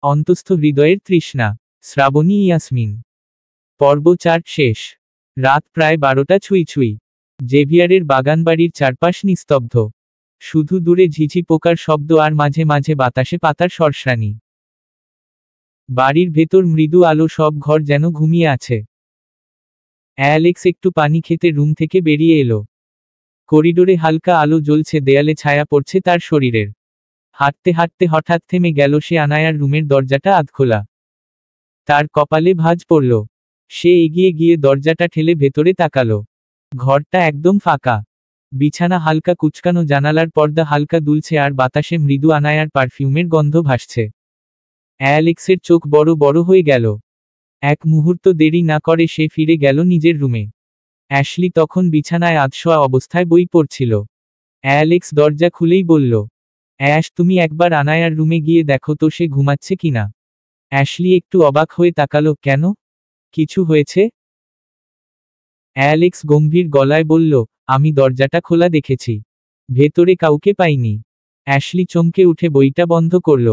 অন্তস্থ হৃদয়ের তৃষ্ণা। শ্রাবণী ইয়াসমিন। পর্ব 4 শেষ। রাত প্রায় 12টা ছুঁই ছুঁই। জেভিয়ারের বাগানবাড়ির চারপাশ নিস্তব্ধ। শুধু দূরে ঝিঝি পোকার শব্দ আর মাঝে মাঝে বাতাসে পাতার সরসরানি। বাড়ির ভেতর মৃদু আলো, সব ঘর যেন ঘুমিয়ে আছে। অ্যালেক্স একটু পানি খেতে রুম থেকে বেরিয়ে এলো। করিডোরে হালকা আলো জ্বলছে, দেয়ালে ছায়া পড়ছে তার শরীরের। হাঁটতে হাঁটতে হঠাৎ থেমে গেল সে। আনায়ার রুমের দরজাটা আধখোলা। তার কপালে ভাঁজ পড়ল। সে এগিয়ে গিয়ে দরজাটা ঠেলে ভেতরে তাকালো। ঘরটা একদম ফাঁকা। বিছানা হালকা কুঁচকানো, জানালার পর্দা হালকা দুলছে আর বাতাসে মৃদু আনায়ার পারফিউমের গন্ধ ভাসছে। অ্যালেক্সের চোখ বড় বড় হয়ে গেল। এক মুহূর্ত দেরি না করে সে ফিরে গেল নিজের রুমে। অ্যাশলি তখন বিছানায় আধশোয়া অবস্থায় বই পড়ছিল। অ্যালেক্স দরজা খুলেই বলল, অ্যাশ, তুমি একবার আনায়ার রুমে গিয়ে দেখো তো সে ঘুমাচ্ছে কিনা। অ্যাশলি একটু অবাক হয়ে তাকালো। কেন? কিছু হয়েছে? অ্যালেক্স গম্ভীর গলায় বলল, আমি দরজাটা খোলা দেখেছি। ভেতরে কাউকে পাইনি। অ্যাশলি চমকে উঠে বইটা বন্ধ করল।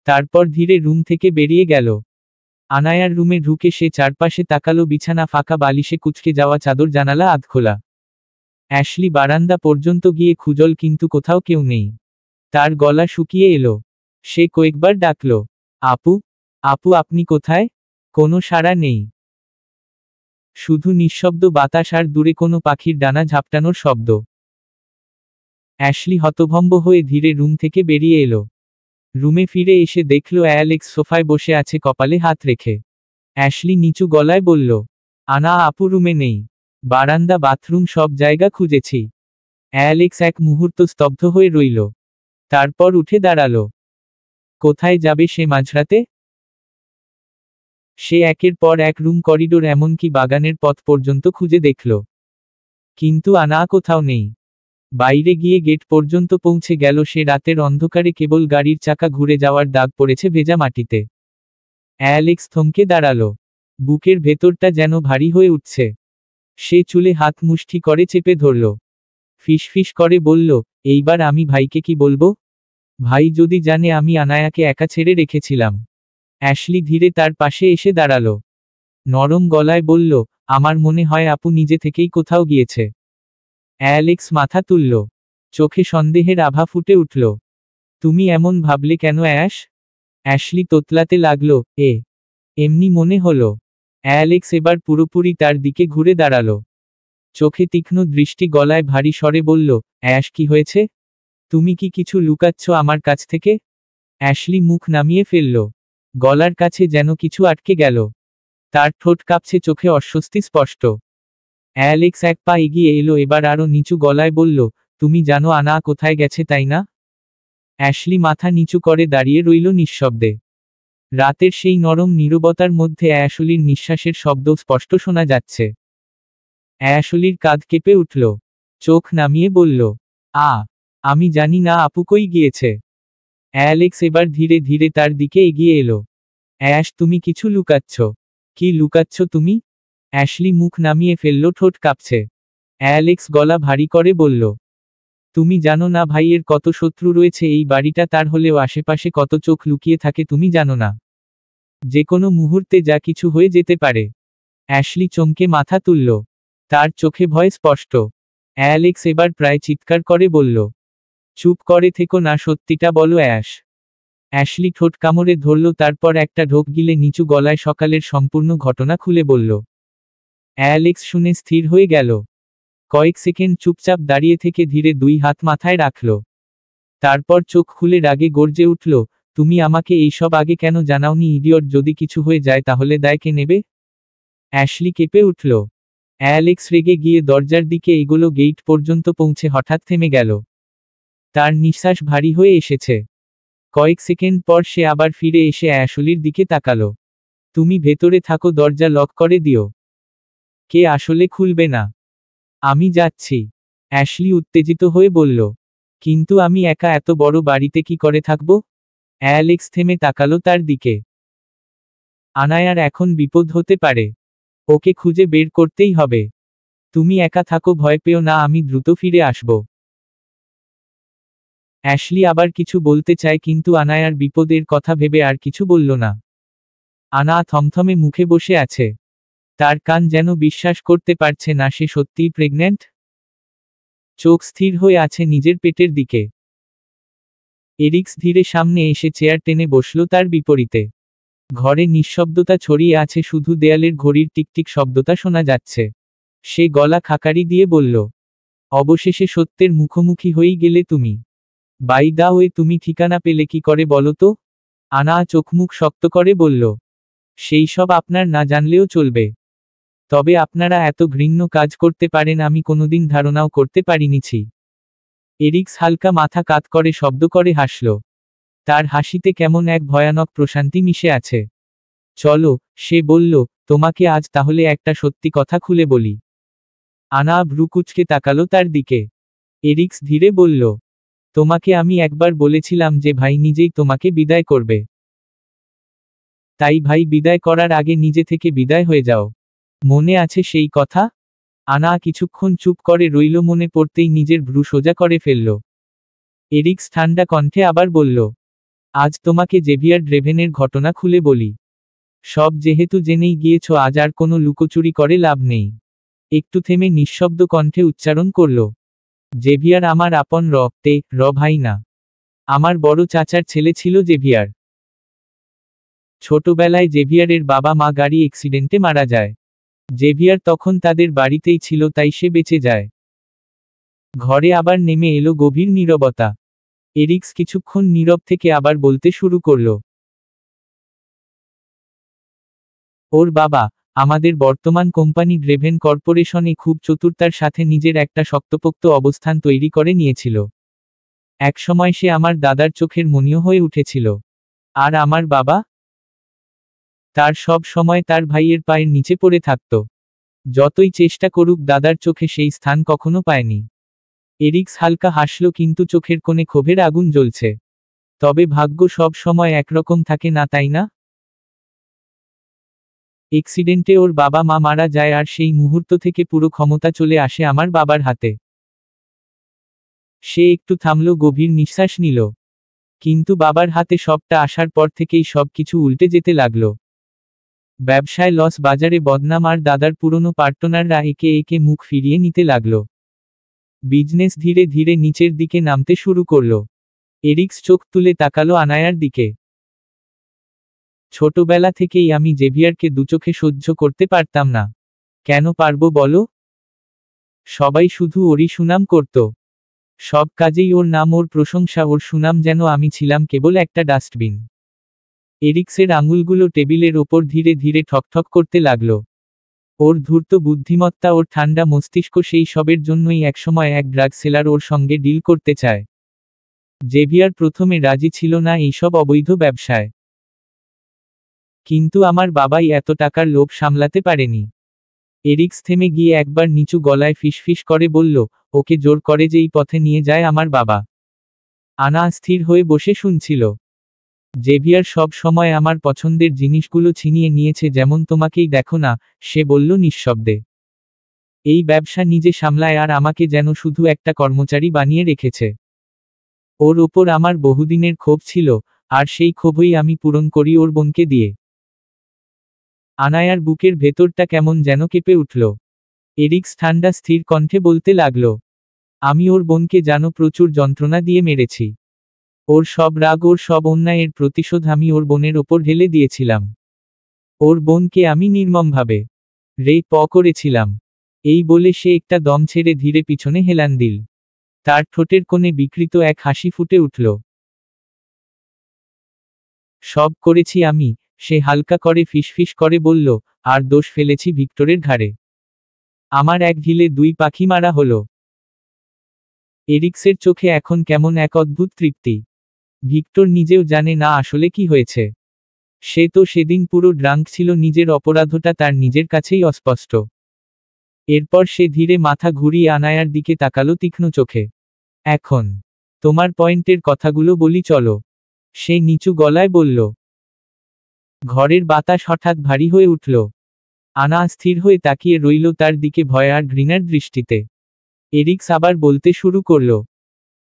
তারপর ধীরে রুম থেকে বেরিয়ে গেল। আনায়ার রুমে ঢুকে সে চারপাশে তাকালো। বিছানা ফাঁকা, বালিশে কুঁচকে যাওয়া চাদর, জানালা আধখোলা। অ্যাশলি বারান্দা পর্যন্ত গিয়ে খুঁজল, কিন্তু কোথাও কেউ নেই। তার গলা শুকিয়ে এলো। সে কয়েকবার ডাকল, আপু, আপু, আপনি কোথায়? কোনো সাড়া নেই। শুধু নিঃশব্দ বাতাস আর দূরে কোনো পাখির ডানা ঝাপটানোর শব্দ। অ্যাশলি হতভম্ব হয়ে ধীরে রুম থেকে বেরিয়ে এলো। রুমে ফিরে এসে দেখল অ্যালেক্স সোফায় বসে আছে, কপালে হাত রেখে। অ্যাশলি নিচু গলায় বলল, আনা আপু রুমে নেই। বারান্দা, বাথরুম, সব জায়গা খুঁজেছি। অ্যালেক্স এক মুহূর্ত স্তব্ধ হয়ে রইল। তারপর উঠে দাঁড়ালো। কোথায় যাবে সে মাঝরাতে? সে একের পর এক রুম, করিডোর, এমনকি বাগানের পথ পর্যন্ত খুঁজে দেখল। কিন্তু আনা কোথাও নেই। বাইরে গিয়ে গেট পর্যন্ত পৌঁছে গেল সে। রাতের অন্ধকারে কেবল গাড়ির চাকা ঘুরে যাওয়ার দাগ পড়েছে ভেজা মাটিতে। অ্যালেক্স থমকে দাঁড়ালো। বুকের ভেতরটা যেন ভারী হয়ে উঠছে। সে চুলে হাত মুষ্টি করে চেপে ধরল। ফিসফিস করে বলল, এইবার আমি ভাইকে কি বলবো? ভাই যদি জানে আমি আনায়াকে একা ছেড়ে রেখেছিলাম। অ্যাশলি ধীরে তার পাশে এসে দাঁড়ালো। নরম গলায় বলল, আমার মনে হয় আপু নিজে থেকেই কোথাও গিয়েছে। অ্যালেক্স মাথা তুলল। চোখে সন্দেহের আভা ফুটে উঠল। তুমি এমন ভাবলে কেন অ্যাশ? অ্যাশলি তোতলাতে লাগলো, এমনি মনে হলো। অ্যালেক্স এবার পুরোপুরি তার দিকে ঘুরে দাঁড়ালো। চোখে তীক্ষ্ণ দৃষ্টি, গলায় ভারী স্বরে বলল, অ্যাশ, কি হয়েছে? তুমি কি কিছু লুকাচ্ছ আমার কাছ থেকে? অ্যাশলি মুখ নামিয়ে ফেলল। গলার কাছে যেন কিছু আটকে গেল। তার ঠোঁট কাঁপছে, চোখে অস্বস্তি স্পষ্ট। অ্যালেক্স এক পা এগিয়ে এলো, এবার আরো নিচু গলায় বলল, তুমি জানো আনা কোথায় গেছে, তাই না? অ্যাশলি মাথা নিচু করে দাঁড়িয়ে রইল নিঃশব্দে। রাতের সেই নরম নীরবতার মধ্যে অ্যাশলির নিঃশ্বাসের শব্দ স্পষ্ট শোনা যাচ্ছে। অ্যাশলির কাঁধ কেঁপে উঠল। চোখ নামিয়ে বলল, আমি জানি না আপু কই গিয়েছে। অ্যালেক্স এবার ধীরে ধীরে তার দিকে এগিয়ে এলো। অ্যাশ, তুমি কিছু লুকাচ্ছ। কি লুকাচ্ছ তুমি? অ্যাশলি মুখ নামিয়ে ফেলল, ঠোঁট কাঁপছে। অ্যালেক্স গলা ভারী করে বলল, তুমি জানো না ভাইয়ের কত শত্রু রয়েছে এই বাড়িটা তার হলেও আশেপাশে কত চোখ লুকিয়ে থাকে তুমি জানো না? যে কোনো মুহূর্তে যা কিছু হয়ে যেতে পারে। অ্যাশলি চমকে মাথা তুলল। তার চোখে ভয় স্পষ্ট। অ্যালেক্স এবার প্রায় চিৎকার করে বলল, চুপ করে থেকো না, সত্যিটা বলো অ্যাশ। অ্যাশলি ঠোঁট কামড়ে ধরল, তারপর একটা ঢোক গিলে নিচু গলায় সকালের সম্পূর্ণ ঘটনা খুলে বলল। অ্যালেক্স শুনে স্থির হয়ে গেল। কয়েক সেকেন্ড চুপচাপ দাঁড়িয়ে থেকে ধীরে দুই হাত মাথায় রাখল। তারপর চোখ খুলে রাগে গর্জে উঠল, তুমি আমাকে এইসব আগে কেন জানাওনি ইডিয়ট? যদি কিছু হয়ে যায় তাহলে দায় কে নেবে? অ্যাশলি কেঁপে উঠল। অ্যালেক্স রেগে গিয়ে দরজার দিকে এগোলো। গেট পর্যন্ত পৌঁছে হঠাৎ থেমে গেল। তার নিঃশ্বাস ভারী হয়ে এসেছে। কয়েক সেকেন্ড পর সে আবার ফিরে এসে অ্যাশলির দিকে তাকালো। তুমি ভেতরে থাকো, দরজা লক করে দিও। কে আসলে খুলবে না? আমি যাচ্ছি। অ্যাশলি উত্তেজিত হয়ে বলল। কিন্তু আমি একা এত বড় বাড়িতে কি করে থাকব? অ্যালেক্স থেমে তাকালো তার দিকে। আনায়ার এখন বিপদ হতে পারে। ওকে খুঁজে বের করতেই হবে। তুমি একা থাকো, ভয় পেও না, আমি দ্রুত ফিরে আসব। অ্যাশলি আবার কিছু বলতে চায় কিন্তু আনায়ার বিপদের কথা ভেবে আর কিছু বলল না। আনা থমথমে মুখে বসে আছে। তার কান যেন বিশ্বাস করতে পারছে না সে সত্যিই প্রেগন্যান্ট। চোখ স্থির হয়ে আছে নিজের পেটের দিকে। এরিক্স ধীরে সামনে এসে চেয়ার টেনে বসল তার বিপরীতে। ঘরে নিঃশব্দতা ছড়িয়ে আছে, শুধু দেয়ালের ঘড়ির টিকটিক শব্দটা শোনা যাচ্ছে। সে গলা খাকারি দিয়ে বলল, অবশেষে সত্যের মুখোমুখি হয়েই গেলে তুমি। বাই দা ওয়ে, তুমি ঠিকানা পেলে কি করে বলো তো? আনা চোখমুখ শক্ত করে বলল, সেই সব আপনার না জানলেও চলবে। তবে আপনারা এত ঘৃণ্য কাজ করতে পারেন আমি কোনোদিন ধারণাও করতে পারিনিছি। এরিক্স হালকা মাথা কাত করে শব্দ করে হাসল। তার হাসিতে কেমন এক ভয়ানক প্রশান্তি মিশে আছে। চলো, সে বলল, তোমাকে আজ তাহলে একটা সত্যি কথা খুলে বলি। আনা ভ্রুকুচকে তাকালো তার দিকে। এরিক্স ধীরে বলল, তোমাকে আমি একবার বলেছিলাম যে ভাই নিজেই তোমাকে বিদায় করবে। তাই ভাই বিদায় করার আগে নিজে থেকে বিদায় হয়ে যাও। মনে আছে সেই কথা? আনা কিছুক্ষণ চুপ করে রইল, মনে পড়তেই নিজের ভ্রু সোজা করে ফেলল। এরিক্স ঠান্ডা কণ্ঠে আবার বলল, আজ তোমাকে জেভিয়ার ড্রেভেনের ঘটনা খুলে বলি। সব যেহেতু জেনেই গিয়েছ আজ আর কোনো লুকোচুরি করে লাভ নেই। একটু থেমে নিঃশব্দ কণ্ঠে উচ্চারণ করল, জেভিয়ার আমার আপন র ভাই না। আমার বড় চাচার ছেলে ছিল জেভিয়ার। ছোটবেলায় জেভিয়ারের বাবা মা গাড়ি অ্যাক্সিডেন্টে মারা যায়। জেভিয়ার তখন তাদের বাড়িতেই ছিল, তাই সে বেঁচে যায়। ঘরে আবার নেমে এলো গভীর নীরবতা। এরিক্স কিছুক্ষণ নীরব থেকে আবার বলতে শুরু করল, ওর বাবা আমাদের বর্তমান কোম্পানি ড্রেভেন কর্পোরেশনে খুব চতুরতার সাথে নিজের একটা শক্তপোক্ত অবস্থান তৈরি করে নিয়েছিল। একসময় সে আমার দাদার চোখের মণিও হয়ে উঠেছিল। আর আমার বাবা? তার সব সময় তার ভাইয়ের পায়ের নিচে পড়ে থাকত। যতই চেষ্টা করুক দাদার চোখে সেই স্থান কখনো পায়নি। এরিক্স হালকা হাসল, কিন্তু চোখের কোণে ক্ষোভের আগুন জ্বলছে। তবে ভাগ্য সব সময় একরকম থাকে না, তাই না? অ্যাক্সিডেন্টে ওর বাবা মা মারা যায় আর সেই মুহূর্ত থেকে পুরো ক্ষমতা চলে আসে আমার বাবার হাতে। সে একটু থামল, গভীর নিঃশ্বাস নিল। কিন্তু বাবার হাতে সবটা আসার পর থেকেই সবকিছু উল্টে যেতে লাগলো। ব্যবসায় লস, বাজারে বদনাম, আর দাদার পুরনো পার্টনাররা একে একে মুখ ফিরিয়ে নিতে লাগলো। বিজনেস ধীরে ধীরে নিচের দিকে নামতে শুরু করলো। এরিক্স চোখ তুলে তাকালো আনায়ার দিকে। ছোটবেলা থেকেই আমি জেভিয়ারকে দুচোখে সহ্য করতে পারতাম না। কেন পারবো বলো? সবাই শুধু ওরই সুনাম করত। সব কাজেই ওর নাম, ওর প্রশংসা, ওর সুনাম, যেন আমি ছিলাম কেবল একটা ডাস্টবিন। এরিক্সের আঙুলগুলো টেবিলের ওপর ধীরে ধীরে ঠকঠক করতে লাগলো। ওর ধূর্ত বুদ্ধিমত্তা, ওর ঠান্ডা মস্তিষ্ক, সেই সবের জন্যই একসময় এক ড্রাগ সেলার ওর সঙ্গে ডিল করতে চায়। জেভিয়ার প্রথমে রাজি ছিল না এইসব অবৈধ ব্যবসায়। কিন্তু আমার বাবাই এত টাকার লোভ সামলাতে পারেনি। এরিক্স থেমে গিয়ে একবার নিচু গলায় ফিসফিস করে বলল, ওকে জোর করে যেই পথে নিয়ে যায় আমার বাবা। আনা স্থির হয়ে বসে শুনছিল। জেভিয়ার সব সময় আমার পছন্দের জিনিসগুলো ছিনিয়ে নিয়েছে, যেমন তোমাকেই দেখো না, সে বলল নিঃশব্দে। এই ব্যবসা নিজে সামলায় আর আমাকে যেন শুধু একটা কর্মচারী বানিয়ে রেখেছে। ওর ওপর আমার বহুদিনের ক্ষোভ ছিল, আর সেই ক্ষোভই আমি পূরণ করি ওর বোনকে দিয়ে। আনায়ার বুকের ভেতরটা কেমন যেন কেঁপে উঠল। এরিক্স ঠান্ডা স্থির কণ্ঠে বলতে লাগল, আমি ওর বোনকে জানো প্রচুর যন্ত্রণা দিয়ে মেরেছি। ওর সব রাগ, ওর সব অন্যায়ের প্রতিশোধ আমি ওর বোনের ওপর ঢেলে দিয়েছিলাম। ওর বোনকে আমি নির্মমভাবে করেছিলাম। এই বলে সে একটা দম ছেড়ে ধীরে পিছনে হেলান দিল। তার ঠোঁটের কোণে বিকৃত এক হাসি ফুটে উঠল। সব করেছি আমি, সে হালকা করে ফিসফিস করে বলল, আর দোষ ফেলেছি ভিক্টরের ঘাড়ে। আমার এক ঢিলে দুই পাখি মারা হলো। এরিক্সের চোখে এখন কেমন এক অদ্ভুত তৃপ্তি। ভিক্টর নিজেও জানে না আসলে কি হয়েছে। সে তো সেদিন পুরো ড্রাঙ্ক ছিল, নিজের অপরাধটা তার নিজের কাছেই অস্পষ্ট। এরপর সে ধীরে মাথা ঘুরিয়ে আনায়ার দিকে তাকালো তীক্ষ্ণ চোখে। এখন তোমার পয়েন্টের কথাগুলো বলি চলো, সে নিচু গলায় বলল। ঘরের বাতাস হঠাৎ ভারী হয়ে উঠল। আনা স্থির হয়ে তাকিয়ে রইল তার দিকে ভয় আর ঘৃণার দৃষ্টিতে। এরিক্স আবার বলতে শুরু করল,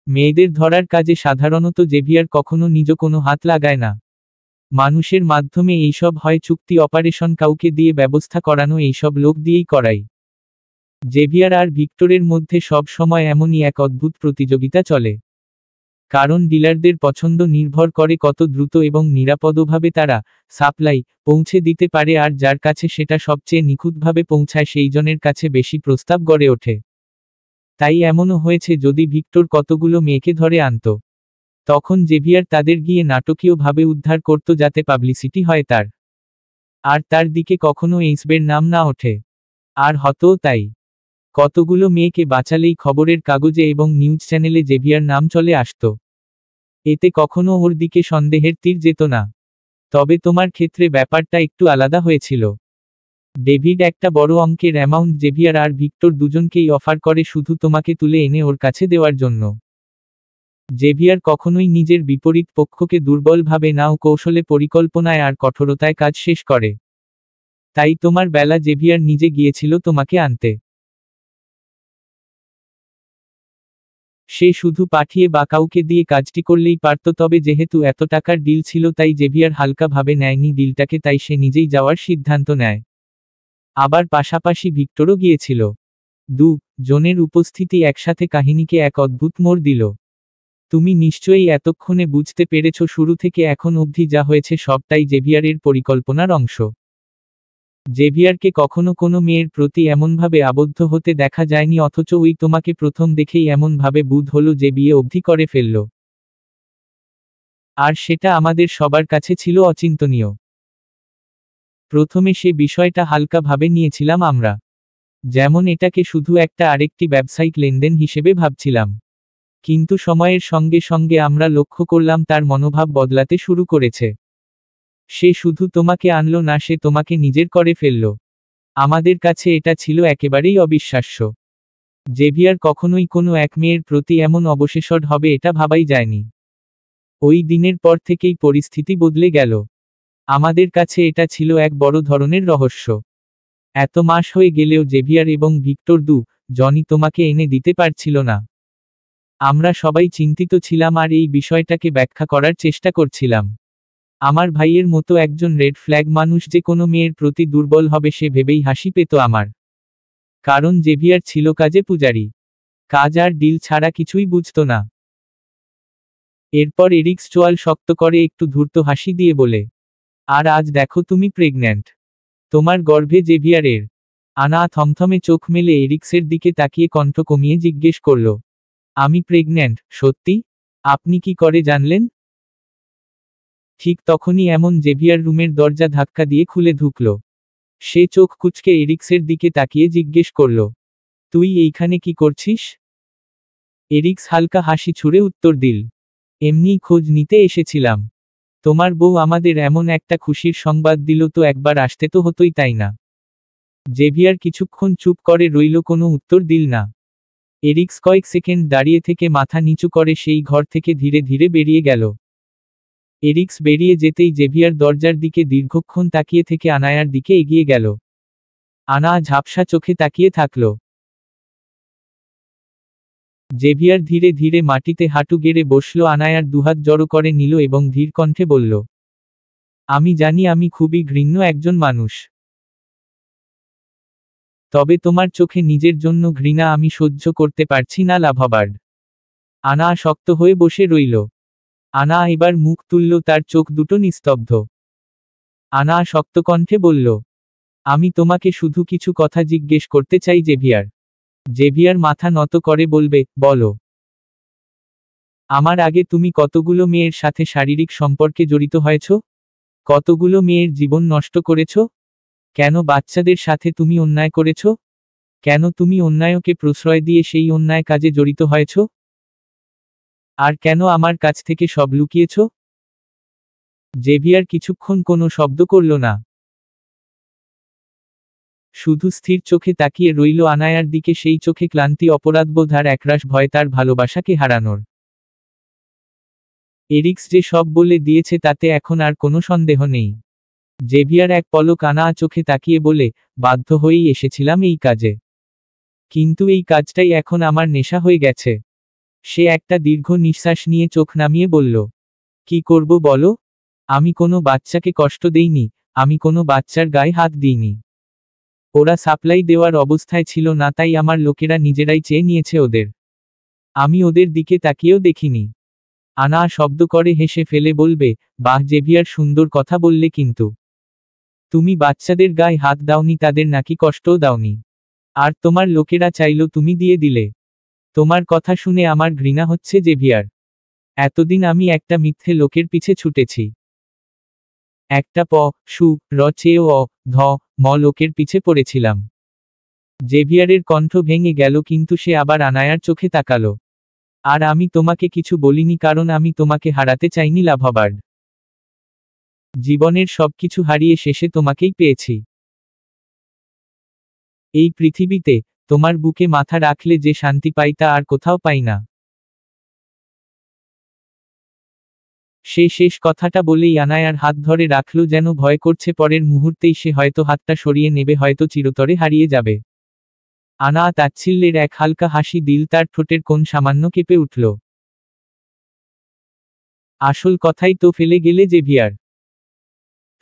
মেয়েদের ধরার কাজে সাধারণত জেভিয়ার কখনো নিজ কোনো হাত লাগায় না। মানুষের মাধ্যমে এইসব হয় চুক্তি অপারেশন কাউকে দিয়ে ব্যবস্থা করানো এইসব লোক দিয়েই করাই। জেভিয়ার আর ভিক্টরের মধ্যে সব সময় এমনই এক অদ্ভুত প্রতিযোগিতা চলে। কারণ ডিলারদের পছন্দ নির্ভর করে কত দ্রুত এবং নিরাপদভাবে তারা সাপ্লাই পৌঁছে দিতে পারে, আর যার কাছে সেটা সবচেয়ে নিখুঁতভাবে পৌঁছায় সেইজনের কাছে বেশি প্রস্তাব গড়ে ওঠে। তাই এমনও হয়েছে যদি ভিক্টর কতগুলো মেয়েকে ধরে আনত, তখন জেভিয়ার তাদের গিয়ে নাটকীয়ভাবে উদ্ধার করত যাতে পাবলিসিটি হয় তার, আর তার দিকে কখনো এইসবের নাম না ওঠে। আর হতও তাই। কতগুলো মেয়েকে বাঁচালেই খবরের কাগজে এবং নিউজ চ্যানেলে জেভিয়ার নাম চলে আসত। এতে কখনো ওর দিকে সন্দেহের তীর যেত না। তবে তোমার ক্ষেত্রে ব্যাপারটা একটু আলাদা হয়েছিল। ডেভিড একটা বড় অঙ্কের অ্যামাউন্ট জেভিয়ার আর ভিক্টর দুজনকেই অফার করে শুধু তোমাকে তুলে এনে ওর কাছে দেওয়ার জন্য। জেভিয়ার কখনোই নিজের বিপরীত পক্ষকে দুর্বল ভাবে না, ও কৌশলে, পরিকল্পনায় আর কঠোরতায় কাজ শেষ করে। তাই তোমার বেলা জেভিয়ার নিজে গিয়েছিল তোমাকে আনতে। সে শুধু পাঠিয়ে বা কাউকে দিয়ে কাজটি করলেই পারত, তবে যেহেতু এত টাকার ডিল ছিল তাই জেভিয়ার হালকা ভাবে নেয়নি ডিলটাকে, তাই সে নিজেই যাওয়ার সিদ্ধান্ত নেয়। আবার পাশাপাশি ভিক্টরও গিয়েছিল। জনের উপস্থিতি একসাথে কাহিনীকে এক অদ্ভুত মোড় দিল। তুমি নিশ্চয়ই এতক্ষণে বুঝতে পেরেছ শুরু থেকে এখন অবধি যা হয়েছে সবটাই জেভিয়ারের পরিকল্পনার অংশ। জেভিয়ারকে কখনো কোনো মেয়ের প্রতি এমনভাবে আবদ্ধ হতে দেখা যায়নি, অথচ ওই তোমাকে প্রথম দেখেই এমনভাবে বুধ হলো যে বিয়ে অবধি করে ফেলল। আর সেটা আমাদের সবার কাছে ছিল অচিন্তনীয়। প্রথমে সে বিষয়টা হালকা ভাবে নিয়েছিলাম আমরা, যেমন এটাকে শুধু একটা আরেকটি ব্যবসায়িক লেনদেন হিসেবে ভাবছিলাম। কিন্তু সময়ের সঙ্গে সঙ্গে আমরা লক্ষ্য করলাম তার মনোভাব বদলাতে শুরু করেছে। সে শুধু তোমাকে আনলো না, সে তোমাকে নিজের করে ফেলল। আমাদের কাছে এটা ছিল একেবারেই অবিশ্বাস্য। জেভিয়ার কখনোই কোনো এক মেয়ের প্রতি এমন অবশেষড হবে এটা ভাবাই যায়নি। ওই দিনের পর থেকেই পরিস্থিতি বদলে গেল। আমাদের কাছে এটা ছিল এক বড় ধরনের রহস্য। এত মাস হয়ে গেলেও জেভিয়ার এবং ভিক্টর জনই তোমাকে এনে দিতে পারছিল না। আমরা সবাই চিন্তিত ছিলাম আর এই বিষয়টাকে ব্যাখ্যা করার চেষ্টা করছিলাম। আমার ভাইয়ের মতো একজন রেড ফ্ল্যাগ মানুষ যে কোনো মেয়ের প্রতি দুর্বল হবে সে ভেবেই হাসি পেত আমার। কারণ জেভিয়ার ছিল কাজে পূজারি। কাজ আর ডিল ছাড়া কিছুই বুঝত না। এরপর এরিক্স চোয়াল শক্ত করে একটু ধূর্ত হাসি দিয়ে বলে, আর আজ দেখো তুমি প্রেগন্যান্ট। তোমার গর্ভে জেভিয়ারের। আনা থমথমে চোখ মেলে এরিক্সের দিকে তাকিয়ে কণ্ঠ কমিয়ে জিজ্ঞেস করল, আমি প্রেগন্যান্ট, সত্যি? আপনি কি করে জানলেন? ঠিক তখনই এমন জেভিয়ার রুমের দরজা ধাক্কা দিয়ে খুলে ঢুকল। সে চোখ কুঁচকে এরিক্সের দিকে তাকিয়ে জিজ্ঞেস করল, তুই এইখানে কি করছিস? এরিক্স হালকা হাসি ছুড়ে উত্তর দিল, এমনিই খোঁজ নিতে এসেছিলাম। তোমার বউ আমাদের এমন একটা খুশির সংবাদ দিল, তো একবার আসতে তো হতোই, তাই না? জেভিয়ার কিছুক্ষণ চুপ করে রইল, কোনো উত্তর দিল না। এরিক্স কয়েক সেকেন্ড দাঁড়িয়ে থেকে মাথা নিচু করে সেই ঘর থেকে ধীরে ধীরে বেরিয়ে গেল। এরিক্স বেরিয়ে যেতেই জেভিয়ার দরজার দিকে দীর্ঘক্ষণ তাকিয়ে থেকে আনায়ার দিকে এগিয়ে গেল। আনা ঝাপসা চোখে তাকিয়ে থাকল। জেভিয়ার ধীরে ধীরে মাটিতে হাঁটু গেড়ে বসল, আনায়ার দুহাত জড়ো করে নিল এবং ধীর কণ্ঠে বলল, আমি জানি আমি খুবই ঘৃণ্য একজন মানুষ। তবে তোমার চোখে নিজের জন্য ঘৃণা আমি সহ্য করতে পারছি না লাভবার্ড। আনা শক্ত হয়ে বসে রইল। আনা এবার মুখ তুলল, তার চোখ দুটো নিস্তব্ধ। আনা শক্ত কণ্ঠে বলল, আমি তোমাকে শুধু কিছু কথা জিজ্ঞেস করতে চাই জেভিয়ার। জেভিয়ার মাথা নত করে বলবে, বলো। আমার আগে তুমি কতগুলো মেয়ের সাথে শারীরিক সম্পর্কে জড়িত হয়েছ? কতগুলো মেয়ের জীবন নষ্ট করেছ? কেন বাচ্চাদের সাথে তুমি অন্যায় করেছ? কেন তুমি অন্যায়কে প্রশ্রয় দিয়ে সেই অন্যায় কাজে জড়িত হয়েছ? আর কেন আমার কাছ থেকে সব লুকিয়েছ? জেভিয়ার কিছুক্ষণ কোনো শব্দ করল না। শুধু স্থির চোখে তাকিয়ে রইল আনায়ার দিকে, সেই চোখে ক্লান্তি, অপরাধবোধ আর একরাশ ভয় তার ভালোবাসাকে হারানোর। এরিক্স যে সব বলে দিয়েছে তাতে এখন আর কোনো সন্দেহ নেই। জেভিয়ার এক পলক আনা চোখে তাকিয়ে বলে, বাধ্য হয়েই এসেছিলাম এই কাজে। কিন্তু এই কাজটাই এখন আমার নেশা হয়ে গেছে। সে একটা দীর্ঘ নিঃশ্বাস নিয়ে চোখ নামিয়ে বলল, কি করব বলো? আমি কোনো বাচ্চাকে কষ্ট দেইনি, আমি কোনো বাচ্চার গায়ে হাত দিইনি। ওরা সাপ্লাই দেওয়ার অবস্থায় ছিল না, তাই আমার লোকেরা নিজেরাই চেয়ে নিয়েছে ওদের। আমি ওদের দিকে তাকিয়েও দেখিনি। আনা শব্দ করে হেসে ফেলে বলবে, বাহ জেভিয়ার, সুন্দর কথা বললে কিন্তু। তুমি বাচ্চাদের গায়ে হাত দাওনি, তাদের নাকি কষ্টও দাওনি। আর তোমার লোকেরা চাইলো, তুমি দিয়ে দিলে। তোমার কথা শুনে আমার ঘৃণা হচ্ছে জেভিয়ার। এতদিন আমি একটা মিথ্যে লোকের পিছে ছুটেছি। একটা প, সু, র চেয়ে অ, ধ, ম লোকের পিছে পড়েছিলাম। জেভিয়ারের কণ্ঠ ভেঙে গেল, কিন্তু সে আবার আনায়ার চোখে তাকালো। আর আমি তোমাকে কিছু বলিনি, কারণ আমি তোমাকে হারাতে চাইনি লাভবার্ড। জীবনের সবকিছু হারিয়ে শেষে তোমাকেই পেয়েছি। এই পৃথিবীতে তোমার বুকে মাথা রাখলে যে শান্তি পাই তা আর কোথাও পাই না। সে শেষ কথাটা বলেই আনায়ার হাত ধরে রাখল, যেন ভয় করছে পরের মুহূর্তেই সে হয়তো হাতটা সরিয়ে নেবে, হয়তো চিরতরে হারিয়ে যাবে। আনা তাচ্ছিল্যের এক হালকা হাসি দিল, তার ঠোঁটের কোণ সামান্য কেঁপে উঠল। আসল কথাই তো ফেলে গেলে জেভিয়ার।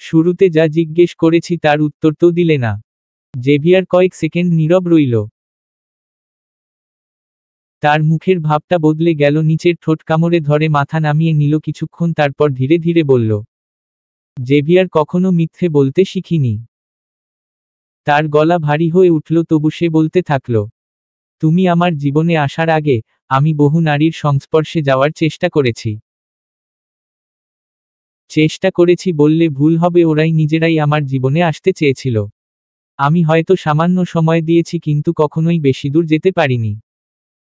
শুরুতে যা জিজ্ঞেস করেছি তার উত্তর তো দিলে না। জেভিয়ার কয়েক সেকেন্ড নীরব রইল। তার মুখের ভাবটা বদলে গেল, নিচের ঠোঁট কামড়ে ধরে মাথা নামিয়ে নিল কিছুক্ষণ, তারপর ধীরে ধীরে বলল, জেভিয়ার কখনো মিথ্যে বলতে শিখিনি। তার গলা ভারী হয়ে উঠল, তবু সে বলতে থাকল, তুমি আমার জীবনে আসার আগে আমি বহু নারীর সংস্পর্শে যাওয়ার চেষ্টা করেছি। চেষ্টা করেছি বললে ভুল হবে, ওরাই নিজেরাই আমার জীবনে আসতে চেয়েছিল। আমি হয়তো সামান্য সময় দিয়েছি, কিন্তু কখনোই বেশি দূর যেতে পারিনি।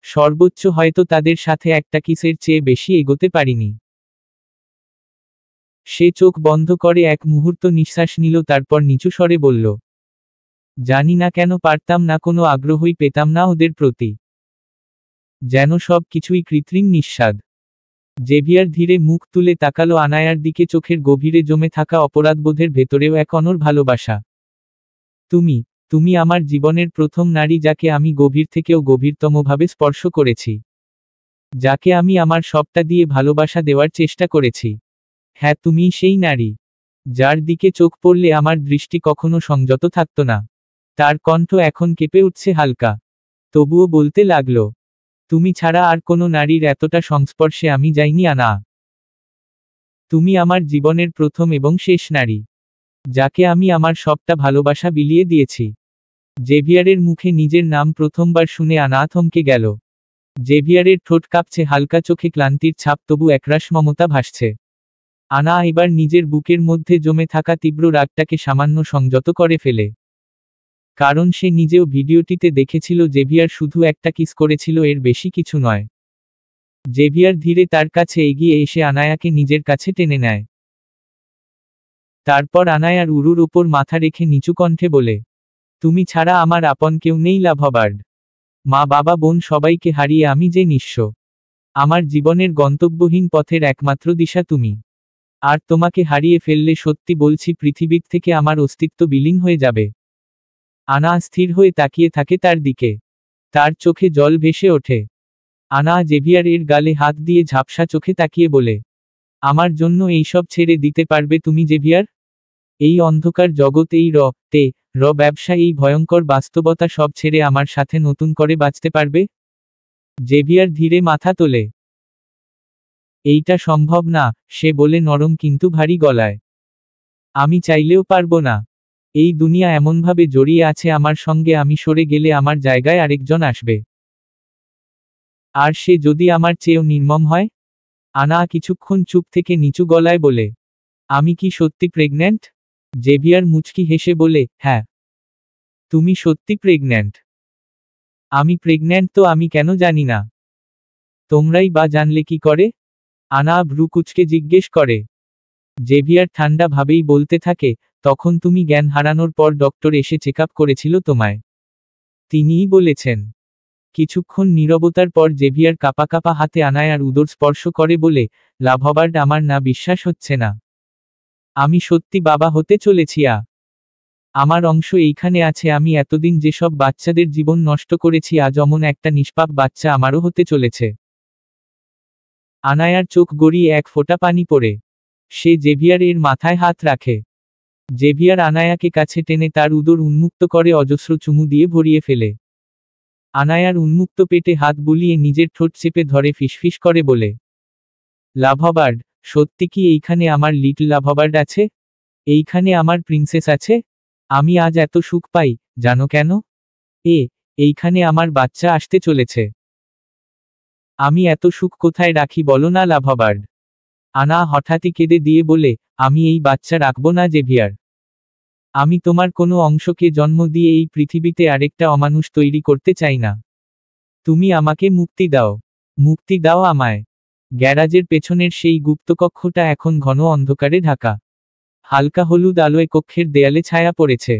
সর্বোচ্চ হয়তো তাদের সাথে একটা কিসের চেয়ে বেশি এগোতে পারিনি। সে চোখ বন্ধ করে এক মুহূর্ত নিঃশ্বাস নিল, তারপর নিচু স্বরে বলল, জানি না কেন পারতাম না, কোনো আগ্রহই পেতাম না ওদের প্রতি। যেন সব কিছুই কৃত্রিম, নিঃস্বাদ। জেভিয়ার ধীরে মুখ তুলে তাকালো আনায়ার দিকে, চোখের গভীরে জমে থাকা অপরাধবোধের ভেতরেও এক অনড় ভালোবাসা। তুমি তুমি আমার জীবনের প্রথম নারী, যাকে আমি গভীর থেকেও গভীরতমভাবে স্পর্শ করেছি। যাকে আমি আমার সবটা দিয়ে ভালোবাসা দেওয়ার চেষ্টা করেছি। হ্যাঁ, তুমিই সেই নারী যার দিকে চোখ পড়লে আমার দৃষ্টি কখনো সংযত থাকত না। তার কণ্ঠ এখন কেঁপে উঠছে হালকা, তবুও বলতে লাগলো, তুমি ছাড়া আর কোনো নারীর এতটা সংস্পর্শে আমি যাইনি আনা। তুমি আমার জীবনের প্রথম এবং শেষ নারী, যাকে আমি আমার সবটা ভালোবাসা বিলিয়ে দিয়েছি। জেভিয়ারের মুখে নিজের নাম প্রথমবার শুনে আনা থমকে গেল। জেভিয়ারের ঠোঁট কাঁপছে, হালকা চোখে ক্লান্তির ছাপ, তবু একরাশ মমতা ভাসছে। আনা এবার নিজের বুকের মধ্যে জমে থাকা তীব্র রাগটাকে সামান্য সংযত করে ফেলে। কারণ সে নিজেও ভিডিওটিতে দেখেছিল জেভিয়ার শুধু একটা কিস করেছিল, এর বেশি কিছু নয়। জেভিয়ার ধীরে তার কাছে এগিয়ে এসে আনায়াকে নিজের কাছে টেনে নেয়। তারপর আনায়ার উরুর ওপর মাথা রেখে নিচু কণ্ঠে বলে, তুমি ছাড়া আমার আপন কেউ নেই লাভবার্ড। মা, বাবা, বোন সবাইকে হারিয়ে আমি যে নিঃস্ব। আমার জীবনের গন্তব্যহীন পথের একমাত্র দিশা তুমি। আর তোমাকে হারিয়ে ফেললে সত্যি বলছি, পৃথিবীর থেকে আমার অস্তিত্ব বিলীন হয়ে যাবে। আনা স্থির হয়ে তাকিয়ে থাকে তার দিকে। তার চোখে জল ভেসে ওঠে। আনা জেভিয়ারের গালে হাত দিয়ে ঝাপসা চোখে তাকিয়ে বলে, আমার জন্য এইসব ছেড়ে দিতে পারবে তুমি জেভিয়ার? এই অন্ধকার জগৎ, এই ব্যবসা, এই ভয়ঙ্কর বাস্তবতা সব ছেড়ে আমার সাথে নতুন করে বাঁচতে পারবে? জেভিয়ার ধীরে মাথা তোলে। এইটা সম্ভব না, সে বলে নরম কিন্তু ভারী গলায়। আমি চাইলেও পারবো না। এই দুনিয়া এমনভাবে জড়িয়ে আছে আমার সঙ্গে, আমি সরে গেলে আমার জায়গায় আরেকজন আসবে। আর সে যদি আমার চেয়েও নির্মম হয়? আনা কিছুক্ষণ চুপ থেকে নিচু গলায় বলে, আমি কি সত্যি প্রেগন্যান্ট? জেভিয়ার মুচকি হেসে বলে, হ্যাঁ, তুমি সত্যি প্রেগন্যান্ট। আমি প্রেগন্যান্ট তো আমি কেন জানি না? তোমরাই বা জানলে কি করে? আনা ভ্রু কুঁচকে জিজ্ঞেস করে। জেভিয়ার ঠান্ডা ভাবেই বলতে থাকে, তখন তুমি জ্ঞান হারানোর পর ডক্টর এসে চেক আপ করেছিল তোমায়। তিনিই বলেছেন। কিছুক্ষণ নীরবতার পর জেভিয়ার কাঁপা কাঁপা হাতে আনায়ার উদর স্পর্শ করে বলে, লাভবার্ড, আমার না বিশ্বাস হচ্ছে না। আমি সত্যি বাবা হতে চলেছি। আমার অংশ এইখানে আছে। আমি এতদিন যেসব বাচ্চাদের জীবন নষ্ট করেছি, আজ অমন একটা নিষ্পাপ বাচ্চা আমারও হতে চলেছে। আনায়ার চোখ গড়িয়ে এক ফোঁটা পানি পড়ে। সে জেভিয়ারের মাথায় হাত রাখে। জেভিয়ার আনায়াকে কাছে টেনে তার উদর উন্মুক্ত করে অজস্র চুমু দিয়ে ভরিয়ে ফেলে। আনায়ার উন্মুক্ত পেটে হাত বুলিয়ে নিজের ঠোঁট চেপে ধরে ফিসফিস করে বলে, লাভবার্ড, সত্যি কি এইখানে আমার লিটল লাভবার্ড আছে? এইখানে আমার প্রিন্সেস আছে? আমি আজ এত সুখ পাই, জানো কেন? এইখানে আমার বাচ্চা আসতে চলেছে। আমি এত সুখ কোথায় রাখি বলো না লাভবার্ড? আনা হঠাৎই কেঁদে দিয়ে বলে, আমি এই বাচ্চা রাখবো না জেভিয়ার। আমি তোমার কোনো অংশকে জন্ম দিয়ে এই পৃথিবীতে আরেকটা অমানুষ তৈরি করতে চাই না। তুমি আমাকে মুক্তি দাও। মুক্তি দাও আমায়। গ্যারাজের পেছনের সেই গুপ্তকক্ষটা এখন ঘন অন্ধকারে ঢাকা। হালকা হলুদ আলোয় কক্ষের দেয়ালে ছায়া পড়েছে।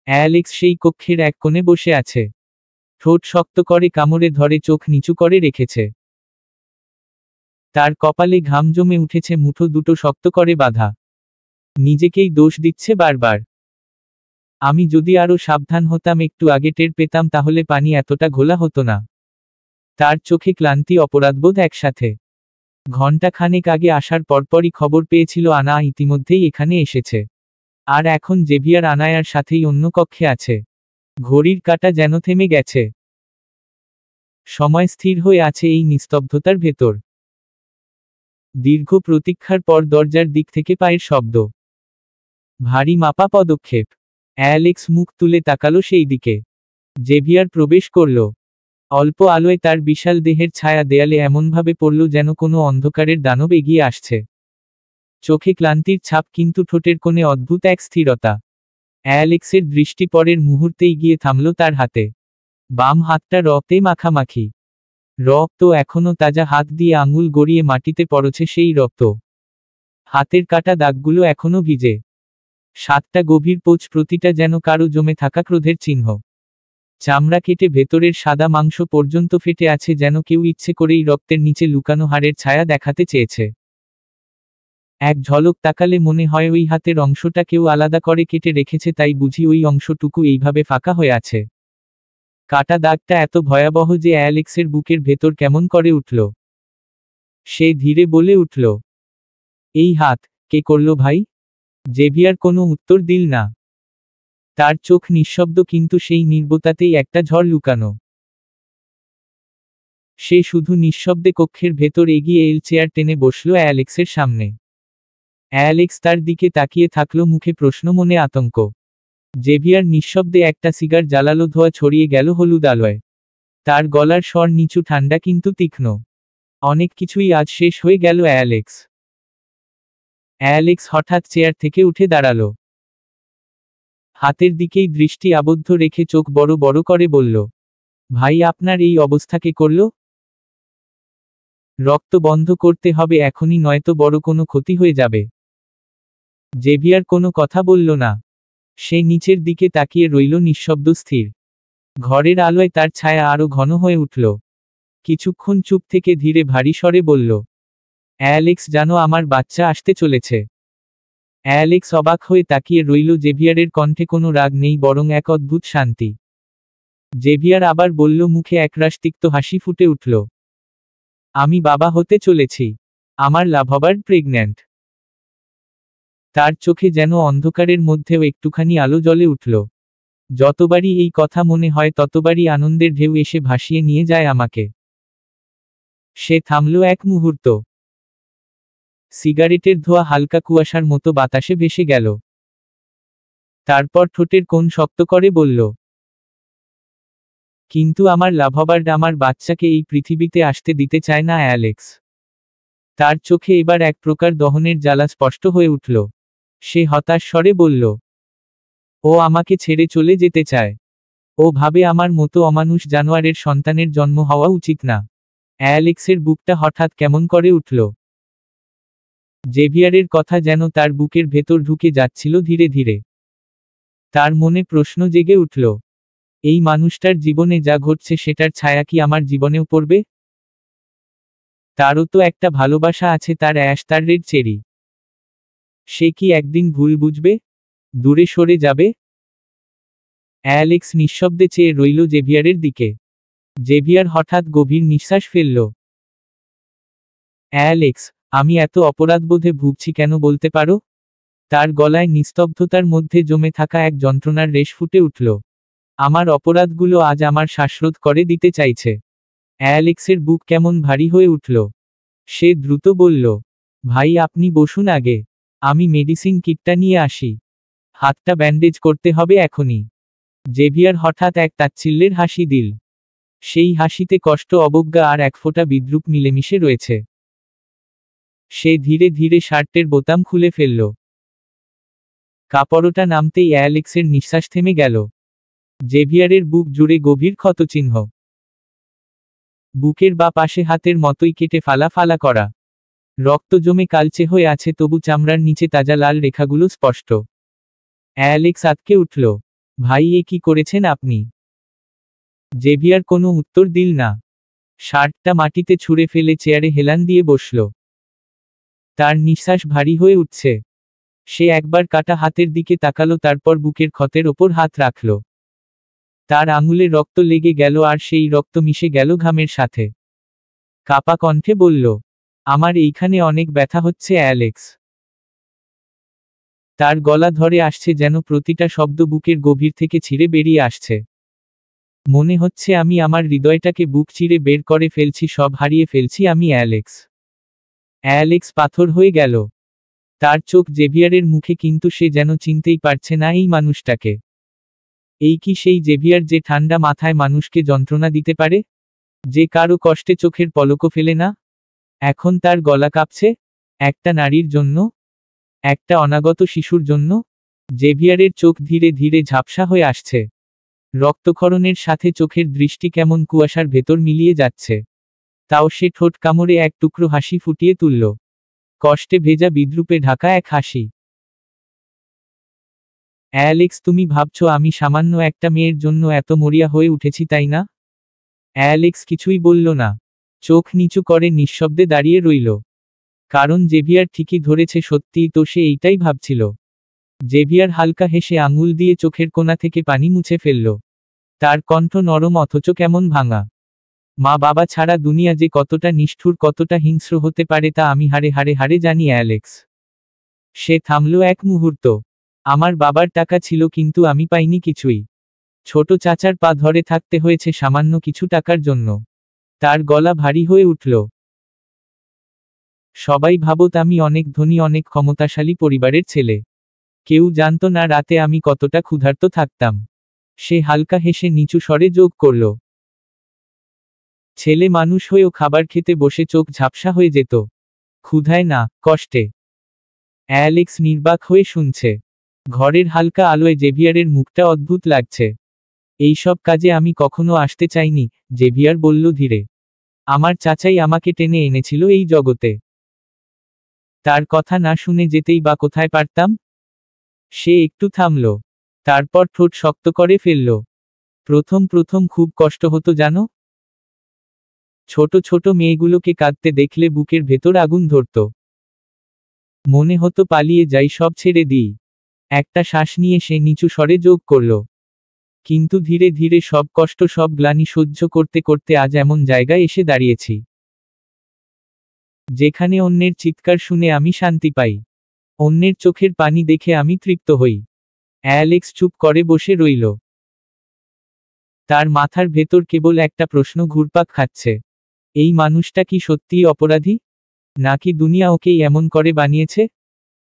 অ্যালেক্স সেই কক্ষের এক কোণে বসে আছে। ঠোঁট শক্ত করে কামড়ে ধরে চোখ নিচু করে রেখেছে। তার কপালে ঘাম জমে উঠেছে, মুঠো দুটো শক্ত করে বাঁধা। নিজেকেই দোষ দিচ্ছে বারবার। আমি যদি আরো সাবধান হতাম, একটু আগে টের পেতাম, তাহলে পানি এতটা ঘোলা হতো না। তার চোখে ক্লান্তি, অপরাধবোধ একসাথে। ঘণ্টা খানেক আগে আসার পরপরই খবর পেয়েছিল আনা ইতিমধ্যেই এখানে এসেছে। আর এখন জেভিয়ার আনায়ার সাথেই অন্য কক্ষে আছে। ঘড়ির কাঁটা যেন থেমে গেছে। সময় স্থির হয়ে আছে এই নিস্তব্ধতার ভেতর। দীর্ঘ প্রতীক্ষার পর দরজার দিক থেকে পায়ের শব্দ। ভারী মাপা পদক্ষেপ। অ্যালেক্স মুখ তুলে তাকালো সেই দিকে। জেভিয়ার প্রবেশ করল। অল্প আলোয় তার বিশাল দেহের ছায়া দেয়ালে এমনভাবে পড়ল যেন কোনো অন্ধকারের দানব এগিয়ে আসছে। চোখে ক্লান্তির ছাপ, কিন্তু ঠোঁটের কোণে অদ্ভুত এক স্থিরতা। অ্যালেক্সের দৃষ্টি পরের মুহূর্তেই গিয়ে থামল তার হাতে। বাম হাতটা রক্তে মাখামাখি। রক্ত এখনো তাজা, হাত দিয়ে আঙুল গড়িয়ে মাটিতে পড়ছে সেই রক্ত। হাতের কাটা দাগগুলো এখনো ভিজে। 7টা গভীর পোঁচ, প্রতিটা যেন কারো জমে থাকা ক্রোধের চিহ্ন। চামড়া কেটে ভেতরের সাদা মাংস পর্যন্ত ফেটে আছে, যেন কেউ ইচ্ছে করেই রক্তের নিচে লুকানো হাড়ের ছায়া দেখাতে চেয়েছে। এক ঝলক তাকালে মনে হয় ওই হাতের অংশটা কেউ আলাদা করে কেটে রেখেছে, তাই বুঝি ওই অংশটুকু এইভাবে ফাঁকা হয়ে আছে। কাটা দাগটা এত ভয়াবহ যে অ্যালেক্সের বুকের ভেতর কেমন করে উঠল। সে ধীরে বলে উঠল, এই হাত কে করল ভাই? জেভিয়ার কোনো উত্তর দিল না। তার চোখ নিঃশব্দ, কিন্তু সেই নির্বতাতেই একটা ঝড় লুকানো। সে শুধু নিঃশব্দে কক্ষের ভেতর এগিয়ে এল, চেয়ার টেনে বসল অ্যালেক্সের সামনে। অ্যালেক্স তার দিকে তাকিয়ে থাকল, মুখে প্রশ্ন, মনে আতঙ্ক। জেভিয়ার নিঃশব্দে একটা সিগার জ্বালালো, ধোঁয়া ছড়িয়ে গেল হলুদ আলোয়। তার গলার স্বর নিচু, ঠান্ডা কিন্তু তীক্ষ্ণ। অনেক কিছুই আজ শেষ হয়ে গেল অ্যালেক্স। অ্যালেক্স হঠাৎ চেয়ার থেকে উঠে দাঁড়ালো। হাতের দিকেই দৃষ্টি আবদ্ধ রেখে চোখ বড় বড় করে বলল, ভাই, আপনার এই অবস্থা কে করল? রক্ত বন্ধ করতে হবে এখনই, নয়তো বড় কোনো ক্ষতি হয়ে যাবে। জেভিয়ার কোনো কথা বলল না। সে নিচের দিকে তাকিয়ে রইল, নিঃশব্দ, স্থির। ঘরের আলোয় তার ছায়া আরো ঘন হয়ে উঠল। কিছুক্ষণ চুপ থেকে ধীরে ভারী স্বরে বলল, অ্যালেক্স, জানো আমার বাচ্চা আসতে চলেছে? অ্যালেক্স অবাক হয়ে তাকিয়ে রইল। জেভিয়ারের কণ্ঠে কোনো রাগ নেই, বরং এক অদ্ভুত শান্তি। জেভিয়ার আবার বলল, মুখে একরাশ তিক্ত হাসি ফুটে উঠল, আমি বাবা হতে চলেছি। আমার লাভবার্ড প্রেগন্যান্ট। তার চোখে যেন অন্ধকারের মধ্যেও একটুখানি আলো জ্বলে উঠল। যতবারই এই কথা মনে হয়, ততবারই আনন্দের ঢেউ এসে ভাসিয়ে নিয়ে যায় আমাকে। সে থামল এক মুহূর্ত। সিগারেটের ধোঁয়া হালকা কুয়াশার মতো বাতাসে ভেসে গেল। তারপর ঠোঁটের কোণ শক্ত করে বলল, কিন্তু আমার লাভবার্ড, আমার বাচ্চাকে এই পৃথিবীতে আসতে দিতে চায় না অ্যালেক্স। তার চোখে এবার এক প্রকার দহনের জ্বালা স্পষ্ট হয়ে উঠল। সে হতাশ স্বরে বলল, ও আমাকে ছেড়ে চলে যেতে চায়। ও ভাবে আমার মতো অমানুষ জানোয়ারের সন্তানের জন্ম হওয়া উচিত না। অ্যালেক্সের বুকটা হঠাৎ কেমন করে উঠল। জেভিয়ারের কথা যেন তার বুকের ভেতর ঢুকে যাচ্ছিল ধীরে ধীরে। তার মনে প্রশ্ন জেগে উঠল, এই মানুষটার জীবনে যা ঘটছে, সেটার ছায়া কি আমার জীবনেও পড়বে? তারও তো একটা ভালোবাসা আছে, তার অ্যাশ, তার রেড চেরি। সে কি একদিন ভুল বুঝবে, দূরে সরে যাবে? অ্যালেক্স নিঃশব্দে চেয়ে রইল জেভিয়ারের দিকে। জেভিয়ার হঠাৎ গভীর নিঃশ্বাস ফেলল। অ্যালেক্স, আমি এত অপরাধবোধে ভুগছি কেন বলতে পারো? তার গলায় নিস্তব্ধতার মধ্যে জমে থাকা এক যন্ত্রণার রেশ ফুটে উঠল। আমার অপরাধগুলো আজ আমার শ্বাসরোধ করে দিতে চাইছে। অ্যালেক্সের বুক কেমন ভারী হয়ে উঠল। সে দ্রুত বলল, ভাই আপনি বসুন আগে, আমি মেডিসিন কিটটা নিয়ে আসি। হাতটা ব্যান্ডেজ করতে হবে এখনই। জেভিয়ার হঠাৎ এক তাচ্ছিল্যের হাসি দিল। সেই হাসিতে কষ্ট, অবজ্ঞা আর এক ফোঁটা বিদ্রূপ মিলেমিশে রয়েছে। সে ধীরে ধীরে শার্টের বোতাম খুলে ফেলল। কাপড়টা নামতেই অ্যালেক্সের নিঃশ্বাস থেমে গেল। জেভিয়ারের বুক জুড়ে গভীর ক্ষতচিহ্ন। বুকের বা পাশে হাতের মতোই কেটে ফালা ফালা করা। রক্ত জমে কালচে হয়ে আছে, তবু চামড়ার নিচে তাজা লাল রেখাগুলো স্পষ্ট। অ্যালেক্স আঁতকে উঠল। ভাই, এ কি করেছেন আপনি? জেভিয়ার কোনো উত্তর দিল না। শার্টটা মাটিতে ছুঁড়ে ফেলে চেয়ারে হেলান দিয়ে বসল। তার নিঃশ্বাস ভারী হয়ে উঠছে। সে একবার কাটা হাতের দিকে তাকালো, তারপর বুকের ক্ষতের ওপর হাত রাখল। তার আঙুলে রক্ত লেগে গেল আর সেই রক্ত মিশে গেল ঘামের সাথে। কাপা কণ্ঠে বলল, আমার এইখানে অনেক ব্যথা হচ্ছে অ্যালেক্স। তার গলা ধরে আসছে, যেন প্রতিটা শব্দ বুকের গভীর থেকে ছিঁড়ে বেরিয়ে আসছে। মনে হচ্ছে আমি আমার হৃদয়টাকে বুক চিরে বের করে ফেলছি, সব হারিয়ে ফেলছি আমি অ্যালেক্স। অ্যালেক্স পাথর হয়ে গেল। তার চোখ জেভিয়ারের মুখে, কিন্তু সে যেন চিনতেই পারছে না এই মানুষটাকে। এই কি সেই জেভিয়ার যে ঠান্ডা মাথায় মানুষকে যন্ত্রণা দিতে পারে, যে কারো কষ্টে চোখের পলকও ফেলে না? এখন তার গলা কাঁপছে, একটা নারীর জন্য, একটা অনাগত শিশুর জন্য। জেভিয়ারের চোখ ধীরে ধীরে ঝাপসা হয়ে আসছে। রক্তক্ষরণের সাথে চোখের দৃষ্টি কেমন কুয়াশার ভেতর মিলিয়ে যাচ্ছে। তাও সে ঠোঁট কামড়ে এক টুকরো হাসি ফুটিয়ে তুলল। কষ্টে ভেজা বিদ্রূপে ঢাকা এক হাসি। অ্যালেক্স, তুমি ভাবছো আমি সামান্য একটা মেয়ের জন্য এত মরিয়া হয়ে উঠেছি, তাই না? অ্যালেক্স কিছুই বলল না। চোখ নিচু করে নিঃশব্দে দাঁড়িয়ে রইল। কারণ জেভিয়ার ঠিকই ধরেছে, সত্যিই তো সে এইটাই ভাবছিল। জেভিয়ার হালকা হেসে আঙুল দিয়ে চোখের কোণা থেকে পানি মুছে ফেলল। তার কণ্ঠ নরম অথচ কেমন ভাঙা। মা বাবা ছাড়া দুনিয়া যে কতটা নিষ্ঠুর, কতটা হিংস্র হতে পারে, তা আমি হাড়ে হাড়ে হাড়ে জানি অ্যালেক্স। সে থামল এক মুহূর্ত। আমার বাবার টাকা ছিল, কিন্তু আমি পাইনি কিছুই। ছোট চাচার পা ধরে থাকতে হয়েছে সামান্য কিছু টাকার জন্য। তার গলা ভারী হয়ে উঠল। সবাই ভাবত আমি অনেক ধনী, অনেক ক্ষমতাশালী পরিবারের ছেলে। কেউ জানতো না রাতে আমি কতটা ক্ষুধার্ত থাকতাম। সে হালকা হেসে নিচু স্বরে যোগ করল, ছেলে মানুষ হয়েও খাবার খেতে বসে চোখ ঝাপসা হয়ে যেত। ক্ষুধায় না, কষ্টে। অ্যালেক্স নির্বাক হয়ে শুনছে। ঘরের হালকা আলোয় জেভিয়ারের মুখটা অদ্ভুত লাগছে। এইসব কাজে আমি কখনো আসতে চাইনি, জেভিয়ার বলল ধীরে। আমার চাচাই আমাকে টেনে এনেছিল এই জগতে। তার কথা না শুনে যেতেই বা কোথায় পারতাম? সে একটু থামল। তারপর ঠোঁট শক্ত করে ফেলল। প্রথম প্রথম খুব কষ্ট হতো জানো। ছোট ছোট মেয়েগুলোকে কাঁদতে দেখলে বুকের ভেতর আগুন ধরত। মনে হতো পালিয়ে যাই, সব ছেড়ে দিই। একটা শ্বাস নিয়ে সে নিচু স্বরে যোগ করল, কিন্তু ধীরে ধীরে সব কষ্ট, সব গ্লানি সহ্য করতে করতে আজ এমন জায়গায় এসে দাঁড়িয়েছি, যেখানে অন্যের চিৎকার শুনে আমি শান্তি পাই, অন্যের চোখের পানি দেখে আমি তৃপ্ত হই। অ্যালেক্স চুপ করে বসে রইল। তার মাথার ভেতর কেবল একটা প্রশ্ন ঘুরপাক খাচ্ছে। এই মানুষটা কি সত্যিই অপরাধী, নাকি দুনিয়া ওকেই এমন করে বানিয়েছে?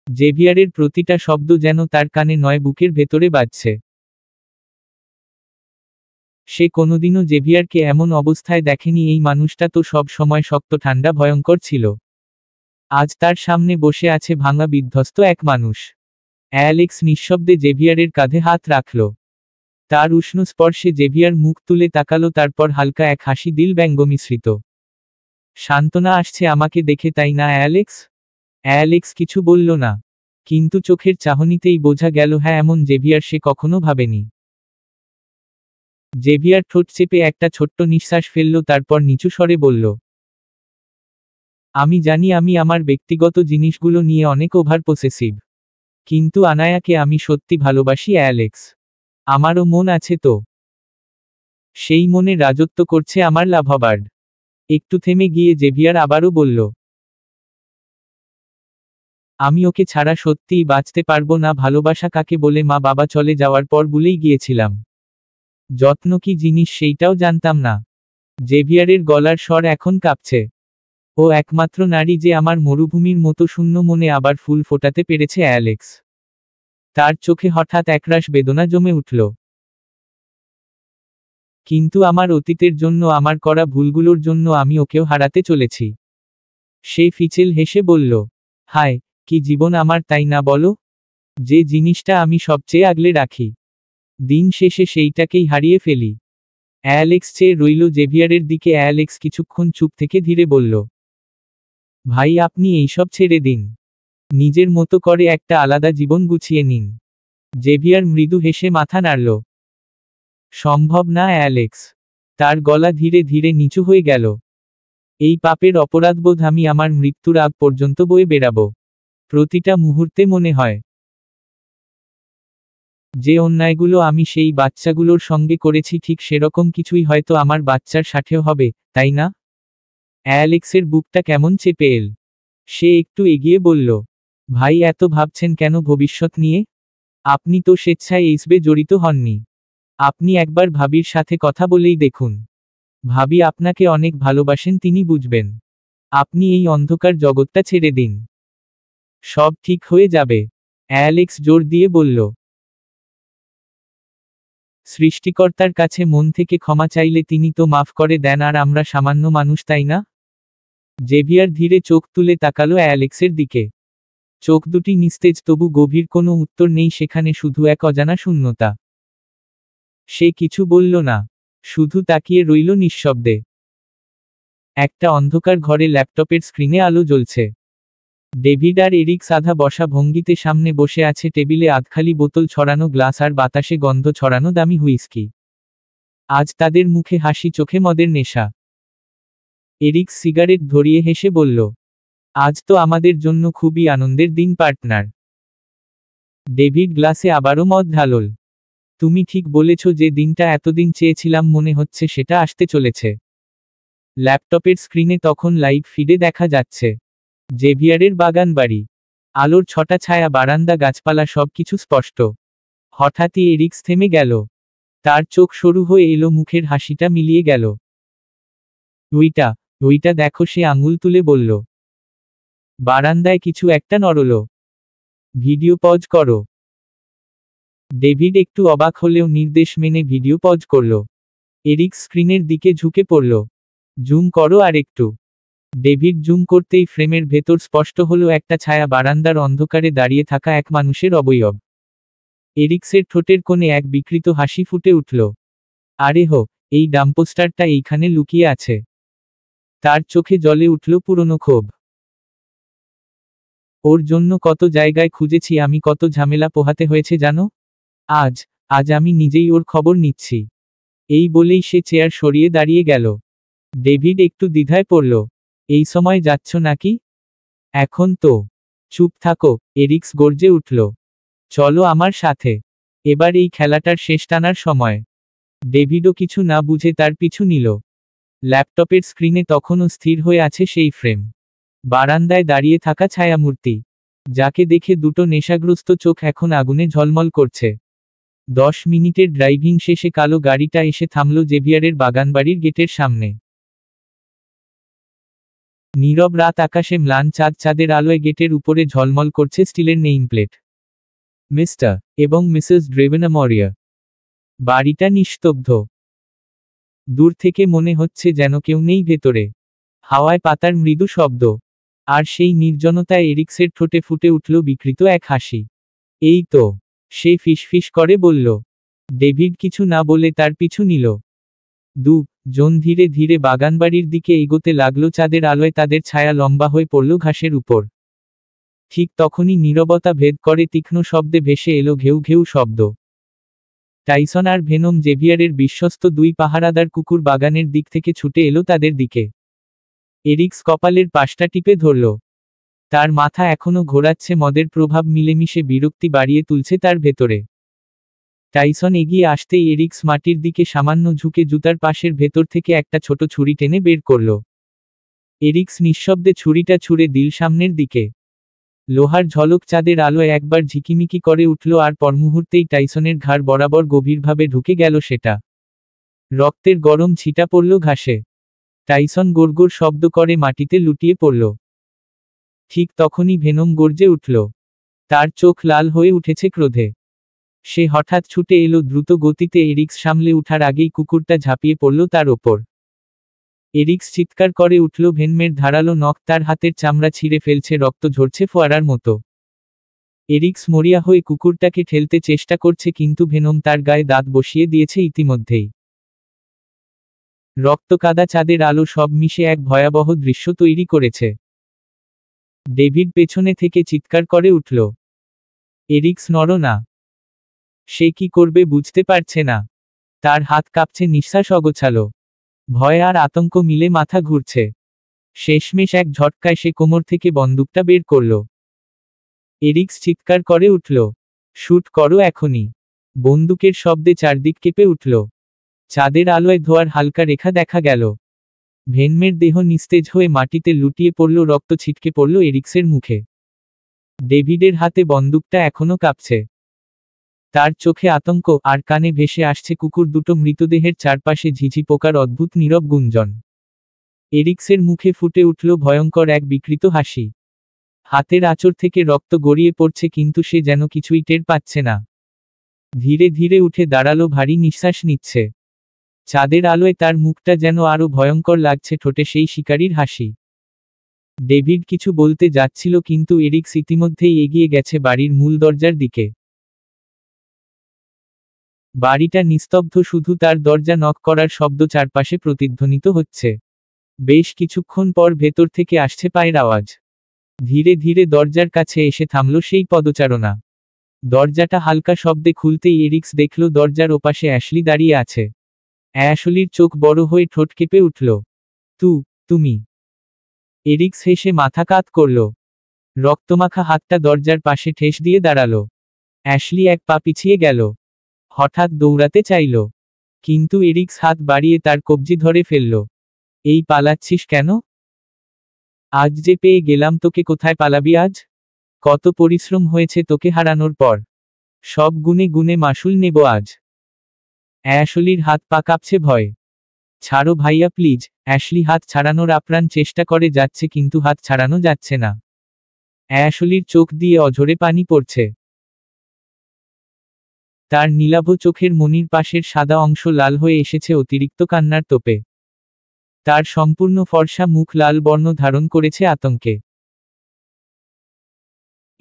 জেভিয়ারের প্রতিটা শব্দ যেন তার কানে নয়, বুকের ভেতরে বাজছে। সে কোনোদিনও জেভিয়ারকে এমন অবস্থায় দেখেনি। এই মানুষটা তো সব সময় শক্ত, ঠান্ডা, ভয়ঙ্কর ছিল। আজ তার সামনে বসে আছে ভাঙা, বিধ্বস্ত এক মানুষ। অ্যালেক্স নিঃশব্দে জেভিয়ারের কাঁধে হাত রাখল। তার উষ্ণ স্পর্শে জেভিয়ার মুখ তুলে তাকালো, তারপর হালকা এক হাসি দিল, ব্যঙ্গ মিশ্রিত। সান্ত্বনা আসছে আমাকে দেখে, তাই না অ্যালেক্স? অ্যালেক্স কিছু বলল না, কিন্তু চোখের চাহনিতেই বোঝা গেল, হ্যাঁ, এমন জেভিয়ার সে কখনো ভাবেনি। জেভিয়ার ঠোঁট চেপে একটা ছোট্ট নিঃশ্বাস ফেলল, তারপর নিচু স্বরে বলল, আমি জানি আমি আমার ব্যক্তিগত জিনিসগুলো নিয়ে অনেক ওভার পসেসিভ, কিন্তু আনায়াকে আমি সত্যি ভালোবাসি অ্যালেক্স। আমারও মন আছে তো। সেই মনে রাজত্ব করছে আমার লাভবার্ড। একটু থেমে গিয়ে জেভিয়ার আবারও বলল, আমি ওকে ছাড়া সত্যিই বাঁচতে পারবো না। ভালোবাসা কাকে বলে মা বাবা চলে যাওয়ার পর ভুলেই গিয়েছিলাম। যত্ন কি জিনিস সেইটাও জানতাম না। জেভিয়ারের গলার স্বর এখন কাঁপছে। ও একমাত্র নারী যে আমার মরুভূমির মতো শূন্য মনে আবার ফুল ফোটাতে পেরেছে। অ্যালেক্স। তার চোখে হঠাৎ একরাশ বেদনা জমে উঠল। কিন্তু আমার অতীতের জন্য, আমার করা ভুলগুলোর জন্য আমি ওকেও হারাতে চলেছি। সে ফিচেল হেসে বলল, হায়, কি জীবন আমার, তাই না বলো? যে জিনিসটা আমি সবচেয়ে আগলে রাখি, দিন শেষে সেইটাকেই হারিয়ে ফেলি। অ্যালেক্স চেয়ে রইল জেভিয়ারের দিকে। অ্যালেক্স কিছুক্ষণ চুপ থেকে ধীরে বলল, ভাই, আপনি এইসব ছেড়ে দিন। নিজের মতো করে একটা আলাদা জীবন গুছিয়ে নিন। জেভিয়ার মৃদু হেসে মাথা নাড়ল। সম্ভব না অ্যালেক্স। তার গলা ধীরে ধীরে নিচু হয়ে গেল। এই পাপের অপরাধবোধ আমি আমার মৃত্যুর আগ পর্যন্ত বয়ে বেড়াবো। প্রতিটা মুহূর্তে মনে হয় যে অন্যায়গুলো আমি সেই বাচ্চাগুলোর সঙ্গে করেছি, ঠিক সেরকম কিছুই হয়তো আমার বাচ্চার সাথেও হবে, তাই না? অ্যালেক্সের বুকটা কেমন চেপে এল। সে একটু এগিয়ে বলল, ভাই, এত ভাবছেন কেন ভবিষ্যৎ নিয়ে? আপনি তো স্বেচ্ছায় এইসবে জড়িত হননি। আপনি একবার ভাবির সাথে কথা বলেই দেখুন। ভাবি আপনাকে অনেক ভালোবাসেন, তিনি বুঝবেন। আপনি এই অন্ধকার জগৎটা ছেড়ে দিন। সব ঠিক হয়ে যাবে। অ্যালেক্স জোর দিয়ে বলল। সৃষ্টিকর্তার কাছে মন থেকে ক্ষমা চাইলে তিনি তো মাফ করে দেন, আর আমরা সামান্য মানুষ, তাই না? জেভিয়ার ধীরে চোখ তুলে তাকালো অ্যালেক্সের দিকে। চোখ দুটি নিস্তেজ, তবু গভীর, কোনো উত্তর নেই সেখানে, শুধু এক অজানা শূন্যতা। সে কিছু বলল না, শুধু তাকিয়ে রইল নিঃশব্দে। একটা অন্ধকার ঘরে ল্যাপটপের স্ক্রিনে আলো জ্বলছে। ডেভিড আর এরিক্স আধা বসা ভঙ্গিতে সামনে বসে আছে। টেবিলে আধখালি বোতল ছড়ানো গ্লাস আর বাতাসে গন্ধ ছড়ানো দামি হুইস্কি। আজ তাদের মুখে হাসি, চোখে মদের নেশা। এরিক্স সিগারেট ধরিয়ে হেসে বলল, আজ তো আমাদের জন্য খুবই আনন্দের দিন, পার্টনার। ডেভিড গ্লাসে আবারও মদ ঢালল। তুমি ঠিক বলেছ, যে দিনটা এতদিন চেয়েছিলাম, মনে হচ্ছে সেটা আসতে চলেছে। ল্যাপটপের স্ক্রিনে তখন লাইভ ফিডে দেখা যাচ্ছে জেভিয়ারের বাগান বাড়ি। আলোর ছটা ছায়া, বারান্দা, গাছপালা, সবকিছু স্পষ্ট। হঠাৎই এরিক্স থেমে গেল। তার চোখ সরু হয়ে এলো, মুখের হাসিটা মিলিয়ে গেল। ওইটা, ওইটা দেখো, সে আঙুল তুলে বলল। বারান্দায় কিছু একটা নড়ল। ভিডিও পজ করো। ডেভিড একটু অবাক হলেও নির্দেশ মেনে ভিডিও পজ করল। এরিক্স স্ক্রিনের দিকে ঝুঁকে পড়ল। জুম করো আর একটু। ডেভিড জুম করতেই ফ্রেমের ভেতর স্পষ্ট হলো একটা ছায়া, বারান্দার অন্ধকারে দাঁড়িয়ে থাকা এক মানুষের অবয়ব। এরিক্সের ঠোঁটের কোণে এক বিকৃত হাসি ফুটে উঠল। আরে হো, এই ডাম্পোস্টারটা এইখানে লুকিয়ে আছে। তার চোখে জ্বলে উঠল পুরনো ক্ষোভ। ওর জন্য কত জায়গায় খুঁজেছি আমি, কত ঝামেলা পোহাতে হয়েছে জানো। আজ আজ আমি নিজেই ওর খবর নিচ্ছি। এই বলেই সে চেয়ার সরিয়ে দাঁড়িয়ে গেল। ডেভিড একটু দ্বিধায় পড়ল। এই সময় যাচ্ছ নাকি? এখন তো। চুপ থাকো, এরিক্স গর্জে উঠল। চলো আমার সাথে। এবার এই খেলাটার শেষ টানার সময়। ডেভিডও কিছু না বুঝে তার পিছু নিল। ল্যাপটপের স্ক্রিনে তখনও স্থির হয়ে আছে সেই ফ্রেম। বারান্দায় দাঁড়িয়ে থাকা ছায়ামূর্তি, যাকে দেখে দুটো নেশাগ্রস্ত চোখ এখন আগুনে ঝলমল করছে। 10 মিনিটের ড্রাইভিং শেষে কালো গাড়িটা এসে থামল জেভিয়ারের বাগানবাড়ির গেটের সামনে। নীরব রাত, আকাশে ম্লান চাঁদ, চাঁদের আলোয় গেটের উপরে ঝলমল করছে স্টিলের নেইম প্লেট। মিস্টার এবং মিসেস ড্রেভেনামরিয়া। বাড়িটা নিস্তব্ধ। দূর থেকে মনে হচ্ছে যেন কেউ নেই ভেতরে। হাওয়ায় পাতার মৃদু শব্দ। আর সেই নির্জনতায় এরিক্সের ঠোঁটে ফুটে উঠল বিকৃত এক হাসি। এই তো, সে ফিসফিস করে বলল। ডেভিড কিছু না বলে তার পিছু নিল। জন ধীরে ধীরে বাগানবাড়ির দিকে এগোতে লাগলো। চাঁদের আলোয় তাদের ছায়া লম্বা হয়ে পড়ল ঘাসের উপর। ঠিক তখনই নীরবতা ভেদ করে তীক্ষ্ণ শব্দে ভেসে এলো ঘেউ ঘেউ শব্দ। টাইসন আর ভেনম, জেভিয়ারের বিশ্বস্ত দুই পাহারাদার কুকুর, বাগানের দিক থেকে ছুটে এলো তাদের দিকে। এরিক্স কপালের পাশটা টিপে ধরল। তার মাথা এখনো ঘোরাচ্ছে, মদের প্রভাব মিলেমিশে বিরক্তি বাড়িয়ে তুলছে তার ভেতরে। টাইসন এগিয়ে আসতেই এরিক্স মাটির দিকে সামান্য ঝুঁকে জুতার পাশের ভেতর থেকে একটা ছোট ছুরি টেনে বের করল। এরিক্স নিঃশব্দে ছুরিটা ছুঁড়ে দিল সামনের দিকে। লোহার ঝলক চাঁদের আলোয় একবার ঝিকিমিকি করে উঠল আর পরমুহূর্তেই টাইসনের ঘাড় বরাবর গভীরভাবে ঢুকে গেল সেটা। রক্তের গরম ছিটা পড়ল ঘাসে। টাইসন গোড়গোড় শব্দ করে মাটিতে লুটিয়ে পড়ল। ঠিক তখনই ভেনম গর্জে উঠল। তার চোখ লাল হয়ে উঠেছে ক্রোধে। সে হঠাৎ ছুটে এলো দ্রুত গতিতে। এরিক্স সামলে উঠার আগেই কুকুরটা ঝাঁপিয়ে পড়ল তার ওপর। এরিক্স চিৎকার করে উঠল। ভেনমের ধারালো নখ তার হাতের চামড়া ছিঁড়ে ফেলছে, রক্ত ঝরছে ফোয়ারার মতো। এরিক্স মরিয়া হয়ে কুকুরটাকে ঠেলতে চেষ্টা করছে, কিন্তু ভেনম তার গায়ে দাঁত বসিয়ে দিয়েছে ইতিমধ্যেই। রক্তকাদা চাঁদের আলো সব মিশে এক ভয়াবহ দৃশ্য তৈরি করেছে। ডেভিড পেছনে থেকে চিৎকার করে উঠল, এরিক্স নড়ো না। সে কি করবে বুঝতে পারছে না। তার হাত কাঁপছে, নিঃশ্বাস অগোছালো। ভয় আর আতঙ্ক মিলে মাথা ঘুরছে। শেষমেশ এক ঝটকায় সে কোমর থেকে বন্দুকটা বের করল। এরিক্স চিৎকার করে উঠল, শুট করো এখনই। বন্দুকের শব্দে চারদিক কেঁপে উঠল। চাঁদের আলোয় ধোয়ার হালকা রেখা দেখা গেল। ভেনমের দেহ নিস্তেজ হয়ে মাটিতে লুটিয়ে পড়ল, রক্ত ছিটকে পড়ল এরিক্সের মুখে। ডেভিডের হাতে বন্দুকটা এখনো কাঁপছে। তার চোখে আতঙ্ক, আর কানে ভেসে আসছে কুকুর দুটো মৃতদেহের চারপাশে ঝিঝি পোকার অদ্ভুত নীরব গুঞ্জন। এরিক্সের মুখে ফুটে উঠল ভয়ঙ্কর এক বিকৃত হাসি। হাতের আঁচড় থেকে রক্ত গড়িয়ে পড়ছে, কিন্তু সে যেন কিছুই টের পাচ্ছে না। ধীরে ধীরে উঠে দাঁড়ালো, ভারী নিঃশ্বাস নিচ্ছে। চাঁদের আলোয় তার মুখটা যেন আরো ভয়ঙ্কর লাগছে, ঠোঁটে সেই শিকারীর হাসি। ডেভিড কিছু বলতে যাচ্ছিল, কিন্তু এরিক্স ইতিমধ্যেই এগিয়ে গেছে বাড়ির মূল দরজার দিকে। বাড়িটা নিস্তব্ধ, শুধু তার দরজা নক করার শব্দ চারপাশে প্রতিধ্বনিত হচ্ছে। বেশ কিছুক্ষণ পর ভেতর থেকে আসছে পায়ের আওয়াজ। ধীরে ধীরে দরজার কাছে এসে থামল সেই পদচারণা। দরজাটা হালকা শব্দে খুলতেই এরিক্স দেখল দরজার ওপাশে অ্যাশলি দাঁড়িয়ে আছে। অ্যাশলির চোখ বড় হয়ে ঠোঁট কেঁপে উঠল। তুমি। এরিক্স হেসে মাথা কাত করল। রক্তমাখা হাতটা দরজার পাশে ঠেস দিয়ে দাঁড়ালো। অ্যাশলি এক পা পিছিয়ে গেল। হঠাৎ দৌড়াতে চাইল, কিন্তু এরিক্স হাত বাড়িয়ে তার কবজি ধরে ফেলল। এই পালাচ্ছিস কেন? আজ যে পেয়ে গেলাম তোকে, কোথায় পালাবি আজ? কত পরিশ্রম হয়েছে তোকে হারানোর পর। সব গুনে গুনে মাসুল নেব আজ। অ্যাশলির হাত পা কাঁপছে ভয়। ছাড়ো ভাইয়া প্লিজ। অ্যাশলি হাত ছাড়ানোর আপ্রাণ চেষ্টা করে যাচ্ছে, কিন্তু হাত ছাড়ানো যাচ্ছে না। অ্যাশলির চোখ দিয়ে অঝরে পানি পড়ছে। তার নীলাভ চোখের মনির পাশের সাদা অংশ লাল হয়ে এসেছে অতিরিক্ত কান্নার তোপে। তার সম্পূর্ণ ফর্সা মুখ লাল বর্ণ ধারণ করেছে আতঙ্কে।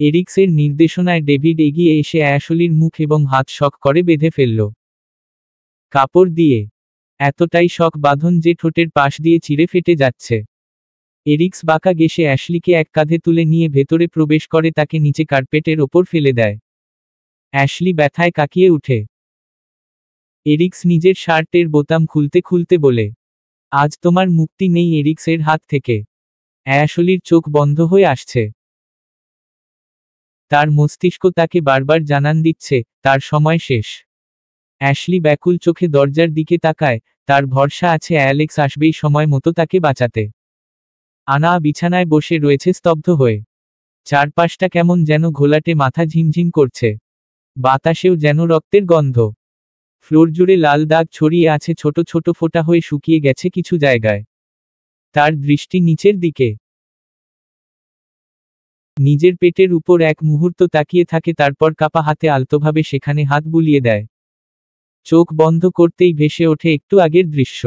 এরিক্সের নির্দেশনায় ডেভিড এগিয়ে এসে অ্যাশলির মুখ এবং হাত শক করে বেঁধে ফেলল। কাপড় দিয়ে। এতটাই শক বাঁধন যে ঠোঁটের পাশ দিয়ে চিরে ফেটে যাচ্ছে। এরিক্স বাঁকা গেসে অ্যাশলিকে এক কাঁধে তুলে নিয়ে ভেতরে প্রবেশ করে, তাকে নিচে কার্পেটের ওপর ফেলে দেয়। অ্যাশলি ব্যথায় কাকিয়ে উঠে। এরিক্স নিজের শার্টের বোতাম খুলতে খুলতে বলে, আজ তোমার মুক্তি নেই এরিক্সের হাত থেকে। অ্যাশলির চোখ বন্ধ হয়ে আসছে। তার মস্তিষ্ক তাকে বারবার জানান দিচ্ছে, তার সময় শেষ। অ্যাশলি ব্যাকুল চোখে দরজার দিকে তাকায়। তার ভরসা আছে অ্যালেক্স আসবেই সময় মতো তাকে বাঁচাতে। আনা বিছানায় বসে রয়েছে স্তব্ধ হয়ে। চারপাশটা কেমন যেন ঘোলাটে, মাথা ঝিমঝিম করছে। বাতাসেও যেন রক্তের গন্ধ। ফ্লোর জুড়ে লাল দাগ ছড়িয়ে আছে, ছোট ছোট ফোঁটা হয়ে শুকিয়ে গেছে কিছু জায়গায়। তার দৃষ্টি নিচের দিকে। নিজের পেটের উপর এক মুহূর্ত তাকিয়ে থাকে, তারপর কাপা হাতে আলতোভাবে সেখানে হাত বুলিয়ে দেয়। চোখ বন্ধ করতেই ভেসে ওঠে একটু আগের দৃশ্য।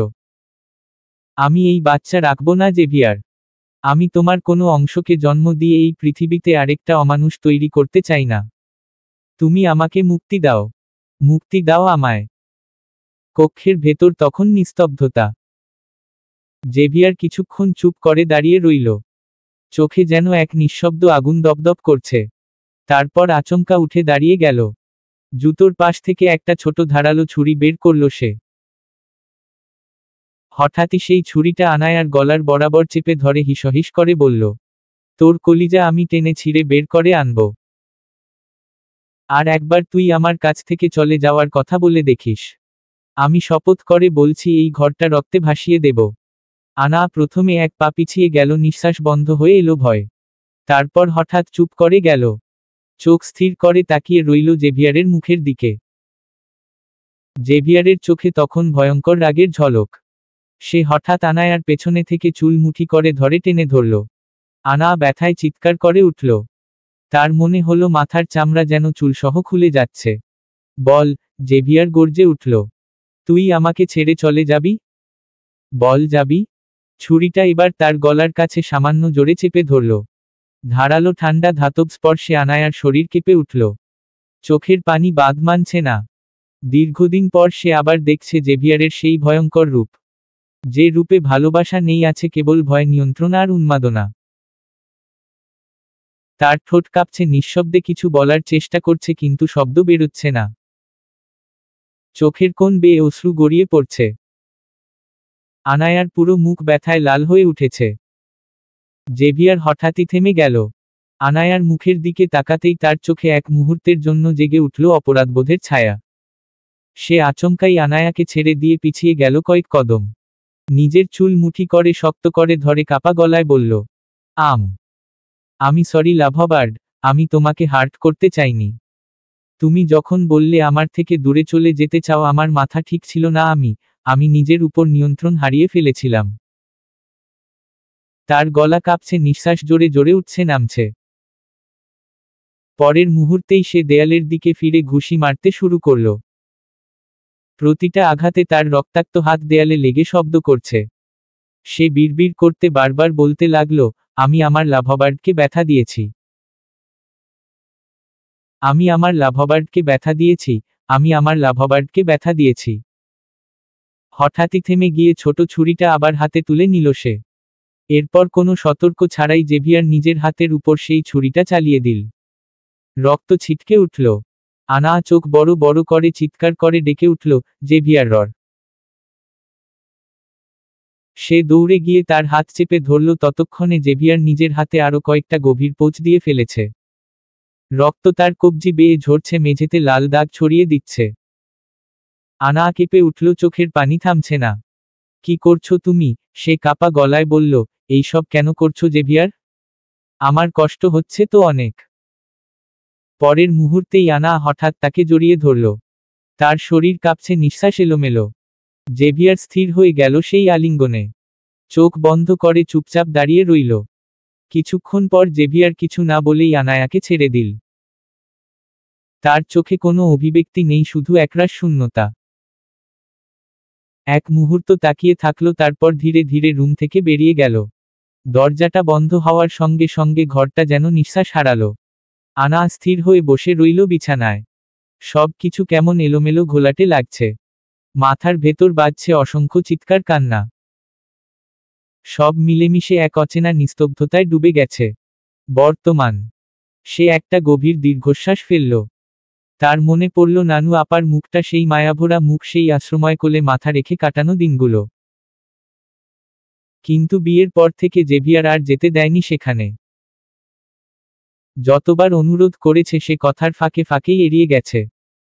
আমি এই বাচ্চা রাখব না জেভিয়ার। আমি তোমার কোনো অংশকে জন্ম দিয়ে এই পৃথিবীতে আরেকটা অমানুষ তৈরি করতে চাই না। তুমি আমাকে মুক্তি দাও। মুক্তি দাও আমায়। কক্ষের ভেতর তখন নিস্তব্ধতা। জেভিয়ার কিছুক্ষণ চুপ করে দাঁড়িয়ে রইল। চোখে যেন এক নিঃশব্দ আগুন দপদপ করছে। তারপর আচমকা উঠে দাঁড়িয়ে গেল। জুতোর পাশ থেকে একটা ছোট ধারালো ছুরি বের করল সে। হঠাৎই সেই ছুরিটা আনায়ার গলার বরাবর চেপে ধরে হিসহিস করে বলল, তোর কলিজা আমি টেনে ছিঁড়ে বের করে আনব। আর একবার তুই আমার কাছ থেকে চলে যাওয়ার কথা বলে দেখিস। আমি শপথ করে বলছি, এই ঘরটা রক্তে ভাসিয়ে দেব। আনা প্রথমে এক পা পিছিয়ে গেল, নিঃশ্বাস বন্ধ হয়ে এলো ভয়। তারপর হঠাৎ চুপ করে গেল। চোখ স্থির করে তাকিয়ে রইল জেভিয়ারের মুখের দিকে। জেভিয়ারের চোখে তখন ভয়ঙ্কর রাগের ঝলক। সে হঠাৎ আনায়ার পেছনে থেকে চুল মুঠি করে ধরে টেনে ধরল। আনা ব্যথায় চিৎকার করে উঠল। তার মনে হলো মাথার চামড়া যেন চুলসহ খুলে যাচ্ছে। বল, জেভিয়ার গর্জে উঠল। তুই আমাকে ছেড়ে চলে যাবি? বল যাবি? ছুরিটা এবার তার গলার কাছে সামান্য জোরে চেপে ধরল। ধারালো ঠান্ডা ধাতব স্পর্শে আনায়ার শরীর কেঁপে উঠল। চোখের পানি বাঁধ মানছে না। দীর্ঘদিন পর সে আবার দেখছে জেভিয়ারের সেই ভয়ঙ্কর রূপ। যে রূপে ভালোবাসা নেই, আছে কেবল ভয়, নিয়ন্ত্রণ আর উন্মাদনা। তার ঠোঁট কাঁপছে, নিঃশব্দে কিছু বলার চেষ্টা করছে কিন্তু শব্দ বেরোচ্ছে না। চোখের কোণ বেয়ে অশ্রু গড়িয়ে পড়ছে। আনায়ার পুরো মুখ ব্যথায় লাল হয়ে উঠেছে। জেভিয়ার হঠাৎই থেমে গেল। আনায়ার মুখের দিকে তাকাতেই তার চোখে এক মুহূর্তের জন্য জেগে উঠল অপরাধবোধের ছায়া। সে আচমকাই আনায়াকে ছেড়ে দিয়ে পিছিয়ে গেল কয়েক কদম। নিজের চুল মুঠি করে শক্ত করে ধরে কাপা গলায় বলল, আমি সরি লাভবার্ড, আমি তোমাকে হার্ট করতে চাইনি। তুমি যখন বললে আমার থেকে দূরে চলে যেতে চাও, আমার মাথা ঠিক ছিল না। আমি নিজের উপর নিয়ন্ত্রণ হারিয়ে ফেলেছিলাম। তার গলা কাঁপছে, নিঃশ্বাস জোরে জোরে উঠছে নামছে। পরের মুহূর্তেই সে দেয়ালের দিকে ফিরে ঘুষি মারতে শুরু করল। প্রতিটা আঘাতে তার রক্তাক্ত হাত দেয়ালে লেগে শব্দ করছে। সে বিড়বিড় করতে বারবার বলতে লাগল, আমি আমার লাভবার্ডকে ব্যথা দিয়েছি। আমি আমার লাভবার্ডকে ব্যথা দিয়েছি। আমি আমার লাভবার্ডকে ব্যথা দিয়েছি। হঠাৎই থেমে গিয়ে ছোট ছুরিটা আবার হাতে তুলে নিল সে। এরপর কোনো সতর্ক ছাড়াই জেভিয়ার নিজের হাতের উপর সেই ছুরিটা চালিয়ে দিল। রক্ত ছিটকে উঠল। আনা চোখ বড় বড় করে চিৎকার করে ডেকে উঠল, জেভিয়ার রর। সে দৌড়ে গিয়ে তার হাত চেপে ধরল। ততক্ষণে জেভিয়ার নিজের হাতে আরো কয়েকটা গভীর পোঁচ দিয়ে ফেলেছে। রক্ত তার কবজি বেয়ে ঝরছে, মেঝেতে লাল দাগ ছড়িয়ে দিচ্ছে। আনা কেঁপে উঠল, চোখের পানি থামছে না। কি করছো তুমি? সে কাপা গলায় বলল, এইসব কেন করছো জেভিয়ার? আমার কষ্ট হচ্ছে তো অনেক। পরের মুহূর্তেই আনা হঠাৎ তাকে জড়িয়ে ধরল। তার শরীর কাঁপছে, নিঃশ্বাস এলোমেলো। জেভিয়ার স্থির হয়ে গেল সেই আলিঙ্গনে। চোখ বন্ধ করে চুপচাপ দাঁড়িয়ে রইল। কিছুক্ষণ পর জেভিয়ার কিছু না বলেই আনায়াকে ছেড়ে দিল। তার চোখে কোনো অভিব্যক্তি নেই, শুধু একরাশ শূন্যতা। এক মুহূর্ত তাকিয়ে থাকলো, তারপর ধীরে ধীরে রুম থেকে বেরিয়ে গেল। দরজাটা বন্ধ হওয়ার সঙ্গে সঙ্গে ঘরটা যেন নিঃশ্বাস হারালো। আনা স্থির হয়ে বসে রইল বিছানায়। সব কিছু কেমন এলোমেলো, ঘোলাটে লাগছে। মাথার ভেতর বাজছে অসংখ্য চিৎকার, কান্না। সব মিলেমিশে এক অচেনা নিস্তব্ধতায় ডুবে গেছে। বর্তমান। সে একটা গভীর দীর্ঘশ্বাস ফেলল। তার মনে পড়ল নানু আপার মুখটা, সেই মায়াভরা মুখ, সেই আশ্রময় কোলে মাথা রেখে কাটানো দিনগুলো। কিন্তু বিয়ের পর থেকে জেভিয়ার আর যেতে দেয়নি সেখানে। যতবার অনুরোধ করেছে সে কথার ফাঁকে ফাঁকেই এড়িয়ে গেছে।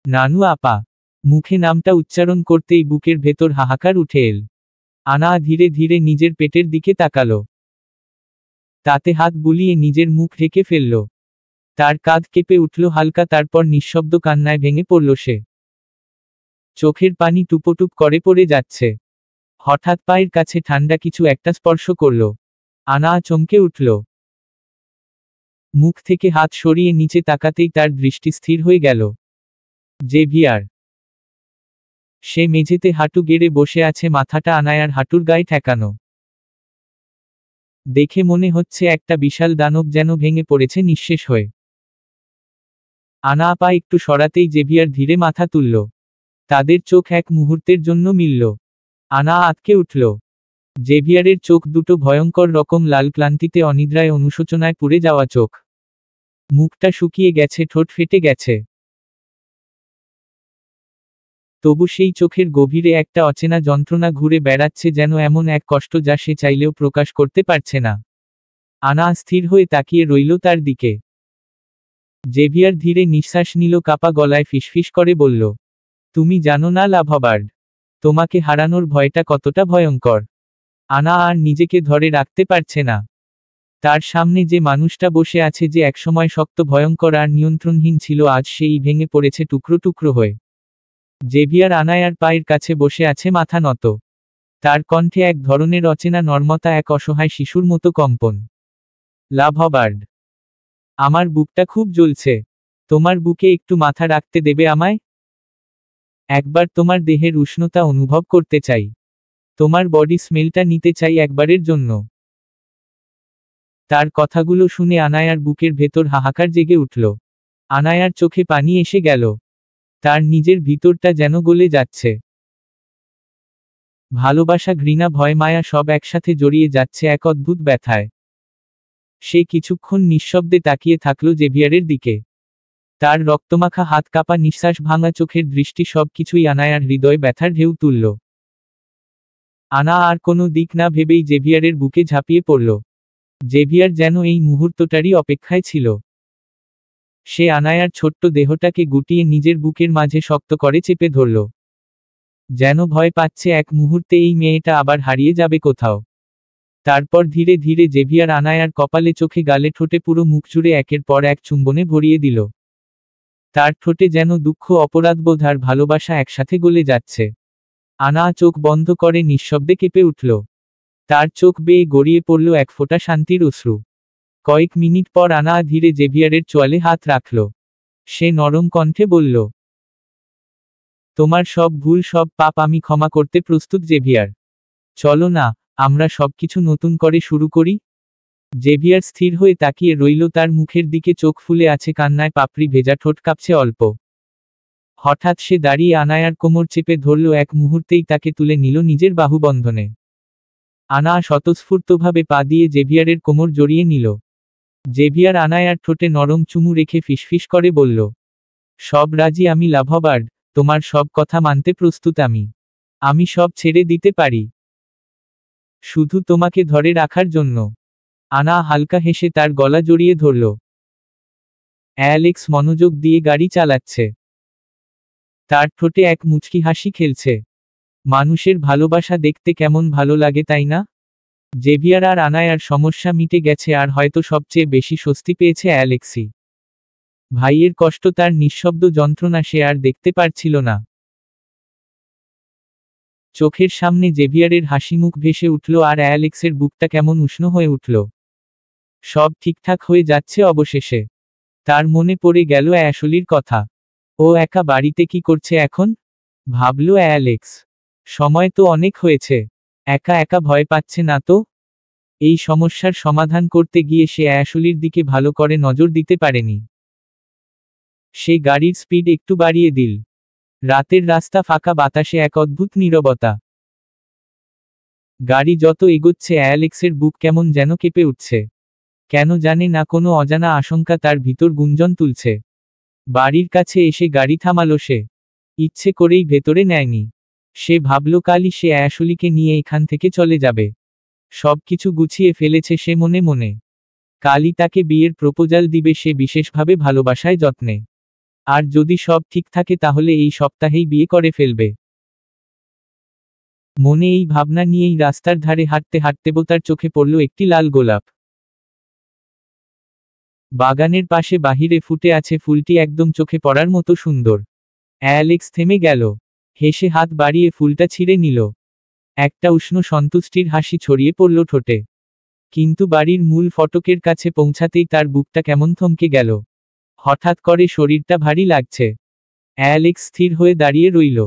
নানু আপা। মুখে নামটা উচ্চারণ করতেই বুকের ভেতর হাহাকার উঠে এল। আনা ধীরে ধীরে নিজের পেটের দিকে তাকালো। তাতে হাত বুলিয়ে নিজের মুখ ঢেকে ফেলল। তার কাঁধ কেঁপে উঠল হালকা, তারপর নিঃশব্দ কান্নায় ভেঙে পড়ল সে। চোখের পানি টুপোটুপ করে পড়ে যাচ্ছে। হঠাৎ পায়ের কাছে ঠান্ডা কিছু একটা স্পর্শ করল। আনা চমকে উঠল। মুখ থেকে হাত সরিয়ে নিচে তাকাতেই তার দৃষ্টি স্থির হয়ে গেল। জেভিয়ার। সে মেঝেতে হাঁটু গেড়ে বসে আছে, মাথাটা আনায়ার হাঁটুর গায়ে ঠেকানো। দেখে মনে হচ্ছে একটা বিশাল দানব যেন ভেঙে পড়েছে নিঃশেষ হয়ে। আনা আপা একটু সরাতেই জেভিয়ার ধীরে মাথা তুলল। তাদের চোখ এক মুহূর্তের জন্য মিলল। আনা আঁতকে উঠল। জেভিয়ারের চোখ দুটো ভয়ঙ্কর রকম লাল, ক্লান্তিতে, অনিদ্রায়, অনুশোচনায় পুড়ে যাওয়া চোখ। মুখটা শুকিয়ে গেছে, ঠোঁট ফেটে গেছে। তবু সেই চোখের গভীরে একটা অচেনা যন্ত্রণা ঘুরে বেড়াচ্ছে, যেন এমন এক কষ্ট যা সে চাইলেও প্রকাশ করতে পারছে না। আনা স্থির হয়ে তাকিয়ে রইল তার দিকে। জেভিয়ার ধীরে নিঃশ্বাস নিল, কাপা গলায় ফিসফিস করে বলল, তুমি জানো না লাভবার্ড, তোমাকে হারানোর ভয়টা কতটা ভয়ঙ্কর। আনা আর নিজেকে ধরে রাখতে পারছে না। তার সামনে যে মানুষটা বসে আছে, যে একসময় শক্ত, ভয়ঙ্কর আর নিয়ন্ত্রণহীন ছিল, আজ সেই ভেঙে পড়েছে টুকরো টুকরো হয়ে। জেভিয়ার আনায়ার পায়ের কাছে বসে আছে, মাথা নত। তার কণ্ঠে এক ধরনের অচেনা নর্মতা, এক অসহায় শিশুর মতো কম্পন। লাভবার্ড, আমার বুকটা খুব জ্বলছে। তোমার বুকে একটু মাথা রাখতে দেবে আমায়? একবার তোমার দেহের উষ্ণতা অনুভব করতে চাই। তোমার বডি স্মেলটা নিতে চাই একবারের জন্য। তার কথাগুলো শুনে আনায়ার বুকের ভেতর হাহাকার জেগে উঠল। আনায়ার চোখে পানি এসে গেল। তার নিজের ভিতরটা যেন গলে যাচ্ছে। ভালোবাসা, ঘৃণা, ভয়, মায়া সব একসাথে জড়িয়ে যাচ্ছে এক অদ্ভুত ব্যথায়। সে কিছুক্ষণ নিঃশব্দে তাকিয়ে থাকল জেভিয়ারের দিকে। তার রক্তমাখা হাত, কাঁপা নিঃশ্বাস, ভাঙা চোখের দৃষ্টি, সব কিছুই আনায়ার হৃদয় ব্যথার ঢেউ তুলল। আনা আর কোনো দিক না ভেবেই জেভিয়ারের বুকে ঝাঁপিয়ে পড়ল। জেভিয়ার যেন এই মুহূর্তটারই অপেক্ষায় ছিল। সে আনায়ার ছোট্ট দেহটাকে গুটিয়ে নিজের বুকের মাঝে শক্ত করে চেপে ধরল। যেন ভয় পাচ্ছে এক মুহূর্তে এই মেয়েটা আবার হারিয়ে যাবে কোথাও। তারপর ধীরে ধীরে জেভিয়ার আনায়ার কপালে, চোখে, গালে, ঠোঁটে, পুরো মুখ জুড়ে একের পর এক চুম্বনে ভরিয়ে দিল। তার ঠোঁটে যেন দুঃখ, অপরাধবোধ আর ভালোবাসা একসাথে গলে যাচ্ছে। আনা চোখ বন্ধ করে নিঃশব্দে কেঁপে উঠল। তার চোখ বেয়ে গড়িয়ে পড়ল এক ফোঁটা শান্তির অশ্রু। কয়েক মিনিট পর আনা ধীরে জেভিয়ারের চোয়ালে হাত রাখল। সে নরম কণ্ঠে বলল, তোমার সব ভুল, সব পাপ আমি ক্ষমা করতে প্রস্তুত জেভিয়ার। চলো না, আমরা সবকিছু নতুন করে শুরু করি। জেভিয়ার স্থির হয়ে তাকিয়ে রইল তার মুখের দিকে, চোখ ফুলে আছে কান্নায়, পাপড়ি ভেজা, ঠোঁট কাঁপছে অল্প। হঠাৎ সে দাঁড়িয়ে আনায়ার কোমর চেপে ধরল, এক মুহূর্তেই তাকে তুলে নিল নিজের বাহুবন্ধনে। আনা স্বতঃস্ফূর্তভাবে পা দিয়ে জেভিয়ারের কোমর জড়িয়ে নিল। জেভিয়ার আনায়ার ঠোঁটে নরম চুমু রেখে ফিসফিস করে বলল, সব রাজি আমি লাভবার্ড, তোমার সব কথা মানতে প্রস্তুত আমি। আমি সব ছেড়ে দিতে পারি, শুধু তোমাকে ধরে রাখার জন্য। আনা হালকা হেসে তার গলা জড়িয়ে ধরল। অ্যালেক্স মনোযোগ দিয়ে গাড়ি চালাচ্ছে। তার ঠোঁটে এক মুচকি হাসি খেলছে। মানুষের ভালোবাসা দেখতে কেমন ভালো লাগে, তাই না? জেভিয়ার আর আনায়ার সমস্যা মিটে গেছে, আর হয়তো সবচেয়ে বেশি স্বস্তি পেয়েছে অ্যালেক্সি। ভাইয়ের কষ্ট, তার নিঃশব্দ যন্ত্রণা সে আর দেখতে পারছিল না। চোখের সামনে জেভিয়ারের হাসিমুখ ভেসে উঠল, আর অ্যালেক্সের বুকটা কেমন উষ্ণ হয়ে উঠল। সব ঠিকঠাক হয়ে যাচ্ছে অবশেষে। তার মনে পড়ে গেল অ্যাশলির কথা। ও একা বাড়িতে কি করছে এখন? ভাবল অ্যালেক্স। সময় তো অনেক হয়েছে। একা একা ভয় পাচ্ছে না তো? এই সমস্যার সমাধান করতে গিয়ে সে অ্যাশলির দিকে ভালো করে নজর দিতে পারেনি। সে গাড়ির স্পিড একটু বাড়িয়ে দিল। রাতের রাস্তা, ফাঁকা, বাতাসে এক অদ্ভুত নীরবতা। গাড়ি যত এগোচ্ছে অ্যালেক্সের বুক কেমন যেন কেঁপে উঠছে। কেন জানে না, কোনো অজানা আশঙ্কা তার ভিতর গুঞ্জন তুলছে। বাড়ির কাছে এসে গাড়ি থামালো সে। ইচ্ছে করেই ভেতরে নেয়নি। সে ভাবল কালই সে অ্যাশলিকে নিয়ে এখান থেকে চলে যাবে। সবকিছু গুছিয়ে ফেলেছে সে মনে মনে। কালই তাকে বিয়ের প্রপোজাল দিবে সে, বিশেষভাবে ভালোবাসায়, যত্নে। আর যদি সব ঠিক থাকে তাহলে এই সপ্তাহেই বিয়ে করে ফেলবে। মনে এই ভাবনা নিয়েই রাস্তার ধারে হাঁটতে হাঁটতে তার চোখে পড়ল একটি লাল গোলাপ। বাগানের পাশে বাহিরে ফুটে আছে ফুলটি, একদম চোখে পড়ার মতো সুন্দর। অ্যালেক্স থেমে গেল। হেসে হাত বাড়িয়ে ফুলটা ছিঁড়ে নিল। একটা উষ্ণ সন্তুষ্টির হাসি ছড়িয়ে পড়ল ঠোঁটে। কিন্তু বাড়ির মূল ফটকের কাছে পৌঁছাতেই তার বুকটা কেমন থমকে গেল। হঠাৎ করে শরীরটা ভারী লাগছে। অ্যালেক্স স্থির হয়ে দাঁড়িয়ে রইল।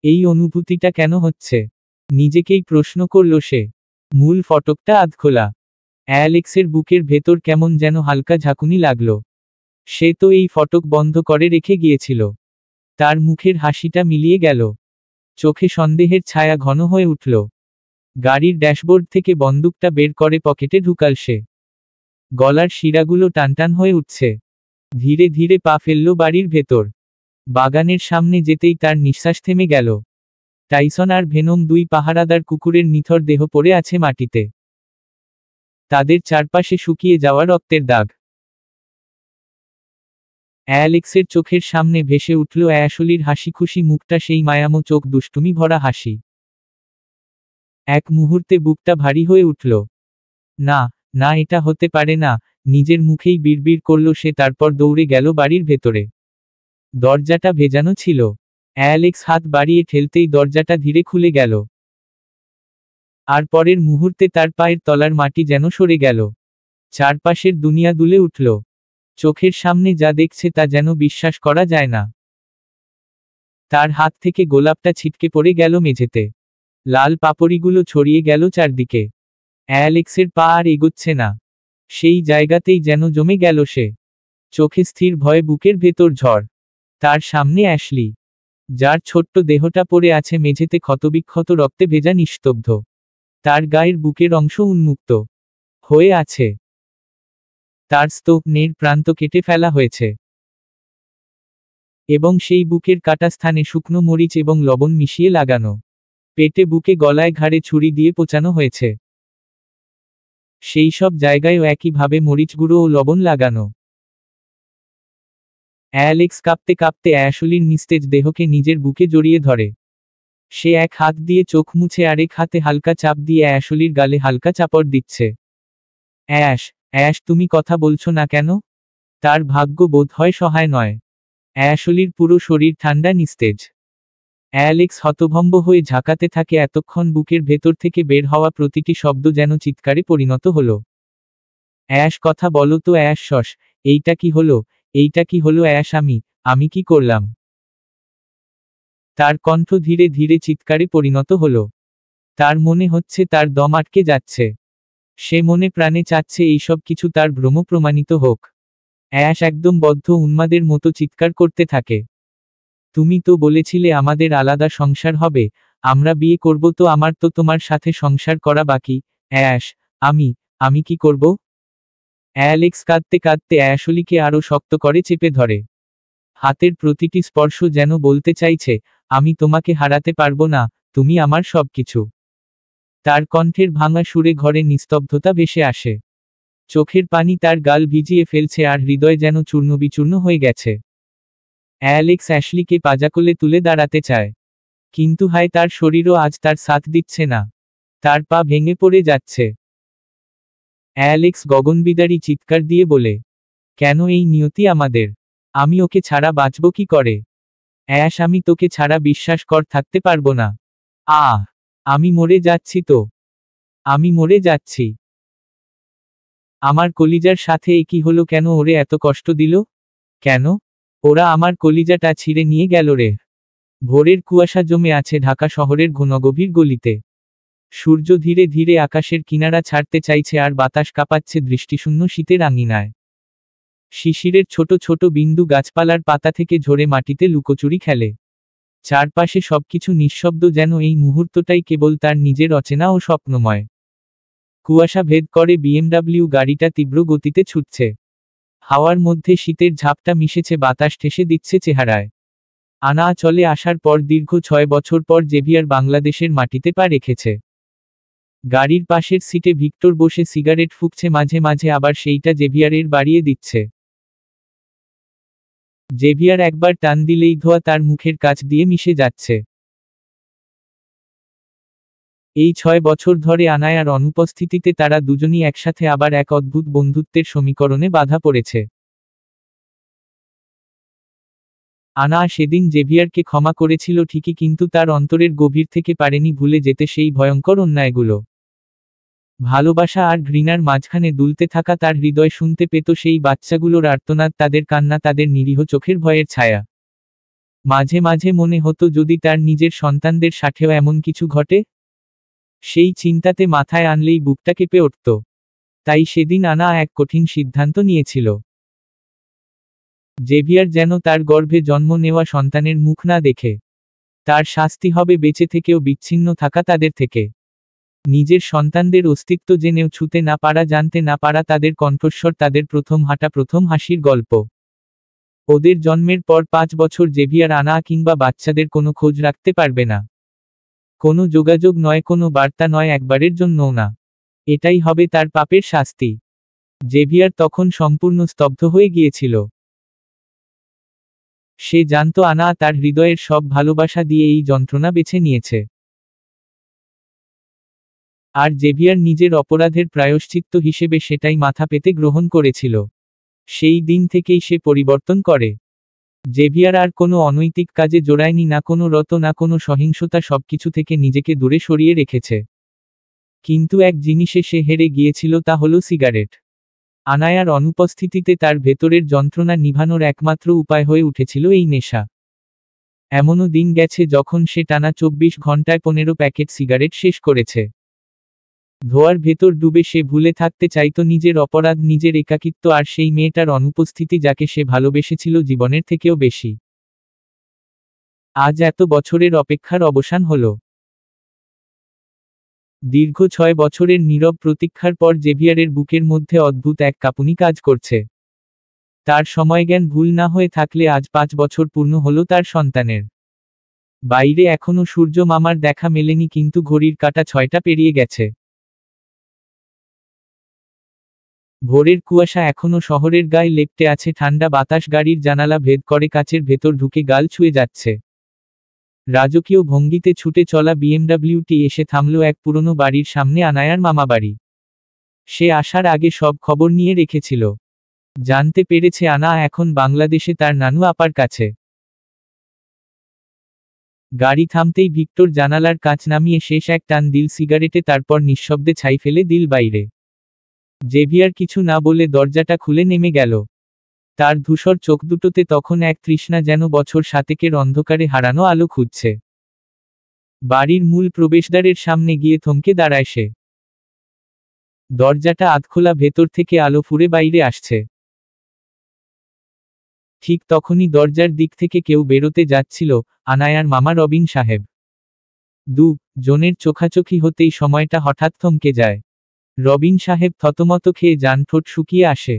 এই অনুভূতিটা কেন হচ্ছে? নিজেকেই প্রশ্ন করল সে। মূল ফটকটা আধখোলা। অ্যালেক্সের বুকের ভেতর কেমন যেন হালকা ঝাঁকুনি লাগল। সে তো এই ফটক বন্ধ করে রেখে গিয়েছিল। তার মুখের হাসিটা মিলিয়ে গেল। চোখে সন্দেহের ছায়া ঘন হয়ে উঠল। গাড়ির ড্যাশবোর্ড থেকে বন্দুকটা বের করে পকেটে ঢুকাল সে। গলার শিরাগুলো টানটান হয়ে উঠছে। ধীরে ধীরে পা ফেলল বাড়ির ভেতর। বাগানের সামনে যেতেই তার নিঃশ্বাস থেমে গেল। টাইসন আর ভেনম, দুই পাহারাদার কুকুরের নিথর দেহ পড়ে আছে মাটিতে। তাদের চারপাশে শুকিয়ে যাওয়া রক্তের দাগ। অ্যালেক্সের চোখের সামনে ভেসে উঠল অ্যাশলির হাসিখুশি মুখটা, সেই মায়ামো চোখ, দুষ্টুমি ভরা হাসি। এক মুহূর্তে বুকটা ভারী হয়ে উঠল। না, না, এটা হতে পারে না, নিজের মুখেই বিড়বিড় করল সে, তারপর দৌড়ে গেল বাড়ির ভেতরে। দরজাটা ভেজানো ছিল। অ্যালেক্স হাত বাড়িয়ে ঠেলতেই দরজাটা ধীরে খুলে গেল। আর পরের মুহূর্তে তার পায়ের তলার মাটি যেন সরে গেল। চারপাশের দুনিয়া দুলে উঠল। চোখের সামনে যা দেখছে তা যেন বিশ্বাস করা যায় না। তার হাত থেকে গোলাপটা ছিটকে পড়ে গেল মেঝেতে। লাল পাপড়িগুলো ছড়িয়ে গেল চারদিকে। অ্যালেক্সের পা আর এগোচ্ছে না। সেই জায়গাতেই যেন জমে গেল সে। চোখে স্থির ভয়ে বুকের ভেতর ঝড়। তার সামনে অ্যাশলি, যার ছোট্ট দেহটা পড়ে আছে মেঝেতে ক্ষতবিক্ষত রক্তে ভেজা নিস্তব্ধ। তার গায়ের বুকের অংশ উন্মুক্ত হয়ে আছে। তার স্তনের প্রান্ত কেটে ফেলা হয়েছে এবং সেই বুকের কাটা স্থানে শুকনো মরিচ এবং লবণ মিশিয়ে লাগানো। পেটে, বুকে, গলায়, ঘাড়ে ছুরি দিয়ে পোঁচানো হয়েছে। সেই সব জায়গায়ও একইভাবে মরিচ গুঁড়ো ও লবণ লাগানো। অ্যালেক্স কাঁপতে কাঁপতে অ্যাশলির নিস্তেজ দেহকে নিজের বুকে জড়িয়ে ধরে। সে এক হাত দিয়ে চোখ মুছে আরেক হাতে হালকা চাপ দিয়ে অ্যাশলির গালে হালকা চাপড় দিচ্ছে। অ্যাশ, অ্যাশ, তুমি কথা বলছো না কেন? তার ভাগ্য বোধ হয় সহায় নয়। অ্যাশলির পুরো শরীর ঠান্ডা, নিস্তেজ। অ্যালেক্স হতভম্ব হয়ে ঝাঁকাতে থাকে। এতক্ষণ বুকের ভেতর থেকে বের হওয়া প্রতিটি শব্দ যেন চিৎকারে পরিণত হলো। অ্যাশ, কথা বলো তো অ্যাশ, শশ, এইটা কি হলো? এইটা কি হলো অ্যাশ? আমি কি করলাম? তার কণ্ঠ ধীরে ধীরে চিৎকারে পরিণত হলো। তার মনে হচ্ছে তার দম আটকে যাচ্ছে। সে মনে প্রাণে চাচ্ছে এইসব কিছু তার ভ্রম প্রমাণিত হোক। অ্যাশ একদম বদ্ধ উন্মাদের মতো চিৎকার করতে থাকে। তুমি তো বলেছিলে আমাদের আলাদা সংসার হবে, আমরা বিয়ে করব, তো আমার তো তোমার সাথে সংসার করা বাকি। অ্যাশ, আমি কি করব? অ্যালেক্স কাঁদতে কাঁদতে অ্যাশলিকে আরো শক্ত করে চেপে ধরে। হাতের প্রতিটি স্পর্শ যেন বলতে চাইছে, আমি তোমাকে হারাতে পারবো না, তুমি আমার সবকিছু। তার কণ্ঠের ভাঙা সুরে ঘরে নিস্তব্ধতা ভেসে আসে। চোখের পানি তার গাল ভিজিয়ে ফেলছে আর হৃদয় যেন চূর্ণবিচূর্ণ হয়ে গেছে। অ্যালেক্স অ্যাশলিকে পাজাকোলে তুলে দাঁড়াতে চায়। কিন্তু হায়, তার শরীরও আজ তার সাথ দিচ্ছে না। তার পা ভেঙে পড়ে যাচ্ছে। অ্যালেক্স গগনবিদারী চিৎকার দিয়ে বলে, কেন এই নিয়তি আমাদের? আমি ওকে ছাড়া বাঁচব কি করে? অ্যাশ, আমি তোকে ছাড়া বিশ্বাস কর থাকতে পারবো না। আহ, আমি মরে যাচ্ছি তো। আমি মরে যাচ্ছি। আমার কলিজার সাথে এ কি হলো? কেন ওরে এত কষ্ট দিল? কেন? ওরা আমার কলিজাটা ছিঁড়ে নিয়ে গেল রে। ভোরের কুয়াশা জমে আছে ঢাকা শহরের ঘনগভীর গলিতে। সূর্য ধীরে ধীরে আকাশের কিনারা ছাড়তে চাইছে আর বাতাস কাঁপাচ্ছে দৃষ্টিশূন্য শীতের আঙিনায়। শিশিরের ছোট ছোট বিন্দু গাছপালার পাতা থেকে ঝরে মাটিতে লুকোচুরি খেলে। চারপাশে সবকিছু নিঃশব্দ, যেন এই মুহূর্তটাই কেবল তার নিজের অচেনা ও স্বপ্নময়। কুয়াশা ভেদ করে বিএমডব্লিউ গাড়িটা তীব্র গতিতে ছুটছে। হাওয়ার মধ্যে শীতের ঝাপটা মিশেছে, বাতাস ঠেসে দিচ্ছে চেহারায়। আনা চলে আসার পর দীর্ঘ 6 বছর পর জেভিয়ার বাংলাদেশের মাটিতে পা রেখেছে। গাড়ির পাশের সিটে ভিক্টর বসে সিগারেট ফুঁকছে, মাঝে মাঝে আবার সেইটা জেভিয়ারের বাড়িয়ে দিচ্ছে। জেভিয়ার একবার টান দিলেই ধোঁয়া তার মুখের কাছ দিয়ে মিশে যাচ্ছে। এই 6 বছর ধরে আনায়ার অনুপস্থিতিতে তারা দুজনই একসাথে আবার এক অদ্ভুত বন্ধুত্বের সমীকরণে বাধা পড়েছে। আনা সেদিন জেভিয়ারকে ক্ষমা করেছিল ঠিকই, কিন্তু তার অন্তরের গভীর থেকে পারেনি ভুলে যেতে সেই ভয়ঙ্কর অন্যায়গুলো। ভালোবাসা আর ঘৃণার মাঝখানে দুলতে থাকা তার হৃদয় শুনতে পেত সেই বাচ্চাগুলোর আর্তনাদ, তাদের কান্না, তাদের নিরীহ চোখের ভয়ের ছায়া। মাঝে মাঝে মনে হতো যদি তার নিজের সন্তানদের সাথেও এমন কিছু ঘটে। সেই চিন্তাতে মাথায় আনলেই বুকটা কেঁপে উঠত। তাই সেদিন আনা এক কঠিন সিদ্ধান্ত নিয়েছিল। জেভিয়ার যেন তার গর্ভে জন্ম নেওয়া সন্তানের মুখ না দেখে। তার শাস্তি হবে বেঁচে থেকেও বিচ্ছিন্ন থাকা তাদের থেকে। নিজের সন্তানদের অস্তিত্ব জেনেও ছুঁতে না পারা, জানতে না পারা তাদের কণ্ঠস্বর, তাদের প্রথম হাঁটা, প্রথম হাসির গল্প। ওদের জন্মের পর 5 বছর জেভিয়ার আনা কিংবা বাচ্চাদের কোনো খোঁজ রাখতে পারবে না। কোনো যোগাযোগ নয়, কোনো বার্তা নয়, একবারের জন্যও না। এটাই হবে তার পাপের শাস্তি। জেভিয়ার তখন সম্পূর্ণ স্তব্ধ হয়ে গিয়েছিল। সে জানত আনা তার হৃদয়ের সব ভালোবাসা দিয়ে এই যন্ত্রণা বেছে নিয়েছে। আর জেভিয়ার নিজের অপরাধের প্রায়শ্চিত্ত হিসেবে সেটাই মাথা পেতে গ্রহণ করেছিল। সেই দিন থেকেই সে পরিবর্তন করে। জেভিয়ার আর কোনো অনৈতিক কাজে জড়ায়নি, না কোনো রত, না কোনো সহিংসতা, সবকিছু থেকে নিজেকে দূরে সরিয়ে রেখেছে। কিন্তু এক জিনিসে সে হেরে গিয়েছিল, তা হলো সিগারেট। আনায়ার অনুপস্থিতিতে তার ভেতরের যন্ত্রণা নিভানোর একমাত্র উপায় হয়ে উঠেছিল এই নেশা। এমনও দিন গেছে যখন সে টানা 24 ঘন্টায় 15 প্যাকেট সিগারেট শেষ করেছে। ধোঁয়ার ভেতর ডুবে সে ভুলে থাকতে চাইত নিজের অপরাধ, নিজের একাকিত্ব আর সেই মেয়েটার অনুপস্থিতি যাকে সে ভালোবেসেছিল জীবনের থেকেও বেশি। আজ এত বছরের অপেক্ষার অবসান হলো। দীর্ঘ 6 বছরের নীরব প্রতীক্ষার পর জেভিয়ারের বুকের মধ্যে অদ্ভুত এক কাঁপুনি কাজ করছে। তার সময়জ্ঞান ভুল না হয়ে থাকলে আজ 5 বছর পূর্ণ হলো তার সন্তানের। বাইরে এখনো সূর্য মামার দেখা মেলেনি, কিন্তু ঘড়ির কাঁটা 6টা পেরিয়ে গেছে। ভোরের কুয়াশা এখনো শহরের গায়ে লেপ্টে আছে, ঠান্ডা বাতাস গাড়ির জানালা ভেদ করে কাচের ভেতর ঢুকে গাল ছুঁয়ে যাচ্ছে। রাজকীয় ভঙ্গিতে ছুটে চলা বিএমডব্লিউটি এসে থামল এক পুরনো বাড়ির সামনে, আনায়ার মামাবাড়ি। সে আসার আগে সব খবর নিয়ে রেখেছিল। জানতে পেরেছে আনা এখন বাংলাদেশে তার নানু আপার কাছে। গাড়ি থামতেই ভিক্টর জানালার কাঁচ নামিয়ে শেষ এক টান দিল সিগারেটে, তারপর নিঃশব্দে ছাই ফেলে দিল বাইরে। জেভিয়ার কিছু না বলে দরজাটা খুলে নেমে গেল। তার ধূসর চোখ দুটোতে তখন এক তৃষ্ণা, যেন বছর 7 অন্ধকারে হারানো আলো খুঁজছে। বাড়ির মূল প্রবেশদ্বারের সামনে গিয়ে থমকে দাঁড়ায় সে। দরজাটা আধখোলা, ভেতর থেকে আলো ফুঁড়ে বাইরে আসছে। ঠিক তখনই দরজার দিক থেকে কেউ বেরোতে যাচ্ছিল, আনায়ার মামা রবিন সাহেব। জনের চোখাচোখি হতেই সময়টা হঠাৎ থমকে যায়। রবিন সাহেব থতমত খেয়ে যান, ঠোঁট শুকিয়ে আসে।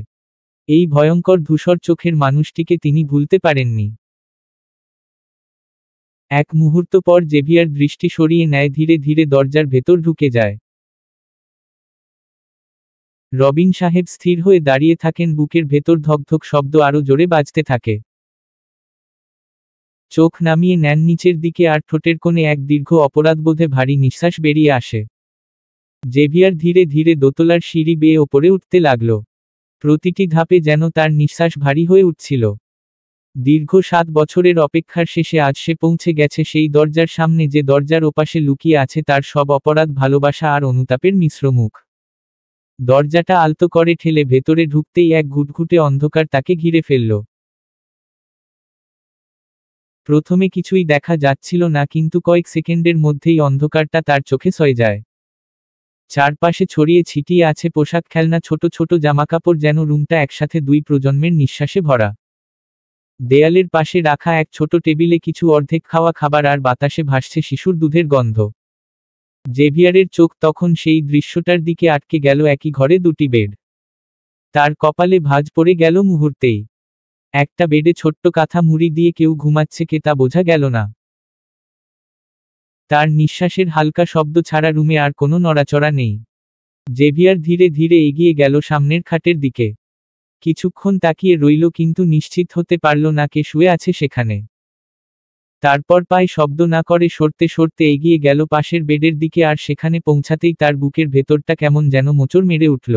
এই ভয়ঙ্কর ধূসর চোখের মানুষটিকে তিনি ভুলতে পারেননি। এক মুহূর্ত পর জেভিয়ার দৃষ্টি সরিয়ে নেয়, ধীরে ধীরে দরজার ভেতর ঢুকে যায়। রবিন সাহেব স্থির হয়ে দাঁড়িয়ে থাকেন, বুকের ভেতর ধকধক শব্দ আরো জোরে বাজতে থাকে। চোখ নামিয়ে নেন নিচের দিকে, আর ঠোঁটের কোণে এক দীর্ঘ অপরাধবোধে ভারী নিঃশ্বাস বেরিয়ে আসে। জেভিয়ার ধীরে ধীরে দোতলার সিঁড়ি বেয়ে ওপরে উঠতে লাগল। প্রতিটি ধাপে যেন তার নিঃশ্বাস ভারী হয়ে উঠছিল। দীর্ঘ 7 বছরের অপেক্ষার শেষে আজ সে পৌঁছে গেছে সেই দরজার সামনে, যে দরজার ওপাশে লুকিয়ে আছে তার সব অপরাধ, ভালোবাসা আর অনুতাপের মিশ্র মুখ। দরজাটা আলতো করে ঠেলে ভেতরে ঢুকতেই এক ঘুটঘুটে অন্ধকার তাকে ঘিরে ফেলল। প্রথমে কিছুই দেখা যাচ্ছিল না, কিন্তু কয়েক সেকেন্ডের মধ্যেই অন্ধকারটা তার চোখে সয়ে যায়। চারপাশে ছড়িয়ে ছিটিয়ে আছে পোশাক, খেলনা, ছোট ছোট জামাকাপড়, যেন রুমটা একসাথে 2 প্রজন্মের নিঃশ্বাসে ভরা। দেয়ালের পাশে রাখা এক ছোট টেবিলে কিছু অর্ধেক খাওয়া খাবার, আর বাতাসে ভাসছে শিশুর দুধের গন্ধ। জেভিয়ারের চোখ তখন সেই দৃশ্যটার দিকে আটকে গেল। একই ঘরে 2টি বেড। তার কপালে ভাঁজ পড়ে গেল মুহূর্তেই। একটা বেডে ছোট্ট কাঁথা মুড়ি দিয়ে কেউ ঘুমাচ্ছে, কে তা বোঝা গেল না। তার নিঃশ্বাসের হালকা শব্দ ছাড়া রুমে আর কোনো নড়াচড়া নেই। জেভিয়ার ধীরে ধীরে এগিয়ে গেল সামনের খাটের দিকে। কিছুক্ষণ তাকিয়ে রইল, কিন্তু নিশ্চিত হতে পারল না কে শুয়ে আছে সেখানে। তারপর পায়ে শব্দ না করে সরতে সরতে এগিয়ে গেল পাশের বেডের দিকে, আর সেখানে পৌঁছাতেই তার বুকের ভেতরটা কেমন যেন মোচড় মেরে উঠল।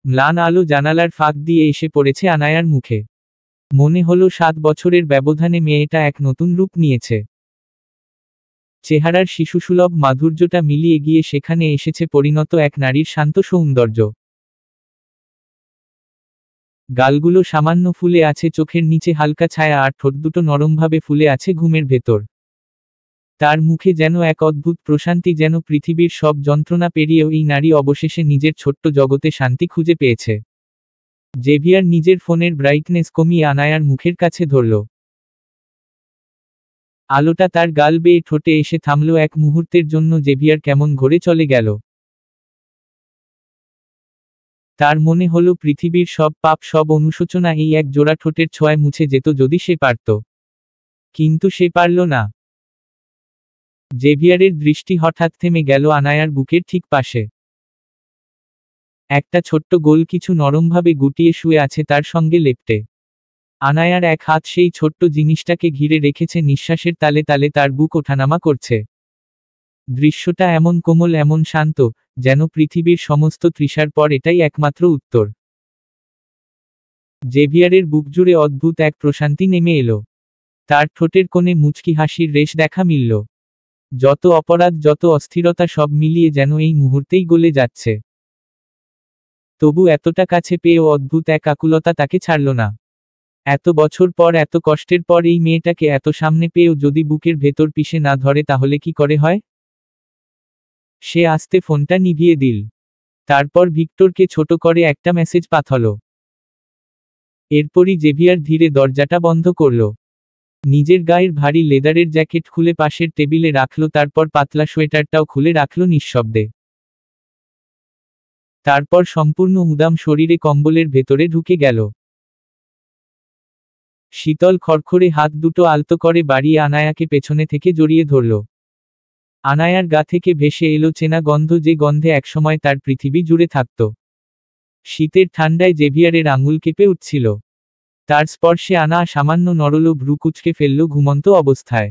ম্লান আলো জানালার ফাঁক দিয়ে এসে পড়েছে আনায়ার মুখে। মনে হলো 7 বছরের ব্যবধানে মেয়েটা এক নতুন রূপ নিয়েছে। চেহারার শিশুসুলভ মাধুর্যটা মিলিয়ে গিয়ে সেখানে এসেছে পরিণত এক নারীর শান্ত সৌন্দর্য। গালগুলো সামান্য ফুলে আছে, চোখের নিচে হালকা ছায়া, আর ঠোঁট দুটো নরমভাবে ফুলে আছে ঘুমের ভেতর। তার মুখে যেন এক অদ্ভুত প্রশান্তি, যেন পৃথিবীর সব যন্ত্রণা পেরিয়েও এই নারী অবশেষে নিজের ছোট্ট জগতে শান্তি খুঁজে পেয়েছে। জেভিয়ার নিজের ফোনের ব্রাইটনেস কমিয়ে আনায়ার মুখের কাছে ধরল। আলোটা তার গাল বেয়ে ঠোঁটে এসে থামল। এক মুহূর্তের জন্য জেভিয়ার কেমন ঘোরে চলে গেল। তার মনে হলো পৃথিবীর সব পাপ, সব অনুশোচনা এই এক জোড়া ঠোঁটের ছোঁয়ায় মুছে যেত, যদি সে পারত। কিন্তু সে পারল না। জেভিয়ারের দৃষ্টি হঠাৎ থেমে গেল আনায়ার বুকের ঠিক পাশে। একটা ছোট্ট গোল কিছু নরমভাবে গুটিয়ে শুয়ে আছে তার সঙ্গে লেপ্টে। আনায়ার এক হাত সেই ছোট্ট জিনিসটাকে ঘিরে রেখেছে, নিঃশ্বাসের তালে তালে তার বুক ওঠানামা করছে। দৃশ্যটা এমন কোমল, এমন শান্ত, যেন পৃথিবীর সমস্ত তৃষার পর এটাই একমাত্র উত্তর। জেভিয়ারের বুক জুড়ে অদ্ভুত এক প্রশান্তি নেমে এলো। তার ঠোঁটের কোণে মুচকি হাসির রেশ দেখা মিলল। যত অপরাধ, যত অস্থিরতা সব মিলিয়ে যেন এই মুহূর্তেই গলে যাচ্ছে। তবু এতটা কাছে পেয়েও অদ্ভুত এক আকুলতা তাকে ছাড়ল না। এত বছর পর, এত কষ্টের পর এই মেয়েটাকে এত সামনে পেয়েও যদি বুকের ভেতর পিষে না ধরে তাহলে কি করে হয়? সে আস্তে ফোনটা নিভিয়ে দিল। তারপর ভিক্টরকে ছোট করে একটা মেসেজ পাঠালো। এরপরই জেভিয়ার ধীরে দরজাটা বন্ধ করল। নিজের গায়ের ভারী লেদারের জ্যাকেট খুলে পাশের টেবিলে রাখল, তারপর পাতলা সোয়েটারটাও খুলে রাখল নিঃশব্দে। তারপর সম্পূর্ণ উদাম শরীরে কম্বলের ভেতরে ঢুকে গেল। শীতল খড়খড়ে হাত দুটো আলতো করে বাড়িয়ে আনায়াকে পেছনে থেকে জড়িয়ে ধরল। আনায়ার গা থেকে ভেসে এলো চেনা গন্ধ, যে গন্ধে একসময় তার পৃথিবী জুড়ে থাকত। শীতের ঠান্ডায় জেভিয়ারের আঙুল কেঁপে উঠছিল। তার স্পর্শে আনা সামান্য নরল, ভ্রু কুঁচকে ফেলল ঘুমন্ত অবস্থায়।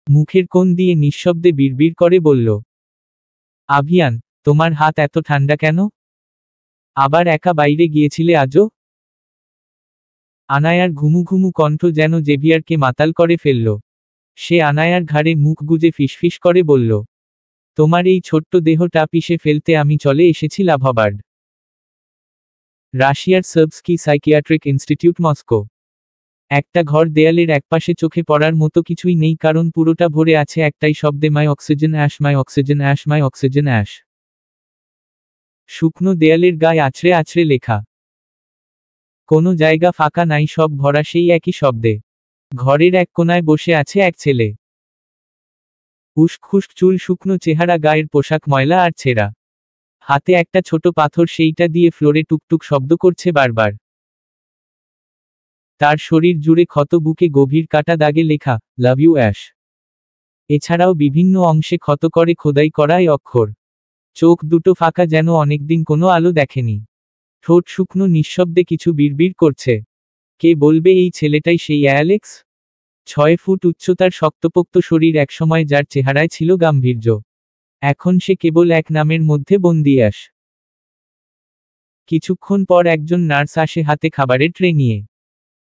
মুখের কোণ দিয়ে নিঃশব্দে বিড়বিড় করে বলল, আভিয়ান, তোমার হাত এত ঠান্ডা কেন? আবার একা বাইরে গিয়েছিলে আজও? আনায়ার ঘুমু ঘুমু কণ্ঠ যেন জেভিয়ারকে মাতাল করে ফেলল। সে আনায়ার ঘাড়ে মুখ গুজে ফিসফিস করে বলল, তোমার এই ছোট্ট দেহটা পিষে ফেলতে আমি চলে এসেছি লাভাবার্ড। রাশিয়ার সার্বস্কি সাইকিয়াট্রিক ইনস্টিটিউট, মস্কো। একটা ঘর দেয়ালের একপাশে চোখে পড়ার মতো কিছুই নেই, কারণ পুরোটা ভরে আছে একটাই শব্দে, মাই অক্সিজেন অ্যাশ, মাই অক্সিজেন অ্যাশ, মাই অক্সিজেন অ্যাশ। শুকনো দেয়ালের গায়ে আছড়ে আছড়ে লেখা। কোনো জায়গা ফাঁকা নাই, সব ভরা সেই একই শব্দে। ঘরের এক কোনায় বসে আছে এক ছেলে। উস্ক চুল, শুকনো চেহারা, গায়ের পোশাক ময়লা আর ছেঁড়া। হাতে একটা ছোট পাথর, সেইটা দিয়ে ফ্লোরে টুকটুক শব্দ করছে বারবার। তার শরীর জুড়ে ক্ষত, বুকে গভীর কাটা দাগে লেখা, লাভ ইউ অ্যাশ। এছাড়াও বিভিন্ন অংশে ক্ষত করে খোদাই করা এই অক্ষর। চোখ দুটো ফাঁকা, যেন অনেকদিন কোনো আলো দেখেনি। ঠোঁট শুকনো, নিঃশব্দে কিছু বিড়বিড় করছে। কে বলবে এই ছেলেটাই সেই অ্যালেক্স? 6 ফুট উচ্চতার, শক্তপোক্ত শরীর, একসময় যার চেহারায় ছিল গাম্ভীর্য, এখন সে কেবল এক নামের মধ্যে বন্দী, অ্যাশ। কিছুক্ষণ পর একজন নার্স আসে হাতে খাবারের ট্রে নিয়ে।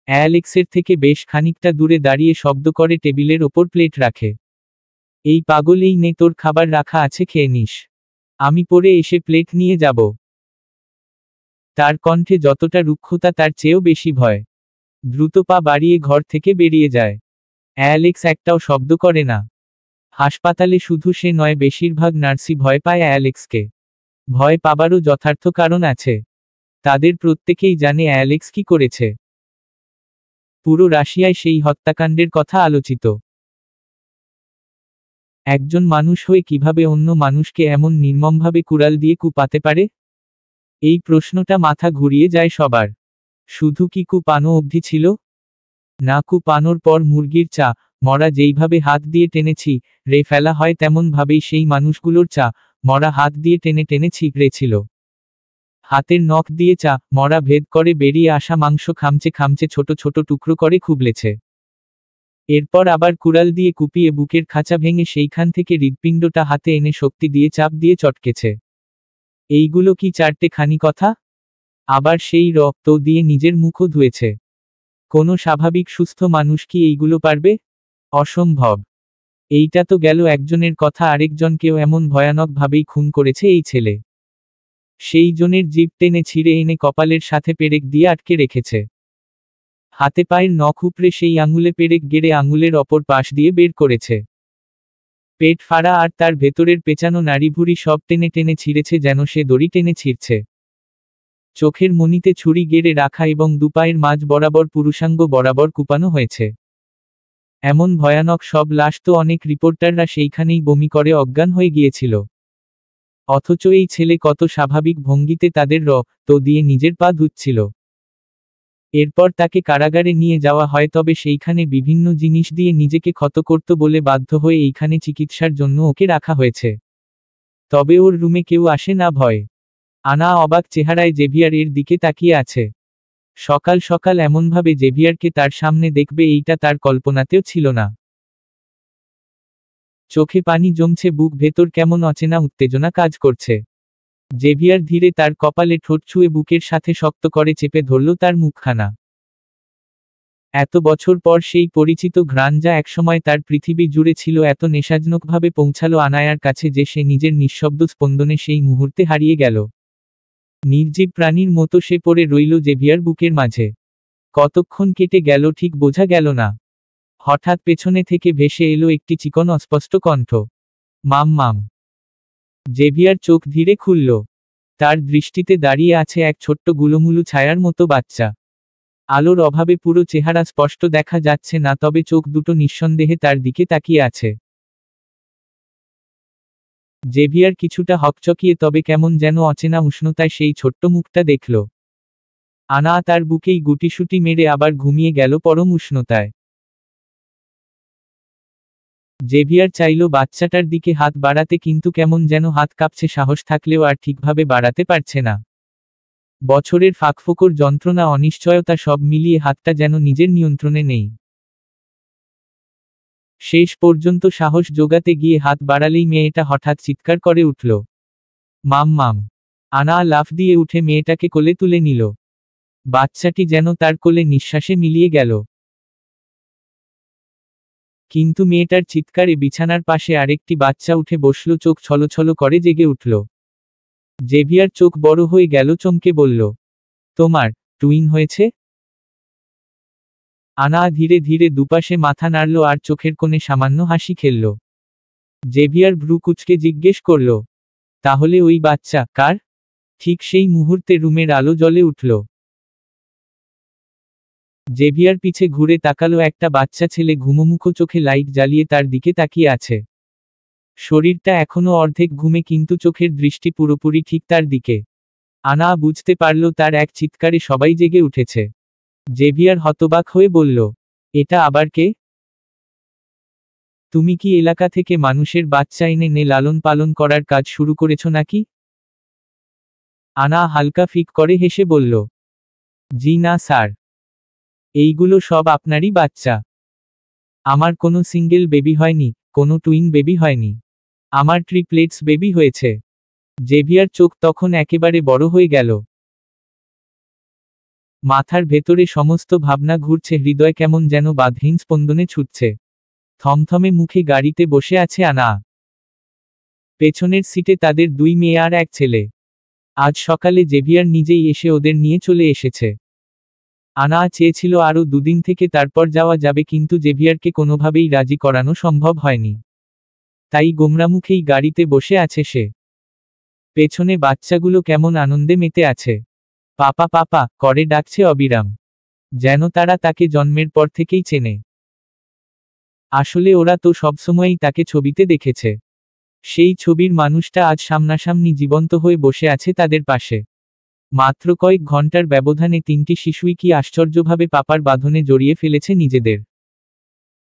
অ্যালেক্সের থেকে বেশ খানিকটা দূরে দাঁড়িয়ে শব্দ করে টেবিলের ওপর প্লেট রাখে। এই পাগল, এই নে তোর খাবার রাখা আছে, খেয়ে নিস। আমি পরে এসে প্লেট নিয়ে যাব। তার কণ্ঠে যতটা রুক্ষতা তার চেয়েও বেশি ভয়। দ্রুত পা বাড়িয়ে ঘর থেকে বেরিয়ে যায়। অ্যালেক্স একটাও শব্দ করে না। হাসপাতালে শুধু সে নয়, বেশিরভাগ নার্সই ভয় পায় অ্যালেক্সকে। ভয় পাবারও যথার্থ কারণ আছে। তাদের প্রত্যেকেই জানে অ্যালেক্স কি করেছে। পুরো রাশিয়ায় সেই হত্যাকাণ্ডের কথা আলোচিত। একজন মানুষ হয়ে কিভাবে অন্য মানুষকে এমন নির্মমভাবে কুড়াল দিয়ে কুপাতে পারে? এই প্রশ্নটা মাথা ঘুরিয়ে যায় সবার। শুধু কি কুপানো অবধি ছিল? না, কুপানোর পর মুরগির চা, মরা যেইভাবে হাত দিয়ে টেনেছি রে ফেলা হয়, তেমন ভাবেই সেই মানুষগুলোর চা, মরা হাত দিয়ে টেনে টেনে ছিঁড়েছিল। হাতের নখ দিয়ে চা, মরা ভেদ করে বেরিয়ে আসা মাংস খামচে খামচে ছোট ছোট টুকরো করে খুবলেছে। এরপর আবার কুড়াল দিয়ে কুপিয়ে বুকের খাঁচা ভেঙে সেইখান থেকে হৃৎপিণ্ডটা হাতে এনে শক্তি দিয়ে চাপ দিয়ে চটকেছে। এইগুলো কি চারটে খানি কথা? আবার সেই রক্ত দিয়ে নিজের মুখও ধুয়েছে। কোনো স্বাভাবিক সুস্থ মানুষ কি এইগুলো পারবে? অসম্ভব। এইটা তো গেল একজনের কথা, আরেকজনকেও এমন ভয়ানকভাবেই খুন করেছে এই ছেলে। সেই জনের জিভ টেনে ছিঁড়ে এনে কপালের সাথে পেরেক দিয়ে আটকে রেখেছে। হাতে পায়ের নখ উপড়ে সেই আঙুলে পেরেক গেড়ে আঙুলের অপর পাশ দিয়ে বের করেছে। পেট ফাড়া আর তার ভেতরের পেঁচানো নাড়িভুড়ি সব টেনে টেনে ছিঁড়েছে, যেন সে দড়ি টেনে ছিঁড়ছে। চোখের মণিতে ছুরি গেড়ে রাখা এবং দুপায়ের মাঝ বরাবর পুরুষাঙ্গ বরাবর কুপানো হয়েছে। এমন ভয়ানক সব লাশ তো অনেক রিপোর্টাররা সেইখানেই বমি করে অজ্ঞান হয়ে গিয়েছিল। অথচ এই ছেলে কত স্বাভাবিক ভঙ্গিতে তাদের রক্ত দিয়ে নিজের পা ধুচ্ছিল। এরপর তাকে কারাগারে নিয়ে যাওয়া হয়, তবে সেইখানে বিভিন্ন জিনিস দিয়ে নিজেকে ক্ষত করত বলে বাধ্য হয়ে এইখানে চিকিৎসার জন্য ওকে রাখা হয়েছে। তবে ওর রুমে কেউ আসে না ভয়ে। আনা অবাক চেহারায় জেভিয়ার এর দিকে তাকিয়ে আছে। সকাল সকাল এমনভাবে জেভিয়ারকে তার সামনে দেখবে এইটা তার কল্পনাতেও ছিল না। চোখে পানি জমছে, বুক ভেতর কেমন অচেনা উত্তেজনা কাজ করছে। জেভিয়ার ধীরে তার কপালে ঠোঁট ছুঁয়ে বুকের সাথে শক্ত করে চেপে ধরল তার মুখখানা। এত বছর পর সেই পরিচিত ঘ্রাণ যা একসময় তার পৃথিবী জুড়ে ছিল এত নেশাজনকভাবে পৌঁছালো আনায়ার কাছে যে সে নিজের নিঃশব্দ স্পন্দনে সেই মুহূর্তে হারিয়ে গেল। নির্জীব প্রাণীর মতো সে পড়ে রইল জেভিয়ার বুকের মাঝে। কতক্ষণ কেটে গেল ঠিক বোঝা গেল না। হঠাৎ পেছনে থেকে ভেসে এলো একটি চিকন অস্পষ্ট কণ্ঠ, মাম মাম। জেভিয়ার চোখ ধীরে খুলল। তার দৃষ্টিতে দাঁড়িয়ে আছে এক ছোট্ট গুলোমুলু ছায়ার মতো বাচ্চা। আলোর অভাবে পুরো চেহারা স্পষ্ট দেখা যাচ্ছে না, তবে চোখ দুটো নিঃসন্দেহে তার দিকে তাকিয়ে আছে। জেভিয়ার কিছুটা হকচকিয়ে তবে কেমন যেন অচেনা উষ্ণতায় সেই ছোট্ট মুখটা দেখল। আনা তার বুকেই গুটিসুটি মেরে আবার ঘুমিয়ে গেল পরম উষ্ণতায়। জেভিয়ার চাইল বাচ্চাটার দিকে হাত বাড়াতে, কিন্তু কেমন যেন হাত কাঁপছে, সাহস থাকলেও আর ঠিকভাবে বাড়াতে পারছে না। বছরের ফাঁকফোকর যন্ত্রণা, অনিশ্চয়তা সব মিলিয়ে হাতটা যেন নিজের নিয়ন্ত্রণে নেই। শেষ পর্যন্ত সাহস জোগাতে গিয়ে হাত বাড়ালেই মেয়েটা হঠাৎ চিৎকার করে উঠল, মাম মাম। আনা লাফ দিয়ে উঠে মেয়েটাকে কোলে তুলে নিল। বাচ্চাটি যেন তার কোলে নিঃশ্বাসে মিলিয়ে গেল। কিন্তু মেয়েটার চিৎকারে বিছানার পাশে আরেকটি বাচ্চা উঠে বসল, চোখ ছলছল করে জেগে উঠল। জেভিয়ার চোখ বড় হয়ে গেল, চমকে বলল, তোমার টুইন হয়েছে? আনা ধীরে ধীরে দুপাশে মাথা নাড়ল আর চোখের কোণে সামান্য হাসি খেলল। জেভিয়ার ভ্রু কুঁচকে জিজ্ঞেস করল, তাহলে ওই বাচ্চা কার? ঠিক সেই মুহূর্তে রুমের আলো জ্বলে উঠল। জেভিয়ার পিছে ঘুরে তাকালো, একটা বাচ্চা ছেলে ঘুমোমুখো চোখে লাইট জ্বালিয়ে তার দিকে তাকিয়ে আছে। শরীরটা এখনো অর্ধেক ঘুমে, কিন্তু চোখের দৃষ্টি পুরোপুরি ঠিক তার দিকে। আনা বুঝতে পারল তার এক চিৎকারে সবাই জেগে উঠেছে। জেভিয়ার হতবাক হয়ে বলল, এটা আবার কে? তুমি কি এলাকা থেকে মানুষের বাচ্চা এনে লালন পালন করার কাজ শুরু করেছ নাকি? আনা হালকা ফিক করে হেসে বলল, জি না স্যার, এইগুলো সব আপনারই বাচ্চা। আমার কোনো সিঙ্গেল বেবি হয়নি, কোনো টুইন বেবি হয়নি। আমার ট্রিপ্লেটস বেবি হয়েছে। জেভিয়ার চোখ তখন একেবারে বড় হয়ে গেল। মাথার ভেতরে সমস্ত ভাবনা ঘুরছে, হৃদয় কেমন যেন বাঁধহীন স্পন্দনে ছুটছে। থমথমে মুখে গাড়িতে বসে আছে আনা। পেছনের সিটে তাদের দুই মেয়ে আর এক ছেলে। আজ সকালে জেভিয়ার নিজেই এসে ওদের নিয়ে চলে এসেছে। আনা চেয়েছিল আরও দুদিন থেকে তারপর যাওয়া যাবে, কিন্তু জেভিয়ারকে কোনোভাবেই রাজি করানো সম্ভব হয়নি। তাই গোমরামুখেই গাড়িতে বসে আছে সে। পেছনে বাচ্চাগুলো কেমন আনন্দে মেতে আছে। পাপা পাপা করে ডাকছে অবিরাম, যেন তারা তাকে জন্মের পর থেকেই চেনে। আসলে ওরা তো সবসময়ই তাকে ছবিতে দেখেছে। সেই ছবির মানুষটা আজ সামনাসামনি জীবন্ত হয়ে বসে আছে তাদের পাশে। মাত্র কয়েক ঘন্টার ব্যবধানে তিনটি শিশুই কি আশ্চর্যভাবে পাপার বাঁধনে জড়িয়ে ফেলেছে নিজেদের।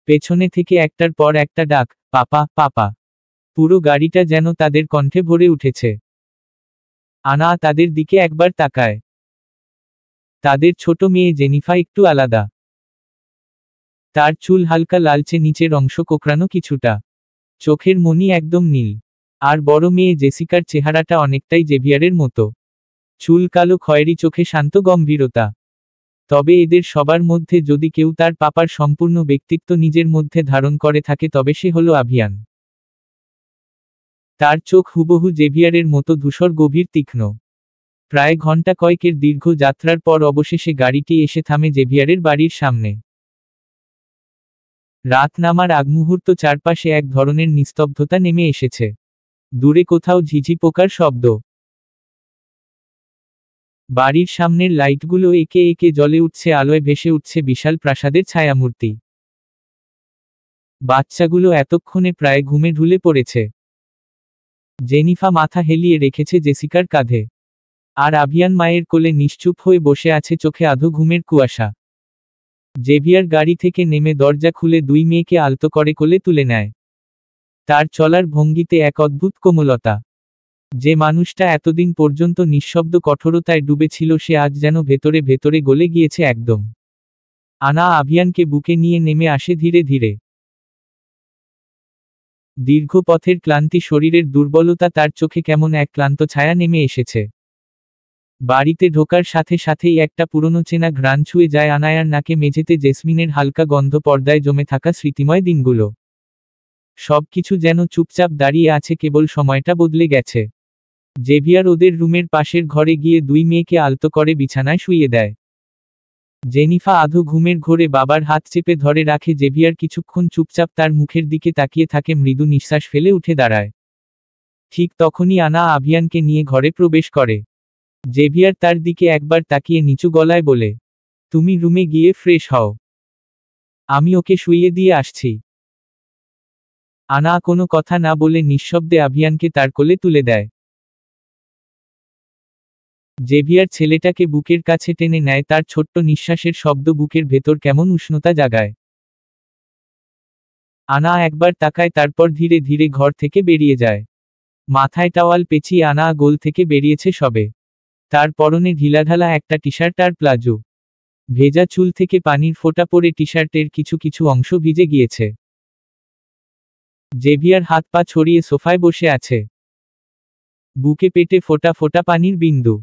পেছনে থেকে একটার পর একটা ডাক, পাপা পাপা। পুরো গাড়িটা যেন তাদের কণ্ঠে ভরে উঠেছে। আনা তাদের দিকে একবার তাকায়। তাদের ছোট মেয়ে জেনিফা একটু আলাদা। তার চুল হালকা লালচে, নিচের অংশ কোঁকড়ানো কিছুটা। চোখের মনি একদম নীল। আর বড় মেয়ে জেসিকার চেহারাটা অনেকটাই জেভিয়ারের মতো। চুল কালো, খয়েরি, চোখে শান্ত গম্ভীরতা। তবে এদের সবার মধ্যে যদি কেউ তার পাপার সম্পূর্ণ ব্যক্তিত্ব নিজের মধ্যে ধারণ করে থাকে তবে সে হলো আভিয়ান। তার চোখ হুবহু জেভিয়ারের মতো ধূসর, গভীর, তীক্ষ্ণ। প্রায় ঘন্টা কয়েকের দীর্ঘ যাত্রার পর অবশেষে গাড়িটি এসে থামে জেভিয়ারের বাড়ির সামনে। রাত নামার আগমুহূর্ত, চারপাশে এক ধরনের নিস্তব্ধতা নেমে এসেছে। দূরে কোথাও ঝিঝি পোকার শব্দ। বাড়ির সামনের লাইটগুলো একে একে জ্বলে উঠছে, আলোয় ভেসে উঠছে বিশাল প্রাসাদের ছায়ামূর্তি। বাচ্চাগুলো এতক্ষণে প্রায় ঘুমে ঢুলে পড়েছে। জেনিফা মাথা হেলিয়ে রেখেছে জেসিকার কাঁধে। আর আভিয়ান মায়ের কোলে নিশ্চুপ হয়ে বসে আছে, চোখে আধো ঘুমের কুয়াশা। জেভিয়ার গাড়ি থেকে নেমে দরজা খুলে দুই মেয়েকে আলতো করে কোলে তুলে নেয়। তার চলার ভঙ্গিতে এক অদ্ভুত কোমলতা। যে মানুষটা এতদিন পর্যন্ত নিঃশব্দ কঠোরতায় ডুবেছিল সে আজ যেন ভেতরে ভেতরে গলে গিয়েছে একদম। আনা আভিয়ানকে বুকে নিয়ে নেমে আসে ধীরে ধীরে। দীর্ঘ পথের ক্লান্তি, শরীরের দুর্বলতা, তার চোখে কেমন এক ক্লান্ত ছায়া নেমে এসেছে। বাড়িতে ঢোকার সাথে সাথেই একটা পুরনো চেনা ঘ্রাণ ছুঁয়ে যায় আনায়ার নাকে। মেঝেতে জেসমিনের হালকা গন্ধ, পর্দায় জমে থাকা স্মৃতিময় দিনগুলো, সবকিছু যেন চুপচাপ দাঁড়িয়ে আছে, কেবল সময়টা বদলে গেছে। জেভিয়ার ওদের রুমের পাশের ঘরে গিয়ে দুই মেয়েকে আলতো করে বিছানায় শুইয়ে দেয়। জেনিফা আধো ঘুমের ঘোরে বাবার হাত চেপে ধরে রাখে। জেভিয়ার কিছুক্ষণ চুপচাপ তার মুখের দিকে তাকিয়ে থাকে, মৃদু নিঃশ্বাস ফেলে উঠে দাঁড়ায়। ঠিক তখনই আনা আভিয়ানকে নিয়ে ঘরে প্রবেশ করে। জেভিয়ার তার দিকে একবার তাকিয়ে নিচু গলায় বলে, তুমি রুমে গিয়ে ফ্রেশ হও, আমি ওকে শুইয়ে দিয়ে আসছি। আনা কোনো কথা না বলে নিঃশব্দে আভিয়ানকে তার কোলে তুলে দেয়। জেভিয়ার ছেলেটাকে বুকের কাছে টেনে নেয়, তার ছোট্ট নিঃশ্বাসের শব্দ বুকের ভেতর কেমন উষ্ণতা জাগায়। আনা একবার তাকায়, তারপর ধীরে ধীরে ঘর থেকে বেরিয়ে যায়। মাথায় টাওয়াল পেঁচিয়ে আনা গোল থেকে বেরিয়েছে সবে। তার পরনে ঢিলাঢালা একটা টি-শার্ট আর প্লাজো। ভেজা চুল থেকে পানির ফোঁটা পড়ে টি-শার্টের কিছু কিছু অংশ ভিজে গিয়েছে। জেভিয়ার হাত পা ছড়িয়ে সোফায় বসে আছে, বুকে পেটে ফোঁটা ফোঁটা পানির বিন্দু।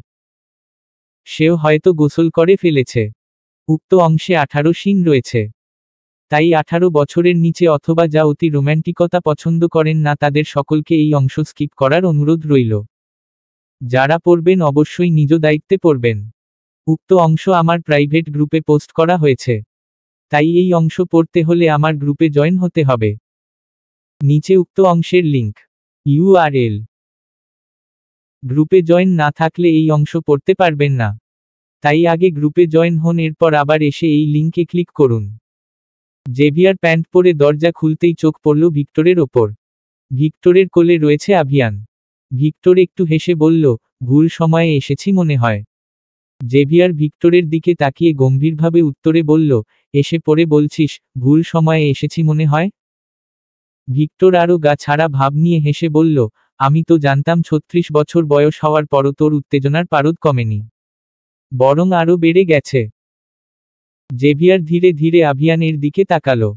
সেও হয়তো গোসল করে ফেলেছে। উক্ত অংশে 18 সিন রয়েছে। তাই 18 বছরের নিচে অথবা যা অতি রোম্যান্টিকতা পছন্দ করেন না, তাদের সকলকে এই অংশ স্কিপ করার অনুরোধ রইল। যারা পড়বেন অবশ্যই নিজ দায়িত্বে পড়বেন। উক্ত অংশ আমার প্রাইভেট গ্রুপে পোস্ট করা হয়েছে, তাই এই অংশ পড়তে হলে আমার গ্রুপে জয়েন হতে হবে। নিচে উক্ত অংশের লিংক, ইউআরএল। গ্রুপে জয়েন না থাকলে এই অংশ পড়তে পারবেন না, তাই আগে গ্রুপে জয়েন হন, এরপর আবার এসে এই লিংকে ক্লিক করুন। জেভিয়ার প্যান্ট পরে দরজা খুলতেই চোখ পড়ল ভিক্টরের ওপর। ভিক্টরের কোলে রয়েছে আভিয়ান। ভিক্টর একটু হেসে বলল, ভুল সময়ে এসেছি মনে হয়। জেভিয়ার ভিক্টরের দিকে তাকিয়ে গম্ভীরভাবে উত্তরে বলল, এসে পড়ে বলছিস ভুল সময়ে এসেছি মনে হয়? ভিক্টর আরও গা ছাড়া ভাব নিয়ে হেসে বলল, আমি তো জানতাম 36 বছর বয়স হওয়ার পরও তোর উত্তেজনার পারদ কমেনি, বরং আরও বেড়ে গেছে। জেভিয়ার ধীরে ধীরে আভিয়ানের দিকে তাকালো।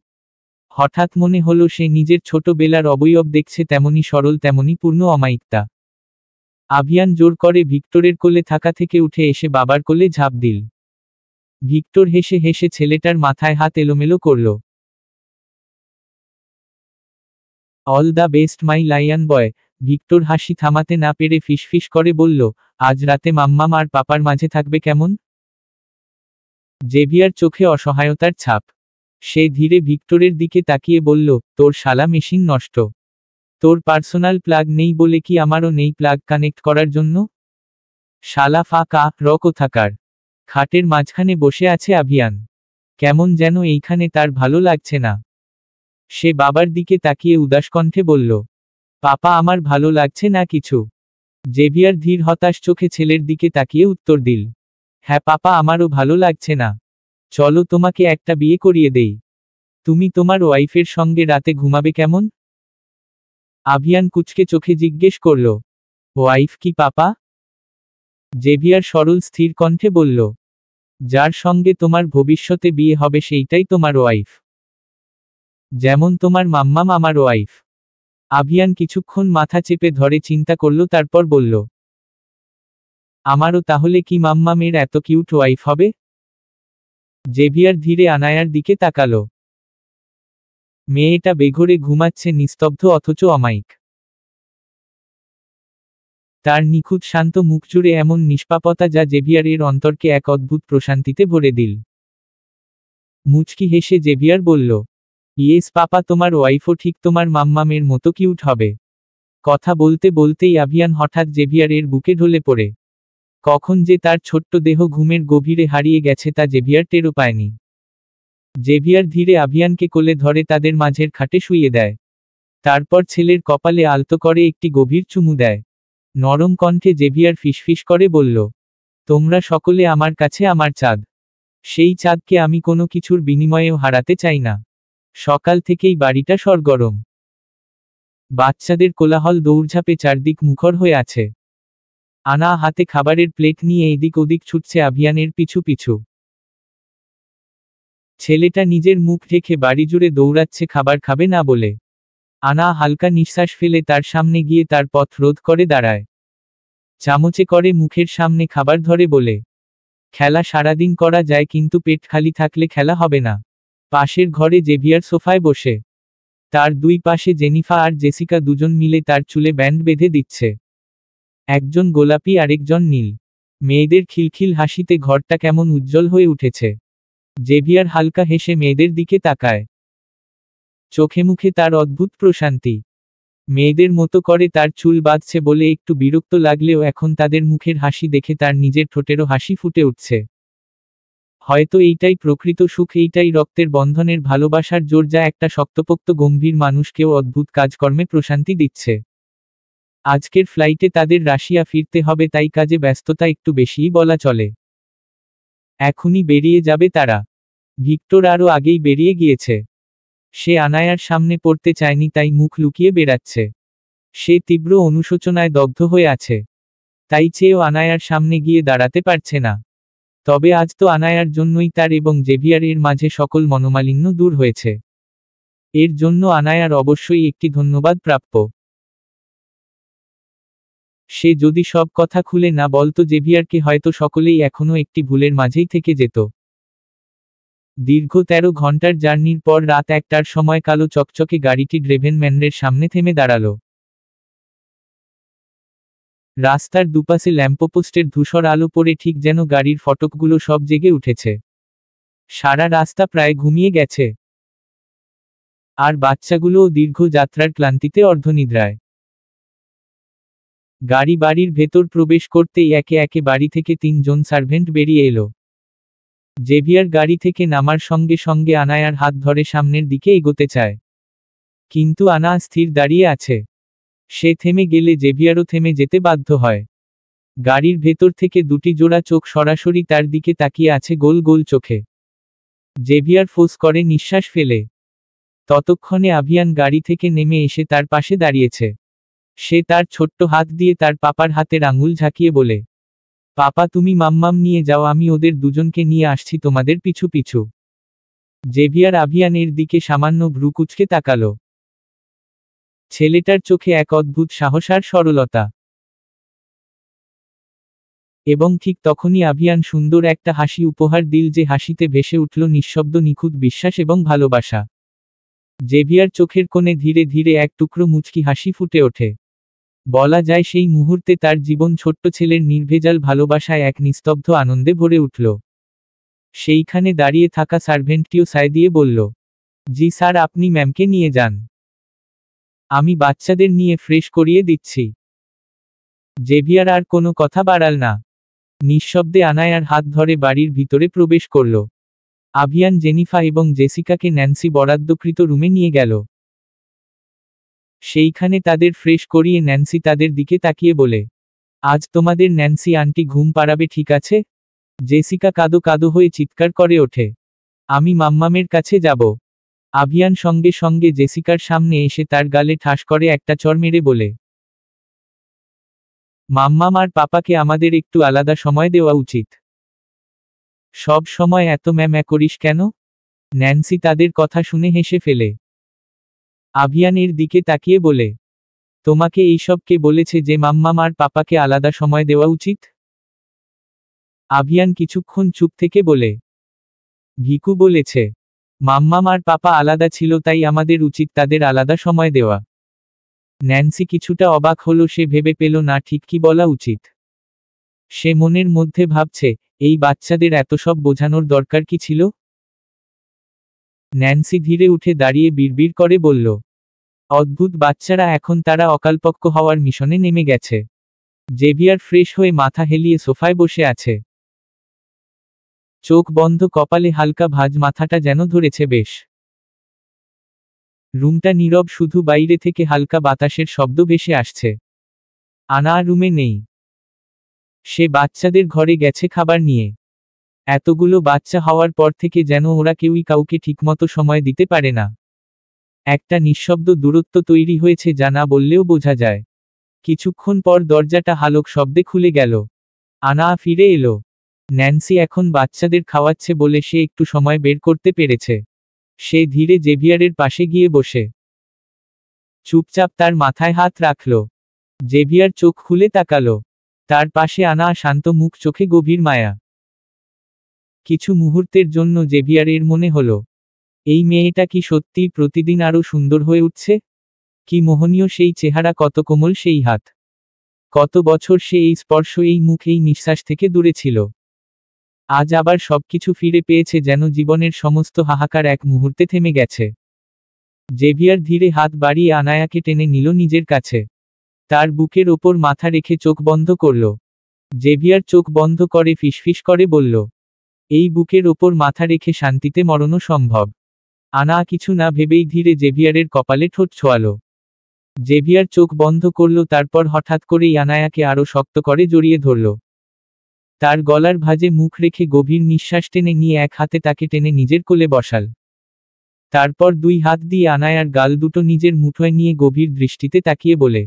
হঠাৎ মনে হলো সে নিজের ছোটবেলার অবয়ব দেখছে, তেমনি সরল, তেমনি পূর্ণ অমায়িকতা। আভিয়ান জোর করে ভিক্টরের কোলে থাকা থেকে উঠে এসে বাবার কোলে ঝাঁপ দিল। ভিক্টর হেসে হেসে ছেলেটার মাথায় হাত এলোমেলো করল। All the best my lion boy. Victor হাসি থামাতে না পেরে ফিসফিস করে বলল, আজ রাতে মাম্মাম আর পাপার মাঝে থাকবে কেমন? জেভিয়ার চোখে অসহায়তার ছাপ। সে ধীরে ভিক্টরের দিকে তাকিয়ে বলল, তোর শালা মেশিন নষ্ট। তোর পার্সোনাল প্লাগ নেই বলে কি আমারও নেই প্লাগ কানেক্ট করার জন্য? শালা ফাঁকা কোথাকার। খাটের মাঝখানে বসে আছে আভিয়ান। কেমন যেন এইখানে তার ভালো লাগছে না। সে বাবার দিকে তাকিয়ে উদাস কণ্ঠে বলল, পাপা আমার ভালো লাগছে না কিছু। জেভিয়ার ধীর হতাশ চোখে ছেলের দিকে তাকিয়ে উত্তর দিল, হ্যাঁ পাপা আমারও ভালো লাগছে না। চলো তোমাকে একটা বিয়ে করিয়ে দেই, তুমি তোমার ওয়াইফের সঙ্গে রাতে ঘুমাবে কেমন? আভিয়ান কুঁচকে চোখে জিজ্ঞেস করল, ওয়াইফ কি পাপা? জেভিয়ার সরল স্থির কণ্ঠে বলল, যার সঙ্গে তোমার ভবিষ্যতে বিয়ে হবে সেইটাই তোমার ওয়াইফ, যেমন তোমার মাম্মাম আমার ওয়াইফ। আভিয়ান কিছুক্ষণ মাথা চেপে ধরে চিন্তা করল, তারপর বলল, আমারও তাহলে কি মাম্মামের এত কিউট ওয়াইফ হবে? জেভিয়ার ধীরে আনায়ার দিকে তাকালো। মেয়েটা বেঘোরে ঘুমাচ্ছে, নিস্তব্ধ অথচ অমায়িক। তার নিখুঁত শান্ত মুখ জুড়ে এমন নিষ্পাপতা যা জেভিয়ারের অন্তরকে এক অদ্ভুত প্রশান্তিতে ভরে দিল। মুচকি হেসে জেভিয়ার বলল, ইয়েস পাপা, তোমার ওয়াইফও ঠিক তোমার মাম্মামের মতো কিউট হবে। কথা বলতে বলতেই আভিয়ান হঠাৎ জেভিয়ারের বুকে ঢলে পড়ে। কখন যে তার ছোট্ট দেহ ঘুমের গভীরে হারিয়ে গেছে তা জেভিয়ার টেরও পায়নি। জেভিয়ার ধীরে আভিয়ানকে কোলে ধরে তাদের মাঝের খাটে শুইয়ে দেয়। তারপর ছেলের কপালে আলতো করে একটি গভীর চুমু দেয়। নরম কণ্ঠে জেভিয়ার ফিসফিস করে বলল, তোমরা সকলে আমার কাছে আমার চাঁদ। সেই চাঁদকে আমি কোনো কিছুর বিনিময়েও হারাতে চাই না। সকাল থেকেই বাড়িটা সরগরম। বাচ্চাদের কোলাহল, দৌড়ঝাঁপে চারদিক মুখর হয়ে আছে। আনা হাতে খাবারের প্লেট নিয়ে এদিক ওদিক ছুটছে আভিয়ানের পিছু পিছু। ছেলেটা নিজের মুখ ঢেকে বাড়ি জুড়ে দৌড়াচ্ছে খাবার খাবে না বলে। আনা হালকা নিঃশ্বাস ফেলে তার সামনে গিয়ে তার পথ রোধ করে দাঁড়ায়। চামচে করে মুখের সামনে খাবার ধরে বলে, খেলা সারাদিন করা যায় কিন্তু পেট খালি থাকলে খেলা হবে না। পাশের ঘরে জেভিয়ার সোফায় বসে। তার দুই পাশে জেনিফা আর জেসিকা দুজন মিলে তার চুলে ব্যান্ড বেঁধে দিচ্ছে। একজন গোলাপি আরেকজন নীল। মেয়েদের খিলখিল হাসিতে ঘরটা কেমন উজ্জ্বল হয়ে উঠেছে। জেভিয়ার হালকা হেসে মেয়েদের দিকে তাকায়। চোখে মুখে তার অদ্ভুত প্রশান্তি। মেয়েদের মতো করে তার চুল বাঁধছে বলে একটু বিরক্ত লাগলেও এখন তাদের মুখের হাসি দেখে তার নিজের ঠোঁটেরও হাসি ফুটে উঠছে। হয়তো এইটাই প্রকৃত সুখ, এইটাই রক্তের বন্ধনের ভালোবাসার জোর, যা একটা শক্তপোক্ত গম্ভীর মানুষকেও অদ্ভুত কাজকর্মে প্রশান্তি দিচ্ছে। আজকের ফ্লাইটে তাদের রাশিয়া ফিরতে হবে, তাই কাজে ব্যস্ততা একটু বেশিই বলা চলে। এখনই বেরিয়ে যাবে তারা। ভিক্টর আরও আগেই বেরিয়ে গিয়েছে। সে আনায়ার সামনে পড়তে চায়নি, তাই মুখ লুকিয়ে বেড়াচ্ছে। সে তীব্র অনুশোচনায় দগ্ধ হয়ে আছে। তাই চেয়েও আনায়ার সামনে গিয়ে দাঁড়াতে পারছে না। তবে আজ তো আনায়ার জন্যই তার এবং জেভিয়ারের মাঝে সকল মনোমালিন্য দূর হয়েছে। এর জন্য আনায়ার অবশ্যই একটি ধন্যবাদ প্রাপ্য। সে যদি সব কথা খুলে না বলতো জেভিয়ারকে, হয়তো সকলেই এখনো একটি ভুলের মাঝেই থেকে যেত। দীর্ঘ 13 ঘন্টার জার্নির পর রাত 1টার সময় কালো চকচকে গাড়িটি ড্রেভেন ম্যানরের সামনে থেমে দাঁড়ালো। রাস্তার দুপাশে ল্যাম্পপোস্টের ধূসর আলো পড়ে ঠিক যেন গাড়ির ফটকগুলো সব জেগে উঠেছে। সারা রাস্তা প্রায় ঘুমিয়ে গেছে। আর বাচ্চাগুলোও দীর্ঘ যাত্রার ক্লান্তিতে অর্ধনিদ্রায়। গাড়ি বাড়ির ভেতর প্রবেশ করতেই একে একে বাড়ি থেকে 3 জন সার্ভেন্ট বেরিয়ে এলো। জেভিয়ার গাড়ি থেকে নামার সঙ্গে সঙ্গে আনায়ার হাত ধরে সামনের দিকে এগোতে চায়। কিন্তু আনা স্থির দাঁড়িয়ে আছে। সে থেমে গেলে জেভিয়ারও থেমে যেতে বাধ্য হয়। গাড়ির ভেতর থেকে 2টি জোড়া চোখ সরাসরি তার দিকে তাকিয়ে আছে গোল গোল চোখে। জেভিয়ার ফোঁস করে নিঃশ্বাস ফেলে। ততক্ষণে আভিয়ান গাড়ি থেকে নেমে এসে তার পাশে দাঁড়িয়েছে। সে তার ছোট্ট হাত দিয়ে তার পাপার হাতের আঙুল ঝাঁকিয়ে বলে, পাপা তুমি মাম্মাম নিয়ে যাও, আমি ওদের দুজনকে নিয়ে আসছি তোমাদের পিছু পিছু। জেভিয়ার আভিয়ানের দিকে সামান্য ভ্রু কুঁচকে তাকালো। ছেলেটার চোখে এক অদ্ভুত সাহস আর সরলতা। এবং ঠিক তখনই আভিয়ান সুন্দর একটা হাসি উপহার দিল, যে হাসিতে ভেসে উঠল নিঃশব্দ নিখুঁত বিশ্বাস এবং ভালোবাসা। জেভিয়ার চোখের কোণে ধীরে ধীরে এক টুকরো মুচকি হাসি ফুটে ওঠে। বলা যায় সেই মুহূর্তে তার জীবন ছোট্ট ছেলের নির্ভেজাল ভালোবাসায় এক নিস্তব্ধ আনন্দে ভরে উঠল। সেইখানে দাঁড়িয়ে থাকা সার্ভেন্টটিও সায় দিয়ে বলল, জি স্যার, আপনি ম্যামকে নিয়ে যান। আমি বাচ্চাদের নিয়ে ফ্রেশ করিয়ে দিচ্ছি। জেভিয়ার আর কোনো কথা বাড়াল না। নিঃশব্দে আনায়ার হাত ধরে বাড়ির ভিতরে প্রবেশ করল। আভিয়ান জেনিফা এবং জেসিকাকে ন্যান্সি বরাদ্দকৃত রুমে নিয়ে গেল। সেইখানে তাদের ফ্রেশ করিয়ে ন্যান্সি তাদের দিকে তাকিয়ে বলে, আজ তোমাদের ন্যান্সি আন্টি ঘুম পাড়াবে, ঠিক আছে? জেসিকা কাঁদো কাঁদো হয়ে চিৎকার করে ওঠে, আমি মাম্মামের কাছে যাব। আভিয়ান সঙ্গে সঙ্গে জেসিকার সামনে এসে তার গালে ঠাস করে একটা চড় মেরে বলে, মাম্মাম আর পাপাকে আমাদের একটু আলাদা সময় দেওয়া উচিত। সব সময় এত ম্যাম করিস কেন? ন্যান্সি তাদের কথা শুনে হেসে ফেলে। আভিয়ানের দিকে তাকিয়ে বলে, তোমাকে এইসব কে বলেছে যে মাম্মাম আর পাপাকে আলাদা সময় দেওয়া উচিত? আভিয়ান কিছুক্ষণ চুপ থেকে বলে, ভিকু বলেছে। মাম্মাম আর পাপা আলাদা ছিল, তাই আমাদের উচিত তাদের আলাদা সময় দেওয়া। ন্যান্সি কিছুটা অবাক হলো, সে ভেবে পেল না ঠিক কি বলা উচিত। সে মনের মধ্যে ভাবছে, এই বাচ্চাদের এত সব বোঝানোর দরকার কি ছিল? ন্যান্সি ধীরে উঠে দাঁড়িয়ে বিড়বিড় করে বলল, অদ্ভুত বাচ্চারা, এখন তারা অকালপক্ষ হওয়ার মিশনে নেমে গেছে। জেভিয়ার ফ্রেশ হয়ে মাথা হেলিয়ে সোফায় বসে আছে। চোখ বন্ধ, কপালে হালকা ভাঁজ, মাথাটা যেন ধরেছে বেশ। রুমটা নীরব, শুধু বাইরে থেকে হালকা বাতাসের শব্দ ভেসে আসছে। আনা রুমে নেই। সে বাচ্চাদের ঘরে গেছে খাবার নিয়ে। এতগুলো বাচ্চা হওয়ার পর থেকে যেন ওরা কেউই কাউকে ঠিকমতো সময় দিতে পারে না। একটা নিঃশব্দ দূরত্ব তৈরি হয়েছে, যা না বললেও বোঝা যায়। কিছুক্ষণ পর দরজাটা হালক শব্দে খুলে গেল। আনা ফিরে এলো। ন্যান্সি এখন বাচ্চাদের খাওয়াচ্ছে বলে সে একটু সময় বের করতে পেরেছে। সে ধীরে জেভিয়ারের পাশে গিয়ে বসে চুপচাপ তার মাথায় হাত রাখল। জেভিয়ার চোখ খুলে তাকালো। তার পাশে আনা শান্ত মুখ, চোখে গভীর মায়া। কিছু মুহূর্তের জন্য জেভিয়ারের মনে হলো, এই মেয়েটা কি সত্যিই প্রতিদিন আরো সুন্দর হয়ে উঠছে? কি মোহনীয় সেই চেহারা, কত কোমল সেই হাত। কত বছর সে এই স্পর্শ, এই মুখ, এই নিঃশ্বাস থেকে দূরে ছিল। আজ আবার সবকিছু ফিরে পেয়েছে, যেন জীবনের সমস্ত হাহাকার এক মুহূর্তে থেমে গেছে। জেভিয়ার ধীরে হাত বাড়িয়ে আনায়াকে টেনে নিল নিজের কাছে। তার বুকের ওপর মাথা রেখে চোখ বন্ধ করল। জেভিয়ার চোখ বন্ধ করে ফিসফিস করে বলল, এই বুকের ওপর মাথা রেখে শান্তিতে মরণও সম্ভব। আনা কিছু না ভেবেই ধীরে জেভিয়ারের কপালে ঠোঁট ছোঁয়ালো। জেভিয়ার চোখ বন্ধ করল, তারপর হঠাৎ করেই আনায়াকে আরো শক্ত করে জড়িয়ে ধরল। তার গলার ভাঁজে মুখ রেখে গভীর নিঃশ্বাস টেনে নিয়ে এক হাতে তাকে টেনে নিজের কোলে বসাল। তারপর দুই হাত দিয়ে আনায়ার গাল দুটো নিজের মুঠোয় নিয়ে গভীর দৃষ্টিতে তাকিয়ে বলে,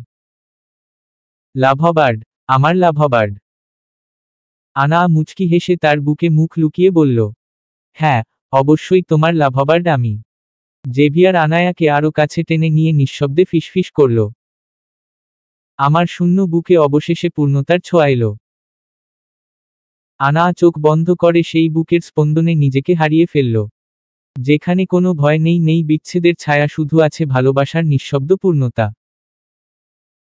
লাভবার্ড, আমার লাভবার্ড। আনা মুচকি হেসে তার বুকে মুখ লুকিয়ে বলল, হ্যাঁ, অবশ্যই তোমার লাভবার্ড আমি। জেভিয়ার আনায়াকে আরো কাছে টেনে নিয়ে নিঃশব্দে ফিসফিস করল, আমার শূন্য বুকে অবশেষে পূর্ণতার ছোঁয়া এলো। আনা চোখ বন্ধ করে সেই বুকের স্পন্দনে নিজেকে হারিয়ে ফেলল, যেখানে কোনো ভয় নেই, নেই বিচ্ছেদের ছায়া, শুধু আছে ভালোবাসার নিঃশব্দ পূর্ণতা।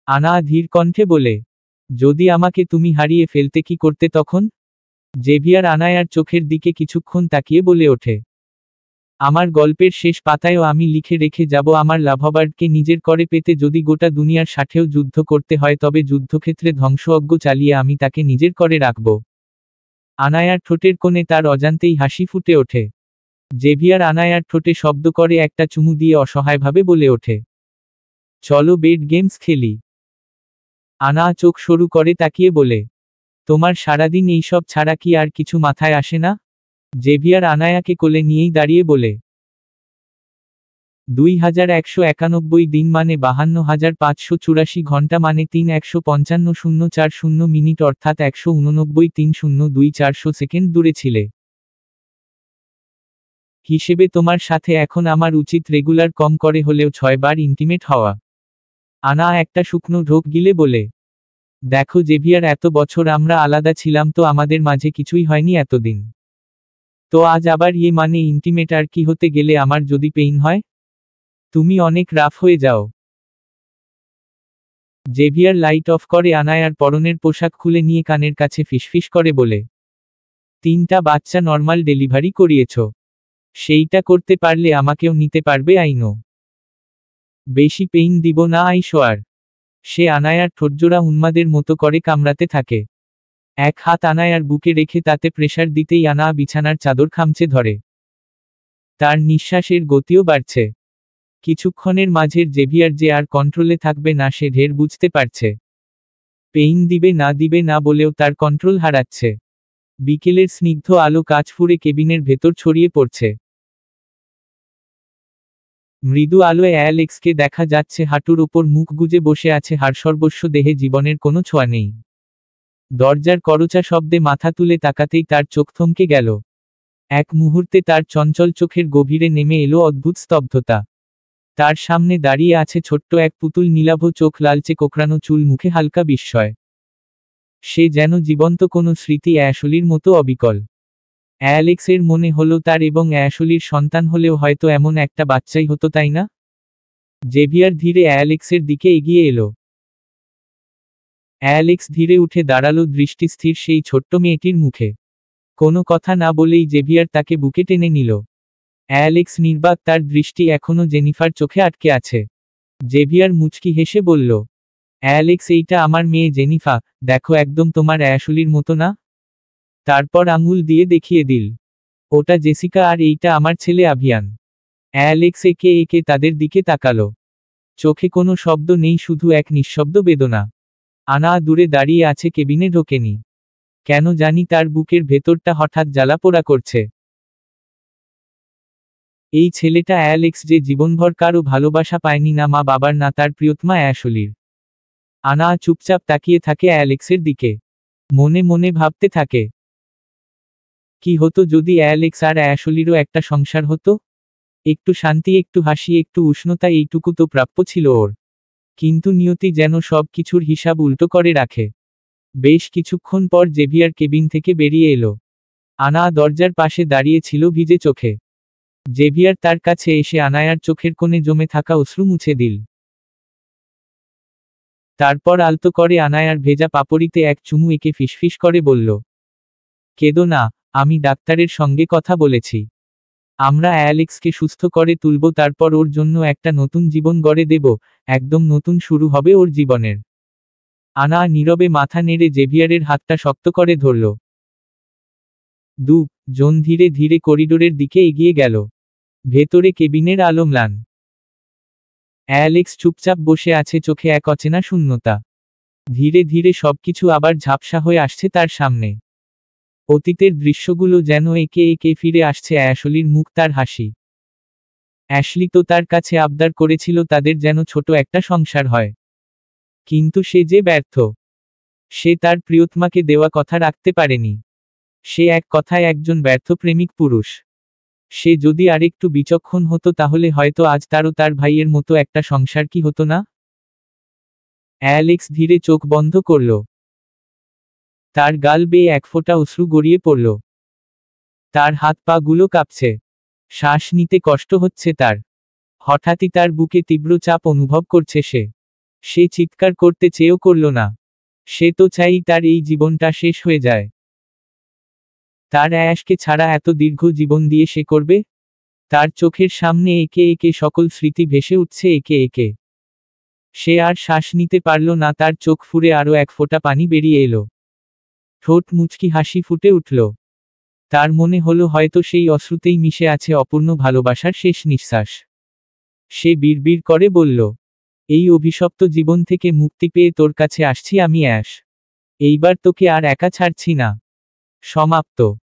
আনা ধীর কণ্ঠে বলে, যদি আমাকে তুমি হারিয়ে ফেলতে কি করতে তখন? জেভিয়ার আনায়ার চোখের দিকে কিছুক্ষণ তাকিয়ে বলে ওঠে, আমার গল্পের শেষ পাতায়ও আমি লিখে রেখে যাব আমার লাভবার্ডকে নিজের করে পেতে। যদি গোটা দুনিয়ার সাথেও যুদ্ধ করতে হয়, তবে যুদ্ধক্ষেত্রে ধ্বংসযজ্ঞ চালিয়ে আমি তাকে নিজের করে রাখব। আনায়ার ঠোঁটের কোণে তার অজান্তেই হাসি ফুটে ওঠে। জেভিয়ার আনায়ার ঠোঁটে শব্দ করে একটা চুমু দিয়ে অসহায়ভাবে বলে ওঠে, চলো বেড গেমস খেলি। আনা চোখ সরু করে তাকিয়ে বলে, তোমার সারাদিন এইসব ছাড়া কি আর কিছু মাথায় আসে না? জেভিয়ার আনায়াকে কোলে নিয়েই দাঁড়িয়ে বলে, 2191 দিন মানে 52,584 ঘন্টা মানে 3,155,040 মিনিট, অর্থাৎ 189,302,400 সেকেন্ড দূরে ছিলে। হিসেবে তোমার সাথে এখন আমার উচিত রেগুলার কম করে হলেও 6 বার ইন্টিমেট হওয়া। আনা একটা শুকনো ঢোক গিলে বলে, দেখো জেভিয়ার, এত বছর আমরা আলাদা ছিলাম, তো আমাদের মাঝে কিছুই হয়নি এতদিন। তো আজ আবার মানে ইন্টিমেট, আর কি হতে গেলে আমার যদি পেইন হয়? তুমি অনেক রাফ হয়ে যাও। জেভিয়ার লাইট অফ করে আনায়ার পরনের পোশাক খুলে নিয়ে কানের কাছে ফিসফিস করে বলে, 3টা বাচ্চা নর্মাল ডেলিভারি করিয়েছ, সেইটা করতে পারলে আমাকেও নিতে পারবে আইনো। বেশি পেইন দিব না আইসোয়ার। সে আনায়ার ঠোঁটজোড়া উন্মাদের মতো করে কামড়াতে থাকে। এক হাত আনায়ার বুকে রেখে তাতে প্রেসার দিতেই আনা বিছানার চাদর খামচে ধরে। তার নিঃশ্বাসের গতিও বাড়ছে। কিছুক্ষণের মাঝের জেভিয়ার যে আর কন্ট্রোলে থাকবে না, সে ঢের বুঝতে পারছে। পেইন দিবে না বলেও তার কন্ট্রোল হারাচ্ছে। বিকেলের স্নিগ্ধ আলো কাঁচ ফুঁড়ে কেবিনের ভেতর ছড়িয়ে পড়ছে। মৃদু আলোয় অ্যালেক্সকে দেখা যাচ্ছে, হাঁটুর ওপর মুখ গুজে বসে আছে, হাড়সর্বস্ব দেহে জীবনের কোনো ছোঁয়া নেই। দরজার করচা শব্দে মাথা তুলে তাকাতেই তার চোখ থমকে গেল। এক মুহূর্তে তার চঞ্চল চোখের গভীরে নেমে এলো অদ্ভুত স্তব্ধতা। তার সামনে দাঁড়িয়ে আছে ছোট্ট এক পুতুল, নীলাভ চোখ, লালচে কোঁকড়ানো চুল, মুখে হালকা বিস্ময়। সে যেন জীবন্ত কোনো স্মৃতি, অ্যাশলির মতো অবিকল। অ্যালেক্সের মনে হলো তার এবং অ্যাশলির সন্তান হলেও হয়তো এমন একটা বাচ্চাই হতো, তাই না? জেভিয়ার ধীরে অ্যালেক্সের দিকে এগিয়ে এলো। অ্যালেক্স ধীরে উঠে দাঁড়ালো, দৃষ্টি স্থির সেই ছোট্ট মেয়েটির মুখে। কোনো কথা না বলেই জেভিয়ার তাকে বুকে টেনে নিল। অ্যালেক্স নির্বাক, তার দৃষ্টি এখনো জেনিফার চোখে আটকে আছে। জেভিয়ার মুচকি হেসে বলল, অ্যালেক্স, এইটা আমার মেয়ে জেনিফা, দেখো একদম তোমার অ্যাশলির মতো না। তারপর আঙুল দিয়ে দেখিয়ে দিল, ওটা জেসিকা আর এইটা আমার ছেলে আভিয়ান। অ্যালেক্স একে একে তাদের দিকে তাকালো। চোখে কোনো শব্দ নেই, শুধু এক নিঃশব্দ বেদনা। আনা দূরে দাঁড়িয়ে আছে, কেবিনে ঢোকেনি। কেন জানি তার বুকের ভেতরটা হঠাৎ জ্বালা পোড়া করছে। এই ছেলেটা অ্যালেক্স, যে জীবনভর কারো ভালোবাসা পায়নি, না মা বাবার, না তার প্রিয়তমা অ্যাশলির। আনা চুপচাপ তাকিয়ে থাকে অ্যালেক্সের দিকে। মনে মনে ভাবতে থাকে, কি হতো যদি অ্যালেক্স আর অ্যাশলিরও একটা সংসার হতো? একটু শান্তি, একটু হাসি, একটু উষ্ণতা, এইটুকু তো প্রাপ্য ছিল ওর। কিন্তু নিয়তি যেন সব কিছুর হিসাব উল্টো করে রাখে। বেশ কিছুক্ষণ পর জেভিয়ার কেবিন থেকে বেরিয়ে এলো। আনা দরজার পাশে দাঁড়িয়ে ছিল ভিজে চোখে। জেভিয়ার তার কাছে এসে আনায়ার চোখের কোণে জমে থাকা অশ্রু মুছে দিল। তারপর আলতো করে আনায়ার ভেজা পাপড়িতে এক চুমু এঁকে ফিসফিস করে বলল, কেঁদো না, আমি ডাক্তারের সঙ্গে কথা বলেছি। আমরা অ্যালেক্সকে সুস্থ করে তুলব, তারপর ওর জন্য একটা নতুন জীবন গড়ে দেব, একদম নতুন শুরু হবে ওর জীবনের। আনা নীরবে মাথা নেড়ে জেভিয়ারের হাতটা শক্ত করে ধরল। জন ধীরে ধীরে করিডোরের দিকে এগিয়ে গেল। ভেতরে কেবিনের আলো ম্লান। অ্যালেক্স চুপচাপ বসে আছে, চোখে এক অচেনা শূন্যতা। ধীরে ধীরে সবকিছু আবার ঝাপসা হয়ে আসছে তার সামনে। অতীতের দৃশ্যগুলো যেন একে একে ফিরে আসছে। অ্যাশলির মুখ, তার হাসি। অ্যাশলি তো তার কাছে আবদার করেছিল তাদের যেন ছোট একটা সংসার হয়। কিন্তু সে যে ব্যর্থ। সে তার প্রিয়তমাকে দেওয়া কথা রাখতে পারেনি। সে এক কথায় একজন ব্যর্থ প্রেমিক পুরুষ। সে যদি আরেকটু বিচক্ষণ হতো তাহলে হয়তো আজ তারও তার ভাইয়ের মতো একটা সংসার কি হতো না? অ্যালেক্স ধীরে চোখ বন্ধ করল। তার গাল বেয়ে এক ফোঁটা অশ্রু গড়িয়ে পড়ল। তার হাত পা গুলো কাঁপছে। শ্বাস নিতে কষ্ট হচ্ছে তার। হঠাৎই তার বুকে তীব্র চাপ অনুভব করছে সে চিৎকার করতে চেয়েও করল না। সে তো চাই তার এই জীবনটা শেষ হয়ে যায়। তার অ্যাশকে ছাড়া এত দীর্ঘ জীবন দিয়ে সে করবে? তার চোখের সামনে একে একে সকল স্মৃতি ভেসে উঠছে একে একে। সে আর শ্বাস নিতে পারল না, তার চোখ ফুঁড়ে আরো এক ফোঁটা পানি বেরিয়ে এলো। ঠোঁট মুচকি হাসি ফুটে উঠল। তার মনে হলো হয়তো সেই অশ্রুতেই মিশে আছে অপূর্ণ ভালোবাসার শেষ নিঃশ্বাস। সে বিড়বিড় করে বলল, এই অভিশপ্ত জীবন থেকে মুক্তি পেয়ে তোর কাছে আসছি আমি অ্যাশ। এইবার তোকে আর একা ছাড়ছি না। সমাপ্ত।